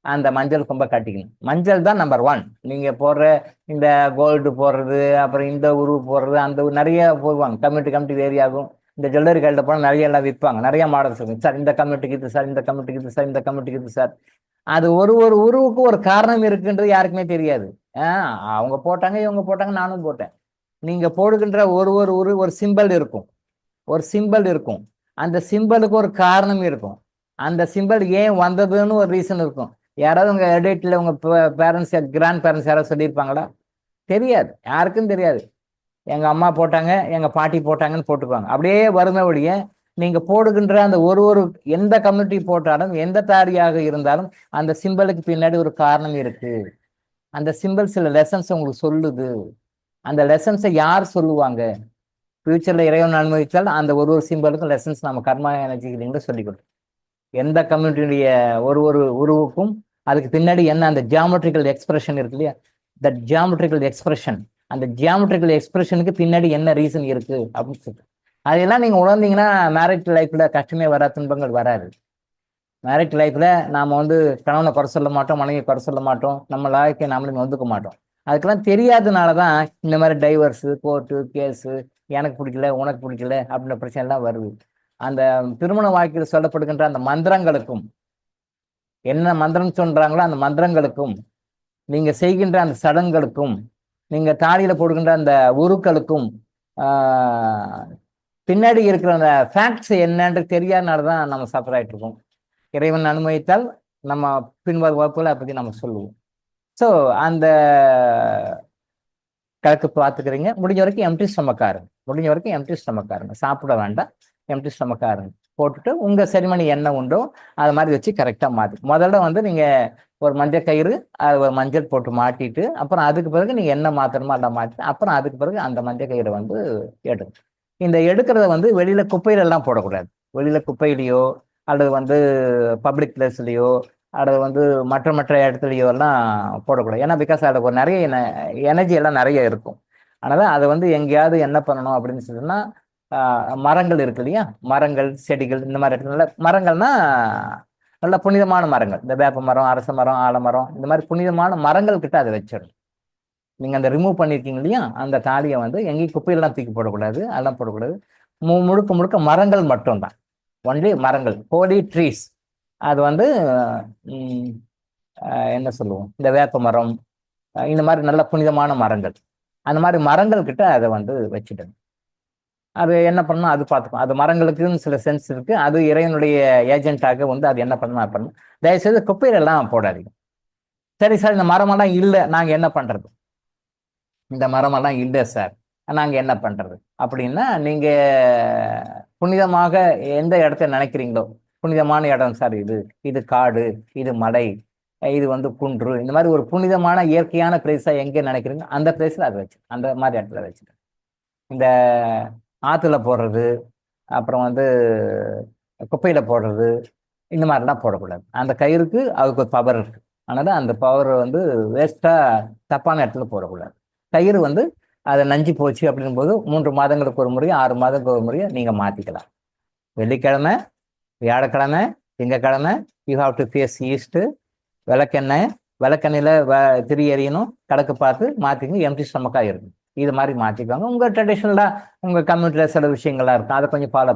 அந்த மஞ்சள் கொம்பை கட்டிக்கணும். மஞ்சள் தான் நம்பர் 1. நீங்கள் போடுற இந்த கோல்டு போடுறது, அப்புறம் இந்த உருவு போடுறது, அந்த நிறைய போடுவாங்க. கம்யூனிட்டி வேரி ஆகும். இந்த ஜுவல்லரி கடையில் போனால் நிறைய எல்லாம் விற்பாங்க, நிறைய மாடல்ஸ் இருக்கும். சார் இந்த கம்யூனிட்டிக்கு இது சார், இந்த கம்யூனிட்டிக்கு இது சார், இந்த கம்யூனிட்டிக்கு இது சார். அது ஒரு உருவுக்கு ஒரு காரணம் இருக்குன்றது யாருக்குமே தெரியாது. அவங்க போட்டாங்க, இவங்க போட்டாங்க, நானும் போட்டேன். நீங்க போடுகின்ற ஒரு சிம்பல் இருக்கும், ஒரு சிம்பல் இருக்கும். அந்த சிம்பலுக்கு ஒரு காரணம் இருக்கும். அந்த சிம்பல் ஏன் வந்ததுன்னு ஒரு ரீசன் இருக்கும். யாராவது உங்க எடிட்ல உங்க பேரண்ட்ஸ், கிராண்ட் பேரண்ட்ஸ் யாராவது சொல்லியிருப்பாங்களா? தெரியாது, யாருக்கும் தெரியாது. எங்க அம்மா போட்டாங்க, எங்க பாட்டி போட்டாங்கன்னு போட்டுக்குவாங்க. அப்படியே வறுமை ஒழிய நீங்க போடுகின்ற அந்த எந்த கம்யூனிட்டி போட்டாலும், எந்த தாரியாக இருந்தாலும் அந்த சிம்பலுக்கு பின்னாடி ஒரு காரணம் இருக்கு. அந்த சிம்பல் சில லெசன்ஸ் உங்களுக்கு சொல்லுது. அந்த லெசன்ஸை யார் சொல்லுவாங்க? ஃபியூச்சர்ல இறைவன் அனுமதித்தால் அந்த ஒரு சிம்பலுக்கும் லெசன்ஸ் நம்ம கர்மா எனர்ஜி சொல்லிக் கொடுக்கும். எந்த கம்யூனிட்டியுடைய ஒரு உருவுக்கும் அதுக்கு பின்னாடி என்ன அந்த ஜியாமெட்ரிக்கல் எக்ஸ்பிரஷன் இருக்கு இல்லையா, தட் ஜியாமெட்ரிக்கல் எக்ஸ்பிரஷன், அந்த ஜியாமெட்ரிக்கல் எக்ஸ்பிரஷனுக்கு பின்னாடி என்ன ரீசன் இருக்கு அப்படின்னு சொல்லிட்டு அதெல்லாம் நீங்க உணர்ந்தீங்கன்னா மேரிட் லைஃப்ல கஷ்டமே வராது, துன்பங்கள் வராது. மேரிட் லைஃப்ல நாம கணவனை குறை சொல்ல மாட்டோம், மனைவியை குறை சொல்ல மாட்டோம், நம்ம லாய்க்கு நம்மளும் வந்துக்க மாட்டோம். அதுக்கெல்லாம் தெரியாதனாலதான் இந்த மாதிரி டைவர்ஸு, கோர்ட்டு கேஸு, எனக்கு பிடிக்கல உனக்கு பிடிக்கல அப்படின்ற பிரச்சனை எல்லாம் வருது. அந்த திருமண வாழ்க்கையில் சொல்லப்படுகின்ற அந்த மந்திரங்களுக்கும், என்ன மந்திரம் சொல்றாங்களோ அந்த மந்திரங்களுக்கும், நீங்க செய்கின்ற அந்த சடங்குகளுக்கும், நீங்க தாடியில போடுகின்ற அந்த உருக்களுக்கும் பின்னாடி இருக்கிற அந்த ஃபேக்ட்ஸ் என்னன்னு தெரியாதனாலதான் நம்ம சஃபர் ஆயிட்டு இருக்கோம். இறைவன் அனுமதித்தால் நம்ம பின்வரும் வகுப்புல அதை பத்தி நம்ம சொல்லுவோம். ஸோ அந்த கணக்கு பார்த்துக்கிறீங்க. முடிஞ்ச வரைக்கும் எம்டி ஸ்டமக்காருங்க, சாப்பிட வேண்டாம், எம்டி ஸ்டமக்காருங்க போட்டுட்டு உங்க செரிமனி என்ன உண்டோ அது மாதிரி வச்சு கரெக்டா மாத்தி. முதல்ல நீங்க ஒரு மஞ்சள் கயிறு, அது ஒரு மஞ்சள் போட்டு மாட்டிட்டு, அப்புறம் அதுக்கு பிறகு நீங்க என்ன மாத்தணுமோ அதை மாட்டிட்டு, அப்புறம் அதுக்கு பிறகு அந்த மஞ்சள் கயிறை எடுக்கும். இந்த எடுக்கிறத வெளியில குப்பையில எல்லாம் போடக்கூடாது. வெளியில குப்பையிலையோ அல்லது பப்ளிக் பிளேஸ்லயோ அல்லது மற்ற இடத்துலையோ எல்லாம் போடக்கூடாது. ஏன்னா பிகாஸ் அதில் ஒரு நிறைய எனர்ஜி எல்லாம் நிறைய இருக்கும். அதனால அதை எங்கேயாவது என்ன பண்ணணும் அப்படின்னு சொன்னா, மரங்கள் இருக்கு இல்லையா, மரங்கள் செடிகள் இந்த மாதிரி இடத்துல மரங்கள்னா நல்ல புனிதமான மரங்கள், இந்த வேப்ப மரம், அரச மரம், ஆலமரம், இந்த மாதிரி புனிதமான மரங்கள் கிட்ட அதை வச்சிடணும். நீங்க அந்த ரிமூவ் பண்ணிருக்கீங்க இல்லையா, அந்த தாலியை எங்கேயும் குப்பையெல்லாம் தூக்கி போடக்கூடாது, அதெல்லாம் போடக்கூடாது. முழுக்க மரங்கள் மட்டும்தான், ஒன்லி மரங்கள், ஹோலி ட்ரீஸ். அது என்ன சொல்லுவோம், இந்த வேப்ப மரம், இந்த மாதிரி நல்ல புனிதமான மரங்கள், அந்த மாதிரி மரங்கள் கிட்ட அதை வச்சுடணும். அது என்ன பண்ணணும் அது பார்த்துக்கணும். அது மரங்களுக்குன்னு சில சென்ஸ் இருக்கு, அது இறைவனுடைய ஏஜென்ட்டாக அது என்ன பண்ணணும். தயவுசெய்து குப்பையிலெல்லாம் போடாதீங்க. சரி சார், இந்த மரமெல்லாம் இல்லை, நாங்க என்ன பண்றது? இந்த மரமெல்லாம் இல்லை சார், நாங்க என்ன பண்றது அப்படின்னா, நீங்க புனிதமாக எந்த இடத்த நினைக்கிறீங்களோ, புனிதமான இடம் சார் இது காடு, இது மலை, இது குன்று, இந்த மாதிரி ஒரு புனிதமான இயற்கையான பிளேஸா எங்க நினைக்கிறீங்க அந்த பிளேஸ்ல அதை வச்சு, அந்த மாதிரி இடத்துல வச்சுட்டு, இந்த ஆத்துல போடுறது, அப்புறம் குப்பையில போடுறது, இந்த மாதிரிலாம் போடக்கூடாது. அந்த கயிறுக்கு அதுக்கு ஒரு பவர் இருக்கு. அதனால அந்த பவர் வேஸ்டா தப்பான இடத்துல போடக்கூடாது. கயிறு அதை நஞ்சு போச்சு அப்படின் போது 3 மாதங்களுக்கு ஒரு முறையோ 6 மாதங்களுக்கு ஒரு முறையோ நீங்க மாத்திக்கலாம். வெள்ளிக்கிழமை, வியாழக்கிழமை, திங்கக்கிழமை you have to face east. விளக்கெண்ணையில திரி எறியணும், கணக்கு பார்த்து மாத்திக்கணும், எம்டி ஸ்டமக்கா இருக்கும். இது மாதிரி மாற்றிக்குவாங்க. உங்கள் ட்ரெடிஷ்னலாக உங்கள் கம்யூனிட்டியில் சில விஷயங்கள்லாம் இருக்கும், அதை கொஞ்சம் ஃபாலோ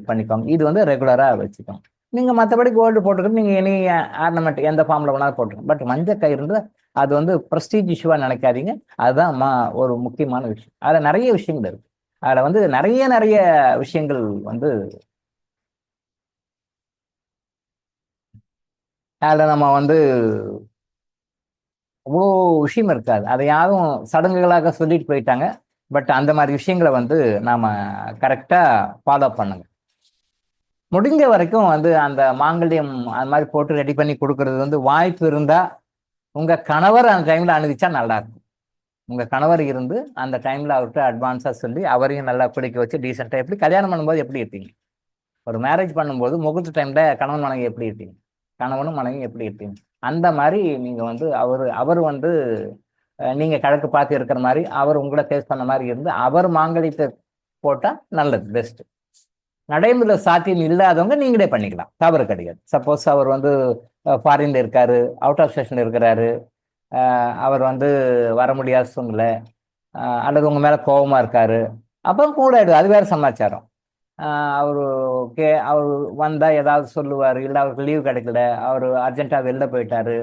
பண்ணிக்குவாங்க. இது ரெகுலராக வச்சுக்கோங்க. நீங்கள் மற்றபடி கோல்டு போட்டுக்கிட்டு நீங்கள் எனி ஆர்னமெண்ட் எந்த ஃபார்மில் வேணாலும் போட்டுக்கோங்க. பட் மஞ்சள் கயிறு அது ப்ரெஸ்டீஜ் இஷ்யூவாக நினைக்காதீங்க. அதுதான் ஒரு முக்கியமான விஷயம். அதில் நிறைய விஷயங்கள் இருக்கு. அதில் நிறைய விஷயங்கள் அதில் நம்ம வந்து அவ்வளோ விஷயம் இருக்காது. அதை யாரும் சடங்குகளாக சொல்லிட்டு போயிட்டாங்க. பட் அந்த மாதிரி விஷயங்களை வந்து நாம கரெக்டாக ஃபாலோ பண்ணுங்க. முடிஞ்ச வரைக்கும் வந்து அந்த மாங்கல்யம் அது மாதிரி போட்டு ரெடி பண்ணி கொடுக்கறது வந்து வாய்ப்பு இருந்தா உங்க கணவர் அந்த டைம்ல அனுப்பிச்சா நல்லா இருக்கும். உங்க கணவர் இருந்து அந்த டைம்ல அவர்கிட்ட அட்வான்ஸா சொல்லி அவரையும் நல்லா பிடிக்க வச்சு டீசெண்டா, எப்படி கல்யாணம் பண்ணும்போது எப்படி இருப்பீங்க, ஒரு மேரேஜ் பண்ணும்போது முகூர்த்த டைம்ல கணவன் மனைவி எப்படி இருப்பீங்க, கணவனும் மனைவியும் எப்படி இருப்பீங்க, அந்த மாதிரி நீங்க வந்து அவர் வந்து நீங்க கிழக்கு பார்த்து இருக்கிற மாதிரி அவர் உங்களை ஃபேஸ் பண்ண மாதிரி இருந்து அவர் மாங்கல்யத்தை போட்டா நல்லது, பெஸ்ட். நடைமுறை சாத்தியம் இல்லாதவங்க நீங்களே பண்ணிக்கலாம், தவறு கிடையாது. சப்போஸ் அவர் வந்து ஃபாரின்ல இருக்காரு, அவுட் ஆஃப் ஸ்டேஷன்ல இருக்கிறாரு, அவர் வந்து வர முடியாத சூழ்நிலை, அல்லது உங்க மேல கோபமா இருக்காரு, அப்புறம் கூட அது வேற சமாச்சாரம். அவரு அவர் வந்தா ஏதாவது சொல்லுவார், இல்லை அவருக்கு லீவ் கிடைக்கல, அவர் அர்ஜென்ட்டா வெளில போயிட்டாரு,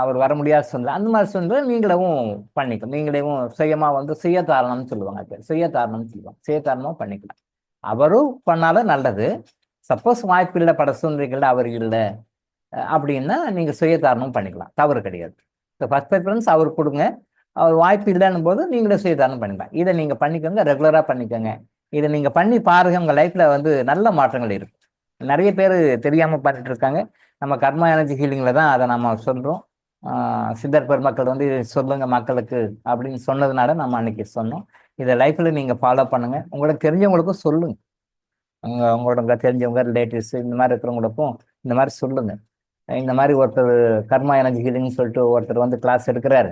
அவர் வர முடியாத சூழ்நிலை, அந்த மாதிரி சூழ்நிலை நீங்களவும் பண்ணிக்கலாம். நீங்களேவும் சுயமா வந்து சுய தாரணம்னு சொல்லுவாங்க, சுய தாரணம்னு சொல்லுவாங்க, சுய தாரணமா பண்ணிக்கலாம். அவரும் பண்ணாலும் நல்லது. சப்போஸ் வாய்ப்பு இல்லை, பட சூழ்நிலைகள் அவர் இல்லை அப்படின்னா நீங்க சுய தாரணம் பண்ணிக்கலாம், தவறு கிடையாது. ஃபர்ஸ்ட் ப்ரிஃபரன்ஸ் அவர் கொடுங்க. அவர் வாய்ப்பு இல்லைன்னும் போது நீங்களே சுய தாரணம் பண்ணிக்கலாம். இதை நீங்க பண்ணிக்கோங்க, ரெகுலரா பண்ணிக்கோங்க. இதை நீங்க பண்ணி பாருங்க, உங்க லைஃப்ல வந்து நல்ல மாற்றங்கள் இருக்கு. நிறைய பேர் தெரியாம பண்ணிட்டு இருக்காங்க. நம்ம கர்மா எனர்ஜி ஹீலிங்ல தான் அதை நம்ம சொல்றோம். சித்தர் பெருமக்கள் வந்து இதை சொல்லுங்க மக்களுக்கு அப்படின்னு சொன்னதுனால நம்ம அன்னைக்கு சொன்னோம். இதை லைஃப்ல நீங்க ஃபாலோ பண்ணுங்க, உங்களுக்கு தெரிஞ்சவங்களுக்கும் சொல்லுங்க. உங்களோட தெரிஞ்சவங்க ரிலேட்டிவ்ஸ் இந்த மாதிரி இருக்கிறவங்களுக்கும் இந்த மாதிரி சொல்லுங்க. இந்த மாதிரி ஒருத்தர் கர்மா எனர்ஜி ஹீலிங்னு சொல்லிட்டு ஒருத்தர் வந்து கிளாஸ் எடுக்கிறாரு.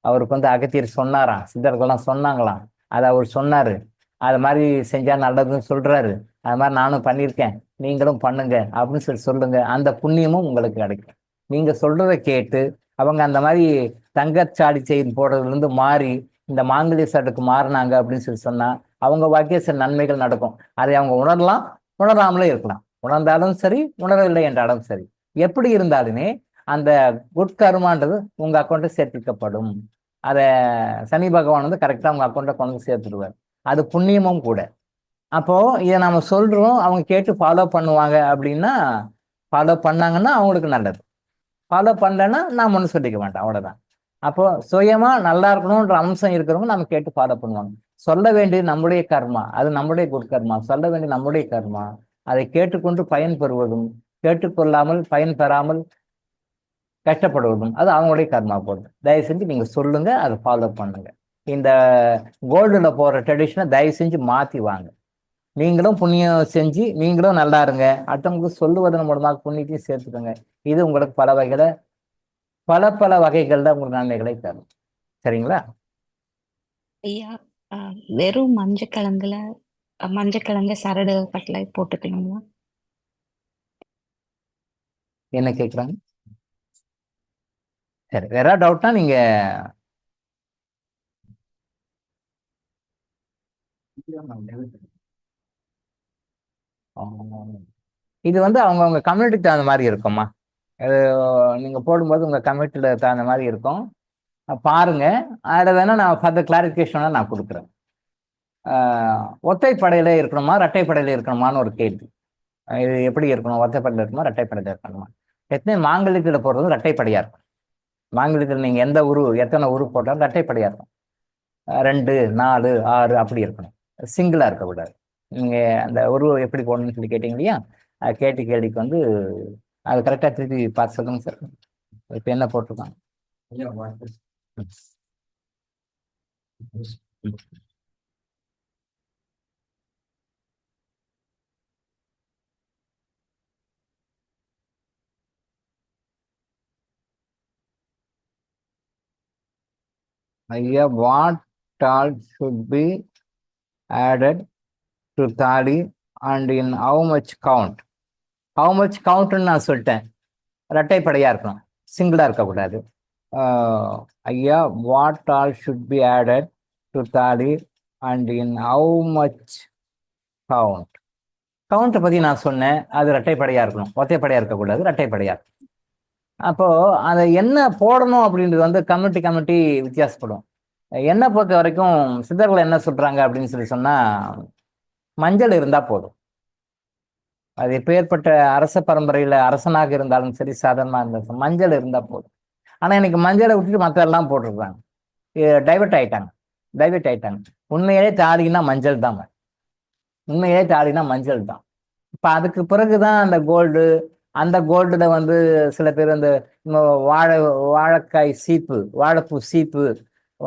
அவருக்கு வந்து அகத்தியர் சொன்னாராம், சித்தர்கள்லாம் சொன்னாங்களாம், அதை அவர் சொன்னாரு, அது மாதிரி செஞ்சா நல்லதுன்னு சொல்றாரு, அது மாதிரி நானும் பண்ணியிருக்கேன், நீங்களும் பண்ணுங்க அப்படின்னு சொல்லி சொல்லுங்க. அந்த புண்ணியமும் உங்களுக்கு கிடைக்கும். நீங்க சொல்றதை கேட்டு அவங்க அந்த மாதிரி தங்கச்சாடி செயின் போடுறதுல இருந்து மாறி இந்த மாங்கல்ய சட்டுக்கு மாறினாங்க அப்படின்னு சொல்லி சொன்னா அவங்க வாழ்க்கைய சில நன்மைகள் நடக்கும். அதை அவங்க உணரலாம், உணராமலே இருக்கலாம். உணர்ந்தாலும் சரி, உணரவில்லை என்றாலும் சரி, எப்படி இருந்தாலுமே அந்த குட் கர்மான்றது உங்க அக்கௌண்ட்டை சேர்த்துக்கப்படும். அதை சனி பகவான் வந்து கரெக்டா உங்க அக்கௌண்ட்டை கொண்டு வந்து சேர்த்துடுவார். அது புண்ணியமும் கூட. அப்போ இதை நம்ம சொல்றோம், அவங்க கேட்டு ஃபாலோ பண்ணுவாங்க அப்படின்னா, ஃபாலோ பண்ணாங்கன்னா அவங்களுக்கு நல்லது. ஃபாலோ பண்ணலன்னா நாம் ஒன்றும் சொல்லிக்க வேண்டாம், அவ்வளவுதான். அப்போ சுயமா நல்லா இருக்கணும்ன்ற அம்சம் இருக்கிறவங்க நம்ம கேட்டு ஃபாலோ பண்ணுவாங்க. சொல்ல வேண்டியது நம்முடைய கர்மா, அது நம்முடைய குட் கர்மா. சொல்ல வேண்டிய நம்முடைய கர்மா. அதை கேட்டுக்கொண்டு பயன் பெறுவதும், கேட்டுக்கொள்ளாமல் பயன் பெறாமல் கஷ்டப்படுவதும் அது அவங்களுடைய கர்மா போடுது. தயவு செஞ்சு நீங்க சொல்லுங்க, அதை ஃபாலோ பண்ணுங்க. இந்த கோல்டுல போற ட்ரெடிஷனை தயவு செஞ்சு மாத்தி வாங்க. நீங்களும் புண்ணியம் செஞ்சு நீங்களும் நல்லா இருங்க, அடுத்தவங்களுக்கு சொல்லுவதன் மூலமாக புண்ணியத்தையும் சேர்த்துக்கோங்க. இது உங்களுக்கு பல வகைகள்ல உங்களுக்கு நன்மைகளை தரும். சரிங்களா? ஐயா, வெறும் மஞ்சக்கிழங்குல சரடு கட்டளை போட்டுக்கணுங்களா? என்ன கேட்குறாங்க? சரி, வேற டவுட்னா நீங்க இது வந்து அவங்கவுங்க கம்யூனிட்டிக்கு தகுந்த மாதிரி இருக்கும்மா. அது நீங்க போடும்போது உங்க கம்யூனிட்டியில தகுந்த மாதிரி இருக்கும். பாருங்க, அதில் வேணா நான் ஃபர்தர் கிளாரிஃபிகேஷனாக நான் கொடுக்குறேன். ஒற்றைப்படையில இருக்கணுமா இரட்டைப்படையில இருக்கணுமான்னு ஒரு கேள்வி. இது எப்படி இருக்கணும், ஒற்றைப்படையில இருக்கணுமா இரட்டைப்படையில இருக்கணுமா? எத்தனை மாங்கல்யத்தில் போடுறது இரட்டைப்படையா இருக்கும். மாங்கல்யத்தில் நீங்க எத்தனை உரு போட்டாலும் இரட்டைப்படையா இருக்கும். 2, 4, 6 அப்படி இருக்கணும், சிங்கிளா இருக்கக்கூடாது. நீங்க அந்த உருவம் எப்படி போடணும்னு சொல்லி கேட்டீங்க இல்லையா, கேட்ட கேள்விக்கு வந்து அது கரெக்டா திருப்பி பார்த்து சொல்லுங்க சார். இப்ப என்ன போட்டிருக்காங்க? ஐயா, what all should be added to thali and in how much count? How much கவுண்ட்னு நான் சொல்லிட்டேன், இரட்டைப்படையா இருக்கணும், சிங்கிளா இருக்கக்கூடாது. ஐயா, what all should be added to thali and in how much count? கவுண்ட்டை பத்தி நான் சொன்னேன், அது இரட்டைப்படையா இருக்கணும், ஒற்றைப்படையா இருக்கக்கூடாது, இரட்டைப்படையா இருக்கணும். அப்போ அதை என்ன போடணும் அப்படின்றது வந்து கம்யூனிட்டி வித்தியாசப்படும். என்ன பொறுத்த வரைக்கும் சித்தர்கள் என்ன சொல்றாங்க அப்படின்னு சொல்லி சொன்னா, மஞ்சள் இருந்தா போதும். அது எப்பேற்பட்ட அரச பரம்பரையில அரசனாக இருந்தாலும் சரி, சாதாரணமாக இருந்தாலும் சரி, மஞ்சள் இருந்தா போதும். ஆனா இன்னைக்கு மஞ்சளை விட்டுட்டு மற்ற எல்லாம் போட்டிருக்காங்க. டைவர்ட் ஆயிட்டாங்க, டைவர்ட் ஆயிட்டாங்க. உண்மையிலே தாலின்னா மஞ்சள் தான். உண்மையிலே தாலின்னா மஞ்சள் தான். இப்ப அதுக்கு பிறகுதான் அந்த கோல்டு, அந்த கோல்டுல வந்து சில பேர் அந்த வாழை வாழைக்காய் சீப்பு, வாழைப்பூ சீப்பு,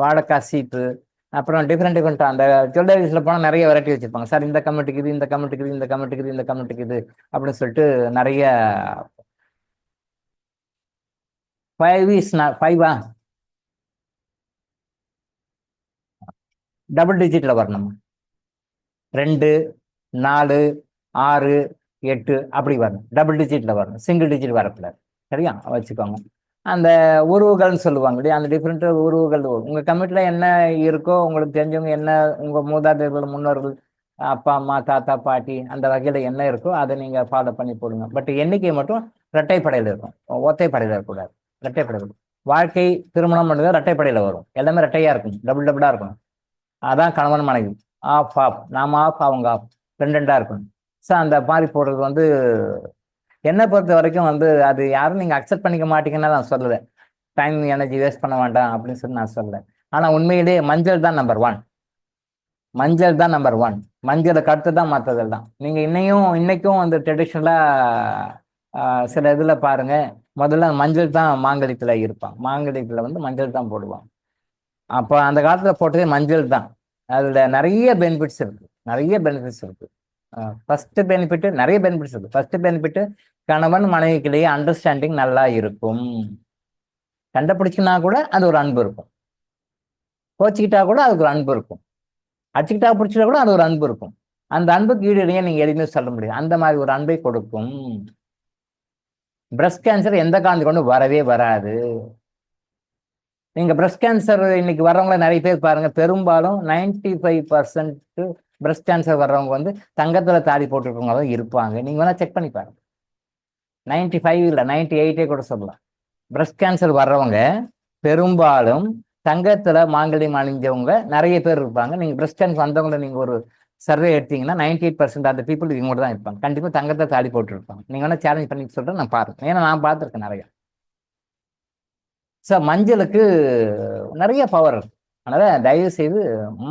வாழைக்காய் சீப்பு, அப்புறம் டிஃப்ரெண்ட் டிஃப்ரெண்ட் அந்த ஜுவல்லரிஸ்ல போனால் நிறைய வெரைட்டி வச்சிருப்பாங்க. சார் இந்த கமெண்ட்டுக்கு இது, இந்த கமெண்ட்டுக்கு இது, இந்த கமெண்ட்டுக்கு இது, இந்த கமெண்ட்டுக்கு இது அப்படின்னு சொல்லிட்டு நிறைய 5 டபுள் டிஜிட்ல வரணும். 2, 4, 6, 8 அப்படி வரணும். டபுள் டிஜிட்ல வரணும், சிங்கிள் டிஜிட் வரக்கூடாது. சரியா வச்சுக்கோங்க. அந்த உருவுகள்னு சொல்லுவாங்க இல்லையா, அந்த டிஃப்ரெண்ட் உருவுகள் உங்க கமிட்டில என்ன இருக்கோ, உங்களுக்கு தெரிஞ்சவங்க என்ன, உங்க மூதாதையர்கள் முன்னோர்கள் அப்பா அம்மா தாத்தா பாட்டி அந்த வகையில என்ன இருக்கோ அதை நீங்க ஃபாலோ பண்ணி போடுங்க. பட் எண்ணிக்கை மட்டும் இரட்டைப்படையில் இருக்கும், ஒத்தைப்படையில் இருக்கக்கூடாது. இரட்டைப்படையில் வாழ்க்கை திருமணம் பண்ணுறது இரட்டைப்படையில் வரும். எல்லாமே இரட்டையா இருக்கும், டபுள் டபுளா இருக்கணும். அதான் கணவன் மனைவி. ஆஃப் ஆஃப், நாம ஆஃப் அவங்க ஆஃப், ரெண்டா இருக்கணும். ஸோ அந்த மாதிரி போடுறது வந்து என்னை பொறுத்த வரைக்கும் வந்து அது யாரும் நீங்க அக்செப்ட் பண்ணிக்க மாட்டீங்கன்னா நான் சொல்லலை. டைம் எனர்ஜி வேஸ்ட் பண்ண வேண்டாம் அப்படின்னு சொல்லி நான் சொல்லலை. ஆனா உண்மையிலேயே மஞ்சள் தான் நம்பர் 1. மஞ்சள் தான் நம்பர் 1. மஞ்சளை கடுத்து தான் மற்றதெல்லாம். நீங்க இன்னைக்கும் வந்து ட்ரெடிஷ்னலா சில இதுல பாருங்க, முதல்ல மஞ்சள் தான் மாங்கல்யத்துல இருப்பான். மாங்கல்யத்துல வந்து மஞ்சள் தான் போடுவான். அப்போ அந்த காலத்துல போட்டதே மஞ்சள் தான். அதுல நிறைய பெனிஃபிட்ஸ் இருக்கு, நிறைய பெனிஃபிட்ஸ் இருக்கு. ஃபர்ஸ்ட் பெனிஃபிட், நிறைய பெனிஃபிட்ஸ் இருக்கு. ஃபர்ஸ்ட் பெனிஃபிட், கணவன் மனைவிக்கிலேயே அண்டர்ஸ்டாண்டிங் நல்லா இருக்கும். சண்டை பிடிச்சினா கூட அது ஒரு அன்பு இருக்கும், கோச்சிக்கிட்டா கூட அதுக்கு ஒரு அன்பு இருக்கும், அடிச்சுக்கிட்டா பிடிச்சிட்டா கூட அது ஒரு அன்பு இருக்கும். அந்த அன்புக்கு ஈடு இடையே நீங்க எதுவுமே சொல்ல முடியாது. அந்த மாதிரி ஒரு அன்பை கொடுக்கும். பிரஸ்ட் கேன்சர் எந்த காரணத்தை கொண்டு வரவே வராது. நீங்க பிரஸ்ட் கேன்சர் இன்னைக்கு வர்றவங்கள நிறைய பேர் பாருங்க, பெரும்பாலும் 95% பிரஸ்ட் கேன்சர் வர்றவங்க வந்து தங்கத்துல தாலி போட்டுருக்கவங்க தான் இருப்பாங்க. நீங்க வேணா செக் பண்ணி பாருங்க. 95 இல்லை 98 கூட சொல்லலாம். பிரஸ்ட் கேன்சர் வர்றவங்க பெரும்பாலும் தங்கத்துல மாங்கல்யம் அணிஞ்சவங்க நிறைய பேர் இருப்பாங்க. நீங்க பிரஸ்ட் கேன்சர் வந்தவங்களை நீங்க ஒரு சர்வே எடுத்தீங்கன்னா 98% அந்த பீப்புள் இவங்க தான் இருப்பாங்க. கண்டிப்பா தங்கத்தை தாலி போட்டு இருப்பாங்க. நீங்க வேணா சேலஞ்ச் பண்ணி சொல்றேன், நான் பாருங்க. ஏன்னா நான் பார்த்துருக்கேன் நிறைய. ஸோ மஞ்சளுக்கு நிறைய பவர் இருக்கு. அதனால தயவு செய்து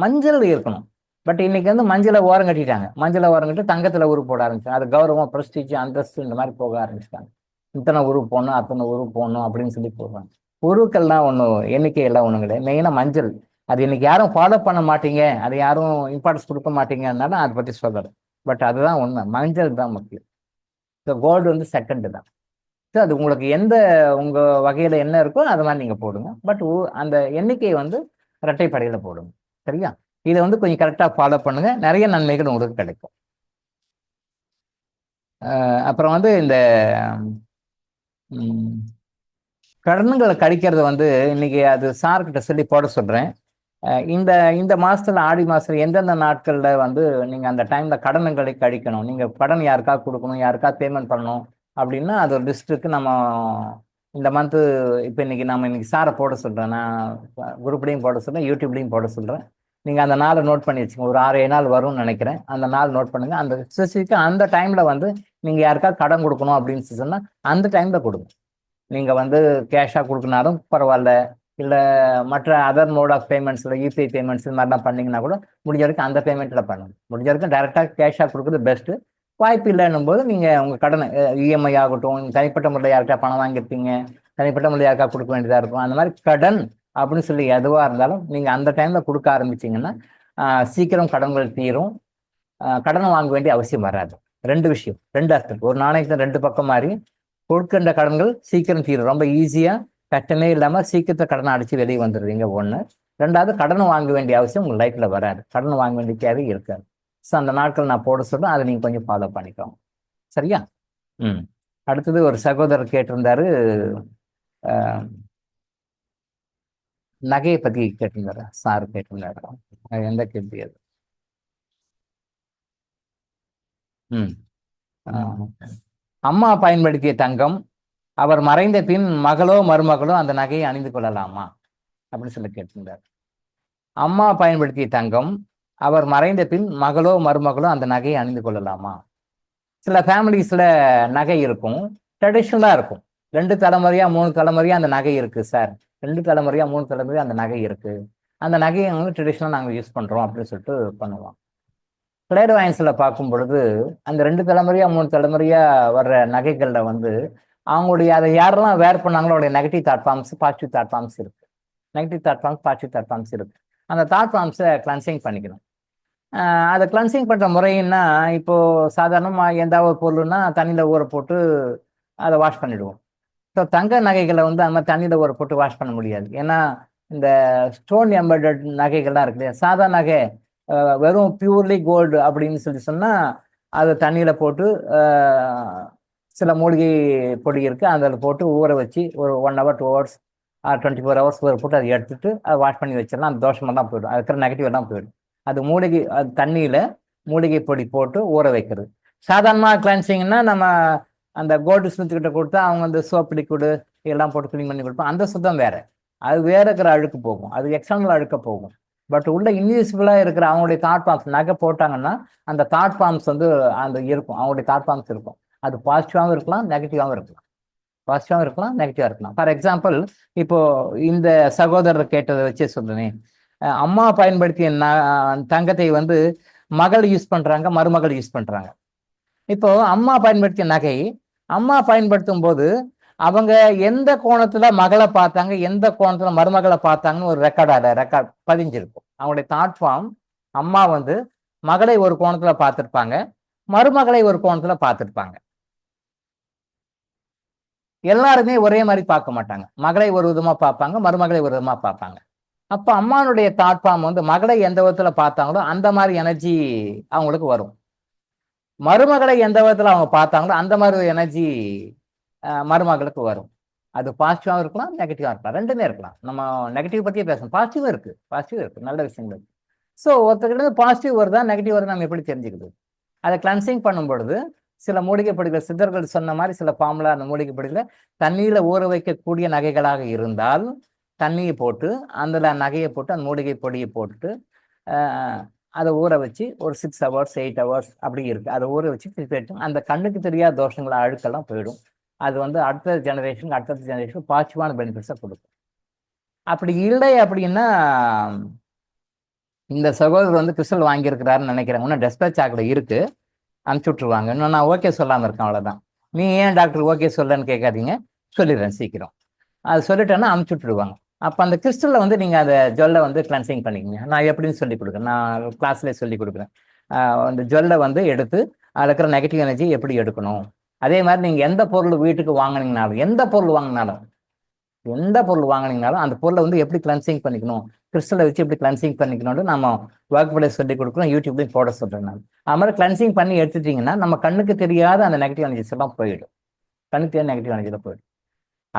மஞ்சள் இருக்கணும். பட் இன்னைக்கு வந்து மஞ்சளை ஓரம் கட்டிட்டாங்க. மஞ்சளை ஓரம் கட்டி தங்கத்துல உரு போட ஆரம்பிச்சாங்க. அது கௌரவம், பிரஸ்டீஜ், அந்தஸ்து இந்த மாதிரி போக ஆரம்பிச்சிட்டாங்க. இத்தனை உரு போடணும், அத்தனை உரு போடணும் அப்படின்னு சொல்லி போடுறாங்க. உருக்கள்லாம் ஒன்றும் எண்ணிக்கையெல்லாம் ஒன்றும் கிடையாது. மெயினாக மஞ்சள் அது இன்னைக்கு யாரும் ஃபாலோ பண்ண மாட்டீங்க, அது யாரும் இம்பார்ட்டன்ஸ் கொடுக்க மாட்டீங்கன்னாலும் அதை பற்றி சொல்லலை. பட் அதுதான் உண்மை, மஞ்சள் தான் முக்கியம். ஸோ கோல்டு வந்து செகண்டு தான். ஸோ அது உங்களுக்கு எந்த உங்க வகையில என்ன இருக்கோ அது மாதிரி நீங்க போடுங்க. பட் அந்த எண்ணிக்கையை வந்து இரட்டைப்படையில போடுங்க. சரியா? இதை வந்து கொஞ்சம் கரெக்டா ஃபாலோ பண்ணுங்க, நிறைய நன்மைகள் உங்களுக்கு கிடைக்கும். அப்புறம் வந்து இந்த கடன்களை கழிக்கிறது வந்து இன்னைக்கு அது சார்கிட்ட சொல்லி போட சொல்றேன். இந்த இந்த மாசத்துல ஆடி மாசத்துல எந்தெந்த நாட்கள்ல வந்து நீங்க அந்த டைம்ல கடன்களை கழிக்கணும், நீங்க கடன் யாருக்கா கொடுக்கணும், யாருக்கா பேமெண்ட் பண்ணணும் அப்படின்னா அது ஒரு லிஸ்ட்டுக்கு நம்ம இந்த மந்த்து இப்போ இன்னைக்கு சாரை போட சொல்றேன், நான் குரூப்லையும் போட சொல்றேன், யூடியூப்லையும் போட சொல்றேன். நீங்க அந்த நாளை நோட் பண்ணி வச்சுக்கோங்க. ஒரு 6-7 நாள் வரும்னு நினைக்கிறேன். அந்த நாள் நோட் பண்ணுங்க. அந்த ஸ்பெசிஃபிக்கா அந்த டைம்ல வந்து நீங்க யாருக்கா கடன் கொடுக்கணும் அப்படின்னு சொன்னா அந்த டைம்ல கொடுங்க. நீங்க வந்து கேஷா கொடுக்கனாலும் பரவாயில்ல, இல்லை மற்ற அதர் மோட் ஆஃப் பேமெண்ட்ஸில் யூபிஐ பேமெண்ட்ஸ் இது மாதிரிலாம் பண்ணிங்கன்னா கூட முடிஞ்ச வரைக்கும் அந்த பேமெண்ட்டில் பண்ணுங்க. முடிஞ்ச வரைக்கும் டைரெக்டாக கேஷாக கொடுக்குறது பெஸ்ட்டு. வாய்ப்பு இல்லைன்னும் போது நீங்கள் உங்கள் கடனை இஎம்ஐ ஆகட்டும், தனிப்பட்ட முறையில் யாருக்கா பணம் வாங்கியிருப்பீங்க, தனிப்பட்ட முறையில் யாருக்கா கொடுக்க வேண்டியதாக இருக்கும். அந்த மாதிரி கடன் அப்படின்னு சொல்லி எதுவாக இருந்தாலும் நீங்கள் அந்த டைமில் கொடுக்க ஆரம்பிச்சிங்கன்னா சீக்கிரம் கடன்கள் தீரும். கடனை வாங்க வேண்டிய அவசியம் வராது. 2 விஷயம், 2 அர்த்தம். ஒரு நாணயத்தில் 2 பக்கம் மாதிரி கொடுக்கின்ற கடன்கள் சீக்கிரம் தீரும். ரொம்ப ஈஸியா கட்டமே இல்லாம சீக்கிரத்தை கடனை அடிச்சு வெளியே வந்துடுவீங்க. 1. 2வது, கடனை வாங்க வேண்டிய அவசியம் உங்க லைஃப்ல வராது. கடன் வாங்க வேண்டிய தேவை இருக்காது. ஸோ அந்த நாட்கள் நான் போட சொல்றேன், அதை நீங்க கொஞ்சம் ஃபாலோ பண்ணிக்கோங்க. சரியா? அடுத்தது ஒரு சகோதரர் கேட்டிருந்தாரு, நகையை பத்தி கேட்டிருந்தாரு. சார் கேட்டிருந்தாரு. எந்த கேள்வி அது? அம்மா பயன்படுத்திய தங்கம் அவர் மறைந்த பின் மகளோ மருமகளோ அந்த நகையை அணிந்து கொள்ளலாமா அப்படின்னு சொல்லி கேட்டிருந்தார். அம்மா பயன்படுத்திய தங்கம் அவர் மறைந்த பின் மகளோ மருமகளோ அந்த நகையை அணிந்து கொள்ளலாமா? சில ஃபேமிலிஸில் நகை இருக்கும், ட்ரெடிஷ்னலாக இருக்கும். 2 தலைமுறையா 3 தலைமுறையா அந்த நகை இருக்குது சார், 2 தலைமுறையா 3 தலைமுறையா அந்த நகை இருக்குது, அந்த நகையை வந்து ட்ரெடிஷ்னலாக நாங்கள் யூஸ் பண்ணுறோம் அப்படின்னு சொல்லிட்டு பண்ணுவோம். கிளேட் வாயின்ஸில் பார்க்கும் பொழுது அந்த 2 தலைமுறையா 3 தலைமுறையா வர்ற நகைகளில் வந்து அவங்களுடைய அதை யாரெல்லாம் வேர் பண்ணாங்களோ அவருடைய negative thought forms, positive thought forms இருக்கு. Negative thought forms, positive thought forms இருக்கு. அந்த தாட் ஃபார்ம்ஸை கிளன்சிங் பண்ணிக்கணும். அதை கிளன்சிங் பண்ணுற முறைன்னா, இப்போ சாதாரணமாக எந்த ஒரு பொருள்னா தண்ணியில் ஊற போட்டு அதை வாஷ் பண்ணிடுவோம். ஸோ தங்க நகைகளை வந்து அந்த மாதிரி தண்ணியில் ஊற போட்டு வாஷ் பண்ண முடியாது. ஏன்னா இந்த ஸ்டோன் எம்பர்டட் நகைகள்லாம் இருக்கு இல்லையா, சாதா நகை வெறும் பியூர்லி கோல்டு அப்படின்னு சொன்னால் அதை தண்ணியில் போட்டு சில மூலிகை பொடி இருக்குது, அதில் போட்டு ஊற வச்சு ஒரு 1 hour 2 hours 24 hours ஊற போட்டு அதை எடுத்துட்டு அதை வாஷ் பண்ணி வச்சிடலாம். அந்த தோஷமெல்லாம் போயிடும், அது இருக்கிற நெகட்டிவ் எல்லாம் போயிடும். அது மூலிகை, அது தண்ணியில் மூலிகை பொடி போட்டு ஊற வைக்கிறது. சாதாரணமாக கிளன்சிங்னா நம்ம அந்த கோல்டு ஸ்மித் கிட்ட கொடுத்தா அவங்க அந்த சோப் லிக்விடு எல்லாம் போட்டு க்ளீன் பண்ணி கொடுப்போம். அந்த சுத்தம் வேற, அது வேற இருக்கிற அழுக்கு போகும், அது எக்ஸ்டர்னல் அழுக்க போகும். பட் உள்ள இன்விசிபிளாக இருக்கிற அவங்களுடைய தாட் ஃபார்ம்ஸ், நகை போட்டாங்கன்னா அந்த தாட் ஃபார்ம்ஸ் வந்து அந்த இருக்கும், அவங்களுடைய தாட் ஃபார்ம்ஸ் இருக்கும். அது பாசிட்டிவாகவும் இருக்கலாம், நெகட்டிவாகவும் இருக்கலாம். பாசிட்டிவாகவும் இருக்கலாம், நெகட்டிவாக இருக்கலாம். ஃபார் எக்ஸாம்பிள், இப்போ இந்த சகோதரர் கேட்டதை வச்சே சொல்றேன். அம்மா பயன்படுத்திய தங்கத்தை வந்து மகள் யூஸ் பண்றாங்க, மருமகள் யூஸ் பண்றாங்க. இப்போ அம்மா பயன்படுத்திய நகை, அம்மா பயன்படுத்தும் போது அவங்க எந்த கோணத்துல மகளை பார்த்தாங்க, எந்த கோணத்துல மருமகளை பார்த்தாங்கன்னு ஒரு ரெக்கார்ட் பதிஞ்சிருக்கும். அவங்களுடைய தாட் ஃபார்ம், அம்மா வந்து மகளை ஒரு கோணத்துல பார்த்துருப்பாங்க, மருமகளை ஒரு கோணத்துல பார்த்துருப்பாங்க. எல்லாருமே ஒரே மாதிரி பார்க்க மாட்டாங்க, மகளை ஒரு விதமா பார்ப்பாங்க, மருமகளை ஒரு விதமா பார்ப்பாங்க. அப்ப அம்மானுடைய தாட் ஃபார்ம் வந்து மகளை எந்த விதத்துல பார்த்தாங்களோ அந்த மாதிரி எனர்ஜி அவங்களுக்கு வரும். மருமகளை எந்த விதத்துல அவங்க பார்த்தாங்களோ அந்த மாதிரி எனர்ஜி மருமகளுக்கு வரும். அது பாசிட்டிவாகவும் இருக்கலாம், நெகட்டிவாக இருக்கலாம், ரெண்டுமே இருக்கலாம். நம்ம நெகட்டிவ் பற்றியே பேசணும், பாசிட்டிவும் இருக்கு, நல்ல விஷயங்கள் இருக்கு. ஸோ ஒருத்தர்கிட்ட பாசிட்டிவ் வருதா நெகட்டிவ் வருதா நம்ம எப்படி தெரிஞ்சுக்குது? அதை கிளன்சிங் பண்ணும் பொழுது சில மூலிகை பொடிகள், சித்தர்கள் சொன்ன மாதிரி சில ஃபார்முலா, அந்த மூலிகை பொடிகளை தண்ணியில் ஊற வைக்கக்கூடிய நகைகளாக இருந்தால் தண்ணியை போட்டு அந்த நகையை போட்டு அந்த மூலிகை பொடியை போட்டு அதை ஊற வச்சு ஒரு 6 hours 8 hours அப்படி இருக்கு, அதை ஊற வச்சு திருப்பி அந்த கண்ணுக்கு தெரியாத தோஷங்கள் அழுக்கெல்லாம் போயிடும். அது வந்து அடுத்த ஜெனரேஷன் பாசிட்டிவான பெனிஃபிட்ஸை கொடுக்கும். அப்படி இல்லை அப்படின்னா இந்த சகோதரர் வந்து கிறிஸ்டல் வாங்கியிருக்கிறாருன்னு நினைக்கிறேன், இன்னும் டெஸ்பேச் ஆகல இருக்கு, அனுப்பிச்சி விட்ருவாங்க. இன்னும் நான் ஓகே சொல்லாமல் இருக்கேன், அவ்வளோதான். நீ ஏன் டாக்டர் ஓகே சொல்லன்னு கேட்காதீங்க, சொல்லிடுறேன் சீக்கிரம். அது சொல்லிட்டேன்னா அனுப்பிச்சி விட்ருவாங்க. அப்போ அந்த கிறிஸ்டலில் வந்து நீங்கள் அந்த ஜொல்லை வந்து கிளன்சிங் பண்ணிக்கங்க. நான் எப்படின்னு சொல்லி கொடுக்குறேன், நான் கிளாஸ்லேயே சொல்லி கொடுக்குறேன். அந்த ஜொல்லை வந்து எடுத்து அதில் இருக்கிற நெகட்டிவ் எனர்ஜி எப்படி எடுக்கணும். அதே மாதிரி நீங்கள் எந்த பொருள் வீட்டுக்கு வாங்கினீங்கனாலும், எந்த பொருள் வாங்கினீங்கனாலும் அந்த பொருளை வந்து எப்படி கிளன்சிங் பண்ணிக்கணும், கிறிஸ்டலை வச்சு எப்படி கிளன்சிங் பண்ணிக்கணும்னு நம்ம ஒர்க் சொல்லி கொடுக்குறோம், யூடியூப்லேயும் போட சொல்கிறேன் நான். அது மாதிரி கிளன்சிங் பண்ணி எடுத்துட்டிங்கன்னா நம்ம கண்ணுக்கு தெரியாத அந்த நெகட்டிவ் எனர்ஜிஸ் எல்லாம் போயிடும், கண்ணுக்கு தெரியாத நெகட்டிவ் எனர்ஜியில் போயிடும்.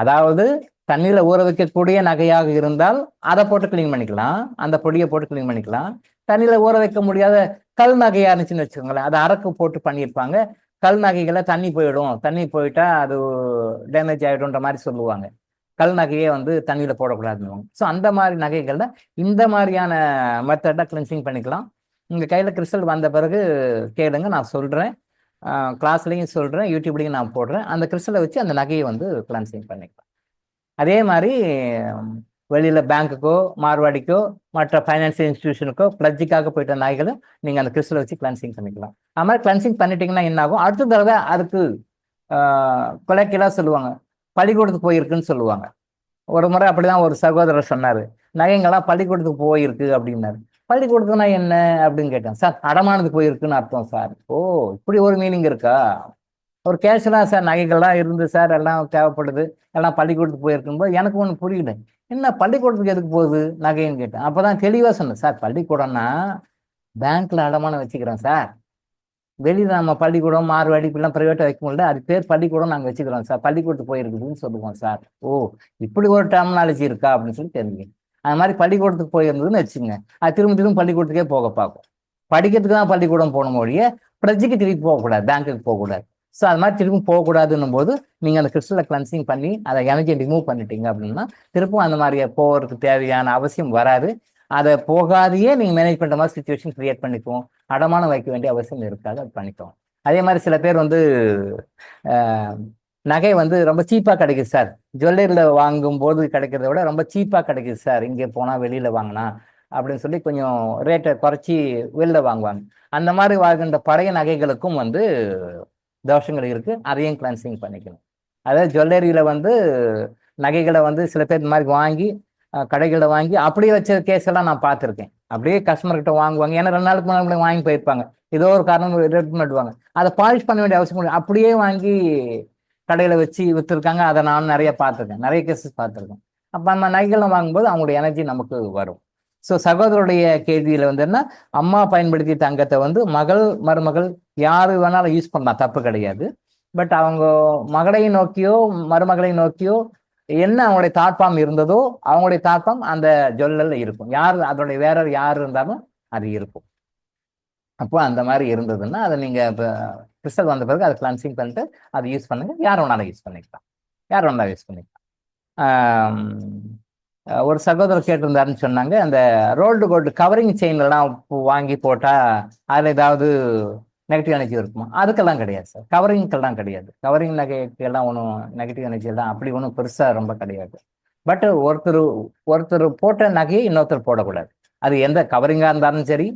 அதாவது தண்ணியில் ஊற வைக்கக்கூடிய நகையாக இருந்தால் அதை போட்டு கிளீன் பண்ணிக்கலாம், அந்த பொடியை போட்டு கிளீன் பண்ணிக்கலாம். தண்ணியில் ஊற வைக்க முடியாத கல் நகையாக இருந்துச்சுன்னு வச்சுக்கோங்களேன், அதை அரக்கு போட்டு பண்ணியிருப்பாங்க. கல் நகைகளை தண்ணி போயிடும், தண்ணி போயிட்டா அது டேமேஜ் ஆகிடும்ன்ற மாதிரி சொல்லுவாங்க. கல் நகையே வந்து தண்ணியில் போடக்கூடாதுன்னு. ஸோ அந்த மாதிரி நகைகளில் இந்த மாதிரியான மெத்தடை கிளென்சிங் பண்ணிக்கலாம். உங்கள் கையில் கிறிஸ்டல் வந்த பிறகு கேளுங்க, நான் சொல்கிறேன், கிளாஸ்லேயும் சொல்கிறேன், யூடியூப்லேயும் நான் போடுறேன். அந்த கிறிஸ்டலை வச்சு அந்த நகையை வந்து கிளென்சிங் பண்ணிக்கலாம். அதே மாதிரி வெளியில் பேங்க்குக்கோ மார்வாடிக்கோ மற்ற ஃபைனான்சியல் இன்ஸ்டிடியூஷனுக்கோ பிளட்ஜுக்காக போயிட்ட நகைகளை நீங்கள் அந்த கிறிஸ்டலை வச்சு கிளென்சிங் பண்ணிக்கலாம். அது மாதிரி கிளென்சிங் பண்ணிட்டீங்கன்னா என்ன ஆகும், அடுத்த தடவை அதுக்கு கொலைக்கெல்லாம் சொல்லுவாங்க, பள்ளிக்கூடத்துக்கு போயிருக்குன்னு சொல்லுவாங்க. ஒரு முறை அப்படிதான் ஒரு சகோதரர் சொன்னார், நகைங்கள்லாம் பள்ளிக்கூடத்துக்கு போயிருக்கு அப்படின்னாரு. பள்ளிக்கூடத்துக்குனா என்ன அப்படின்னு கேட்டேன். சார் அடமானத்துக்கு போயிருக்குன்னு அர்த்தம் சார். ஓ, இப்படி ஒரு மீனிங் இருக்கா? ஒரு கேஷுவலாக சார் நகைகள்லாம் இருந்து சார் எல்லாம் தேவைப்படுது, எல்லாம் பள்ளிக்கூடத்துக்கு போயிருக்கும்போது எனக்கு ஒன்று புரியல, என்ன பள்ளிக்கூடத்துக்கு எதுக்கு போகுது நகைன்னு கேட்டேன். அப்போதான் தெளிவாக சொன்னேன், சார் பள்ளிக்கூடம்னா பேங்க்ல அடமானம் வச்சுக்கிறோம் சார், வெளியில் நம்ம பள்ளிக்கூடம் மார்வாடி இப்படிலாம் ப்ரைவேட்டாக வைக்க முடியல, அது பேர் பள்ளிக்கூடம் நாங்கள் வச்சுக்கிறோம் சார், பள்ளிக்கூடத்துக்கு போயிருக்குதுன்னு சொல்லுவோம் சார். ஓ, இப்படி ஒரு டெர்மினாலஜி இருக்கா அப்படின்னு சொல்லி தெரிஞ்சுங்க. அது மாதிரி பள்ளிக்கூடத்துக்கு போயிருந்ததுன்னு வச்சுங்க, அது திரும்ப பள்ளிக்கூடத்துக்கே போக பார்க்கும். படிக்கிறதுக்கு தான் பள்ளிக்கூடம் போகணும் ஒழிய பிரஜைக்கு திருப்பி போகக்கூடாது, பேங்க்குக்கு போகக்கூடாது. ஸோ அது மாதிரி திரும்ப போகக்கூடாதுன்னும் போது நீங்கள் அந்த கிறிஸ்டலை கிளன்சிங் பண்ணி அதை எனர்ஜியை ரிமூவ் பண்ணிட்டீங்க அப்படின்னா திருப்பும் அந்த மாதிரி போகிறதுக்கு தேவையான அவசியம் வராது. அதை போகாதையே நீங்கள் மேனேஜ் பண்ணுற மாதிரி சுச்சுவேஷன் கிரியேட் பண்ணிக்குவோம், அடமானம் வைக்க வேண்டிய அவசியம் இருக்காது, அது பண்ணிக்குவோம். அதே மாதிரி சில பேர் வந்து அஹ், நகை வந்து ரொம்ப சீப்பாக கிடைக்குது சார், ஜுவல்லரியில் வாங்கும்போது கிடைக்கிறத விட ரொம்ப சீப்பாக கிடைக்குது சார், இங்கே போனால் வெளியில் வாங்கினா அப்படின்னு சொல்லி கொஞ்சம் ரேட்டை குறைச்சி வெளில வாங்குவாங்க. அந்த மாதிரி வாங்குகின்ற பழைய நகைகளுக்கும் வந்து தோஷங்கள் இருக்குது, அதையும் கிளென்சிங் பண்ணிக்கணும். அதாவது ஜுவல்லரியில் வந்து நகைகளை வந்து சில பேர் இந்த மாதிரி வாங்கி கடைகளில் வாங்கி அப்படியே வச்ச கேஸ் எல்லாம் நான் பார்த்துருக்கேன். அப்படியே கஸ்டமர் கிட்ட வாங்குவாங்க, ஏன்னா 2 நாளுக்கு முன்னாடி வாங்கி போயிருப்பாங்க, ஏதோ ஒரு காரணம் ரிட்டர்ன் பண்ணுவாங்க, அதை பாலிஷ் பண்ண வேண்டிய அவசியம் இல்லை, அப்படியே வாங்கி கடையில் வச்சு விற்றுருக்காங்க. அதை நான் நிறைய பார்த்துருக்கேன், நிறைய கேசஸ் பார்த்துருக்கேன். அப்போ நம்ம நகைகளை வாங்கும்போது அவங்களுடைய எனர்ஜி நமக்கு வரும். ஸோ சகோதரருடைய கேள்வியில் வந்து என்ன, அம்மா பயன்படுத்தி தங்கத்தை வந்து மகள் மருமகள் யாரு வேணாலும் யூஸ் பண்ணலாம், தப்பு கிடையாது. பட் அவங்க மகளை நோக்கியோ மருமகளை நோக்கியோ என்ன அவங்களுடைய தாட்பாம் இருந்ததோ அவங்களுடைய தாட்பாம் அந்த ஜுவல்லல்ல இருக்கும். யார் அதோடைய வேற யார் இருந்தாலும் அது இருக்கும். அப்போ அந்த மாதிரி இருந்ததுன்னா அதை நீங்க இப்போ கிறிஸ்டல் வந்த பிறகு அதை கிளன்சிங் பண்ணிட்டு அதை யூஸ் பண்ணுங்க. யார் வேணாலும் யூஸ் பண்ணிக்கலாம், யார் வேணாலும் யூஸ் பண்ணிக்கலாம். ஒரு சகோதரர் கேட்டிருந்தாருன்னு சொன்னாங்க, அந்த ரோல்டு கோல்டு கவரிங் செயின்லாம் வாங்கி போட்டா அதில் ஏதாவது நெகட்டிவ் எனர்ஜி இருக்குமா? அதுக்கெல்லாம் கிடையாது சார், கவரிங்கெல்லாம் கிடையாது. கவரிங் நகைக்கெல்லாம் ஒன்றும் நெகட்டிவ் எனர்ஜி எல்லாம் அப்படி ஒன்றும் பெருசாக ரொம்ப கிடையாது. பட் ஒருத்தர் ஒருத்தர் போட்ட நகையை இன்னொருத்தர் போடக்கூடாது. அது எந்த கவரிங்காக இருந்தாலும் சரி,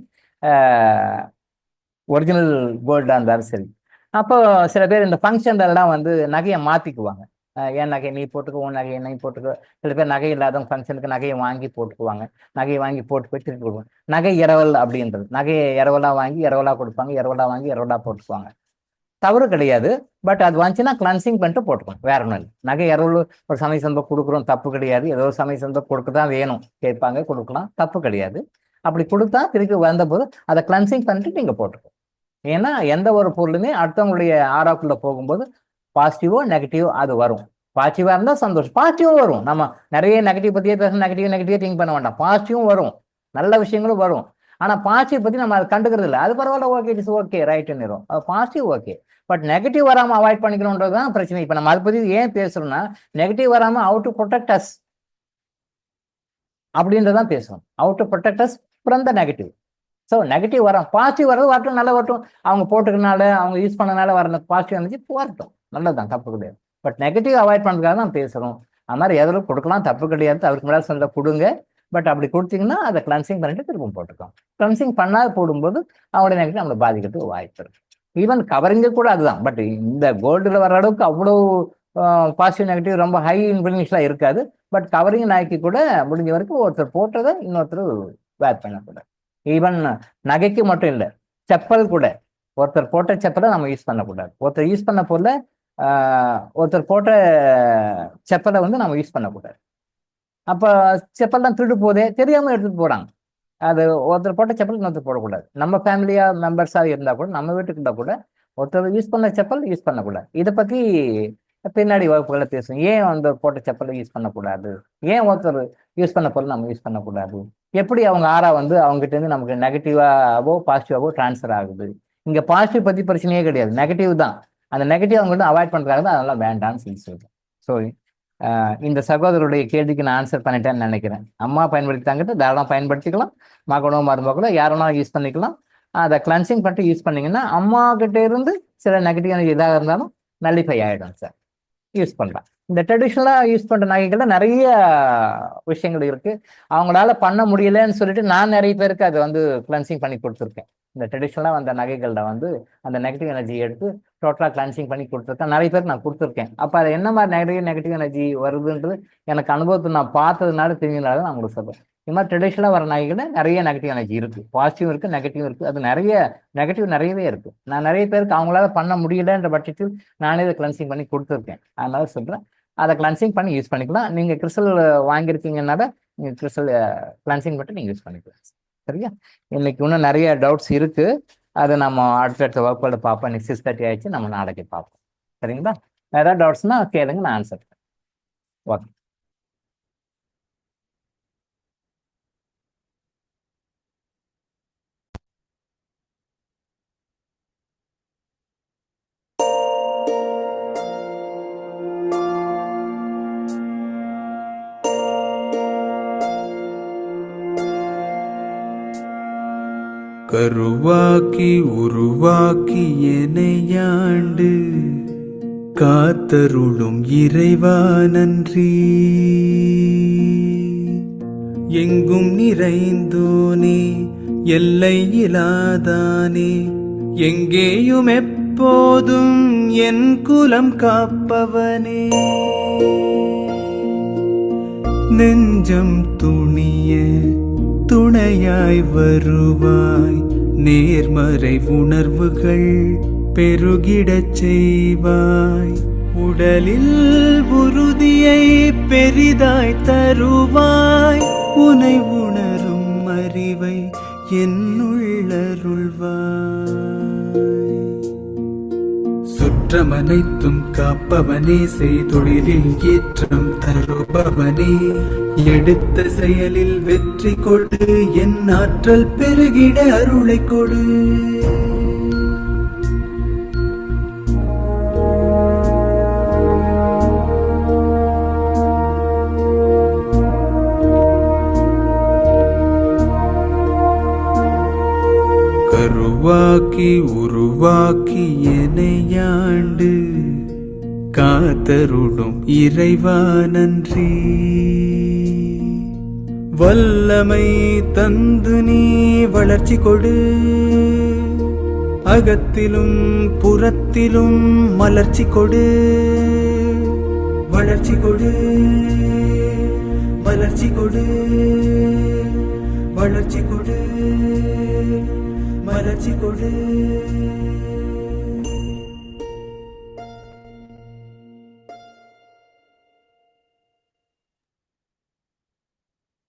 ஒரிஜினல் கோல்டாக இருந்தாலும் சரி. அப்போ சில பேர் இந்த ஃபங்க்ஷன்லாம் வந்து நகையை மாற்றிக்குவாங்க. என் நகை நீ போட்டுக்கோ, உன் நகையை நீ போட்டுக்கோ. சில பேர் நகை இல்லாதவங்க ஃபங்க்ஷனுக்கு நகையை வாங்கி போட்டுக்குவாங்க, நகையை வாங்கி போட்டு போய் திருப்பி கொடுப்பாங்க. நகை இரவல் அப்படின்றது, நகையை இரவலாக வாங்கி இரவலாக கொடுப்பாங்க, இரவலாக வாங்கி இரவலாக போட்டுக்குவாங்க. தவறு கிடையாது. பட் அது வந்துச்சுன்னா கிளன்சிங் பண்ணிட்டு போட்டுக்கணும், வேற ஒன்றும் இல்லை. நகை இரவல் ஒரு சமய சந்தம் கொடுக்குறோம், தப்பு கிடையாது. ஏதோ ஒரு சமய சந்தம் கொடுக்க தான் வேணும், கேட்பாங்க, கொடுக்கலாம், தப்பு கிடையாது. அப்படி கொடுத்தா திருப்பி வந்தபோது அதை கிளன்சிங் பண்ணிட்டு நீங்கள் போட்டுக்கணும். ஏன்னா எந்த ஒரு பொருளுமே அடுத்தவங்களுடைய ஆறாக்குள்ள போகும்போது பாசிட்டிவோ நெகட்டிவோ அது வரும். பாசிட்டிவா இருந்தால் சந்தோஷம், பாசிட்டிவும் வரும். நம்ம நிறைய நெகட்டிவ் பற்றியே பேசணும், நெகட்டிவ் திங்க் பண்ண வேண்டாம். பாசிட்டிவும் வரும், நல்ல விஷயங்களும் வரும். ஆனால் பாசிட்டிவ் பற்றி நம்ம அதை கண்டுக்கிறது இல்லை. அது பரவாயில்ல, ஓகே, இட்ஸ் ஓகே, ரைட்டுன்னு. அது பாசிட்டிவ் ஓகே, பட் நெகட்டிவ் வராமல் அவாய்ட் பண்ணிக்கணுன்றது தான் பிரச்சனை. இப்போ நம்ம அதை பற்றி ஏன் பேசுறோம்னா, நெகட்டிவ் வராமல் ஹவு டு ப்ரொடெக்ட் அஸ் அப்படின்றதான் பேசுவோம். How to protect us from the negative. So negative வரும், பாசிட்டிவ் வர்றது வரட்டும், நல்லா வரட்டும். அவங்க போட்டுக்கனால அவங்க யூஸ் பண்ணனால வர பாசிட்டிவ் எனர்ஜி வரட்டும், நல்லதுதான், தப்பு கிடையாது. பட் நெகட்டிவ் அவாய்ட் பண்ணுறதுக்காக தான் பேசுகிறோம். அது மாதிரி எதில் கொடுக்கலாம், தப்பு கிடையாது. அவருக்கு மேலே சொல்ல கொடுங்க. பட் அப்படி கொடுத்தீங்கன்னா அதை கிளன்சிங் பண்ணிட்டு திரும்ப போட்டுக்கலாம். கிளன்சிங் பண்ணாத போடும்போது அவங்களுடைய நெகட்டிவ் நம்மளை பாதிக்கிறதுக்கு வாய்ப்பு இருக்கு. ஈவன் கவரிங்க கூட அதுதான். பட் இந்த கோல்டில் வர அளவுக்கு அவ்வளோ பாசிட்டிவ் நெகட்டிவ் ரொம்ப ஹை இன்ஃப்ளூயன்ஸ்லாம் இருக்காது. பட் கவரிங் நாய்க்கு கூட முடிஞ்ச வரைக்கும் ஒருத்தர் போட்டதை இன்னொருத்தர் வேர் பண்ணக்கூடாது. ஈவன் நகைக்கு மட்டும் இல்லை, செப்பல் கூட ஒருத்தர் போட்ட செப்பலை நம்ம யூஸ் பண்ணக்கூடாது. ஒருத்தர் யூஸ் பண்ண பொருளை ஒருத்தர் போட்ட செப்பலை வந்து நம்ம யூஸ் பண்ணக்கூடாது. அப்போ செப்பல் தான் திருடு போதே தெரியாமல் எடுத்துகிட்டு போகிறாங்க. அது ஒருத்தர் போட்ட செப்பல் இன்னொருத்தர் போடக்கூடாது. நம்ம ஃபேமிலியாக மெம்பர்ஸாக இருந்தால் கூட, நம்ம வீட்டுக்குள்ள கூட ஒருத்தர் யூஸ் பண்ண செப்பல் யூஸ் பண்ணக்கூடாது. இதை பற்றி பின்னாடி வகுப்புகளை பேசுவோம். ஏன் அந்த போட்ட செப்பலை யூஸ் பண்ணக்கூடாது, ஏன் ஒருத்தர் யூஸ் பண்ண பொருள் நம்ம யூஸ் பண்ணக்கூடாது, எப்படி அவங்க ஆறா வந்து அவங்ககிட்ட இருந்து நமக்கு நெகட்டிவாவோ பாசிட்டிவாவோ டிரான்ஸ்ஃபர் ஆகுது. இங்கே பாசிட்டிவ் பற்றி பிரச்சனையே கிடையாது, நெகட்டிவ் தான். அந்த நெகட்டிவ் அவங்ககிட்ட அவாய்ட் பண்ணுறாங்க தான், அதெல்லாம் வேண்டாம்னு சொல்லி சொல்லுவேன். ஸோ இந்த சகோதரருடைய கேள்விக்கு நான் ஆன்சர் பண்ணிட்டேன்னு நினைக்கிறேன். அம்மா பயன்படுத்திட்டாங்கிட்ட தாராளமாக பயன்படுத்திக்கலாம், மகனோ மருமகளோ யாரோனா யூஸ் பண்ணிக்கலாம். அதை கிளன்சிங் பண்ணிட்டு யூஸ் பண்ணிங்கன்னா அம்மா கிட்ட இருந்து சில நெகட்டிவ் இதாக இருந்தாலும் நல்லிஃபை ஆகிடும் சார், யூஸ் பண்ணலாம். இந்த ட்ரெடிஷ்னலாக யூஸ் பண்ணுற நகைகள்ல நிறைய விஷயங்கள் இருக்கு. அவங்களால பண்ண முடியலன்னு சொல்லிட்டு நான் நிறைய பேருக்கு அதை வந்து கிளன்சிங் பண்ணி கொடுத்துருக்கேன். இந்த ட்ரெடிஷ்னலாக வந்த நகைகள்ல வந்து அந்த நெகட்டிவ் எனர்ஜி எடுத்து டோட்டலாக கிளன்சிங் பண்ணி கொடுத்துருக்கேன். நிறைய பேருக்கு நான் கொடுத்துருக்கேன். அப்போ அது என்ன மாதிரி நெகட்டிவ் எனர்ஜி வருதுன்றது எனக்கு அனுபவத்தை நான் பார்த்ததுனால தெரிஞ்சதுனால நான் உங்களுக்கு சொல்றேன். இது மாதிரி ட்ரெடிஷ்னலாக வர நகைகள்ல நிறைய நெகட்டிவ் எனர்ஜி இருக்கு, பாசிட்டிவ் இருக்கு, நெகட்டிவ் இருக்கு. அது நிறைய நெகட்டிவ் நிறையவே இருக்கு. நான் நிறைய பேருக்கு அவங்களால பண்ண முடியலன்ற பட்சத்தில் நானே இதை கிளன்சிங் பண்ணி கொடுத்துருக்கேன். அதனால சொல்றேன், அதை கிளன்சிங் பண்ணி யூஸ் பண்ணிக்கலாம். நீங்க கிறிஸ்டல் வாங்கியிருக்கீங்கன்னால நீங்க கிறிஸ்டல் கிளன்சிங் பண்ணி நீங்க யூஸ் பண்ணிக்கலாம். சரியா? இன்னைக்கு இன்னும் நிறைய டவுட்ஸ் இருக்கு, அதை நம்ம அடுத்தடுத்த வகுப்புகளை பார்ப்போம். இன்னைக்கு 6:30 ஆயிடுச்சு, நம்ம நாளைக்கு பார்ப்போம். சரிங்களா? ஏதாவது டவுட்ஸ்னா கேளுங்க, நான் ஆன்சர் பண்ணுறேன். ஓகே. கருவாக்கி உருவாக்கி எனையாண்டு காத்தருளும் இறைவா நன்றி. எங்கும் நிறைந்தோனே எல்லை இலாதானே, எங்கேயும் எப்போதும் என் குலம் காப்பவனே. நெஞ்சம் துணிய துணையாய் வருவாய், நேர்மறை உணர்வுகள் பெருகிடச் செய்வாய். உடலில் உறுதியை பெரிதாய் தருவாய், உனை உணரும் அறிவை என்னுள்ளருள்வாய். சுற்றமனைத்தும் காப்பவனே, செய்தொழிலில் ஏற்றம் தருபவனே, எடுத்த செயலில் வெற்றி கொடு, என் ஆற்றல் பெருகிட அருளை கொடு. கருவாக்கி உருவாக்கி எனையாண்டு காத்தருளும் இறைவா நன்றி. வல்லமை தந்து நீ வளர்ச்சி கொடு, அகத்திலும் புறத்திலும் மலர்ச்சி கொடு. வளர்ச்சி கொடு, மலர்ச்சி கொடு, வளர்ச்சி கொடு, மலர்ச்சி கொடு.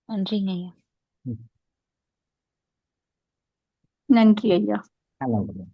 நன்றிங்க ஐயா. நன்றி ஐயா. நல்லா இருக்கு.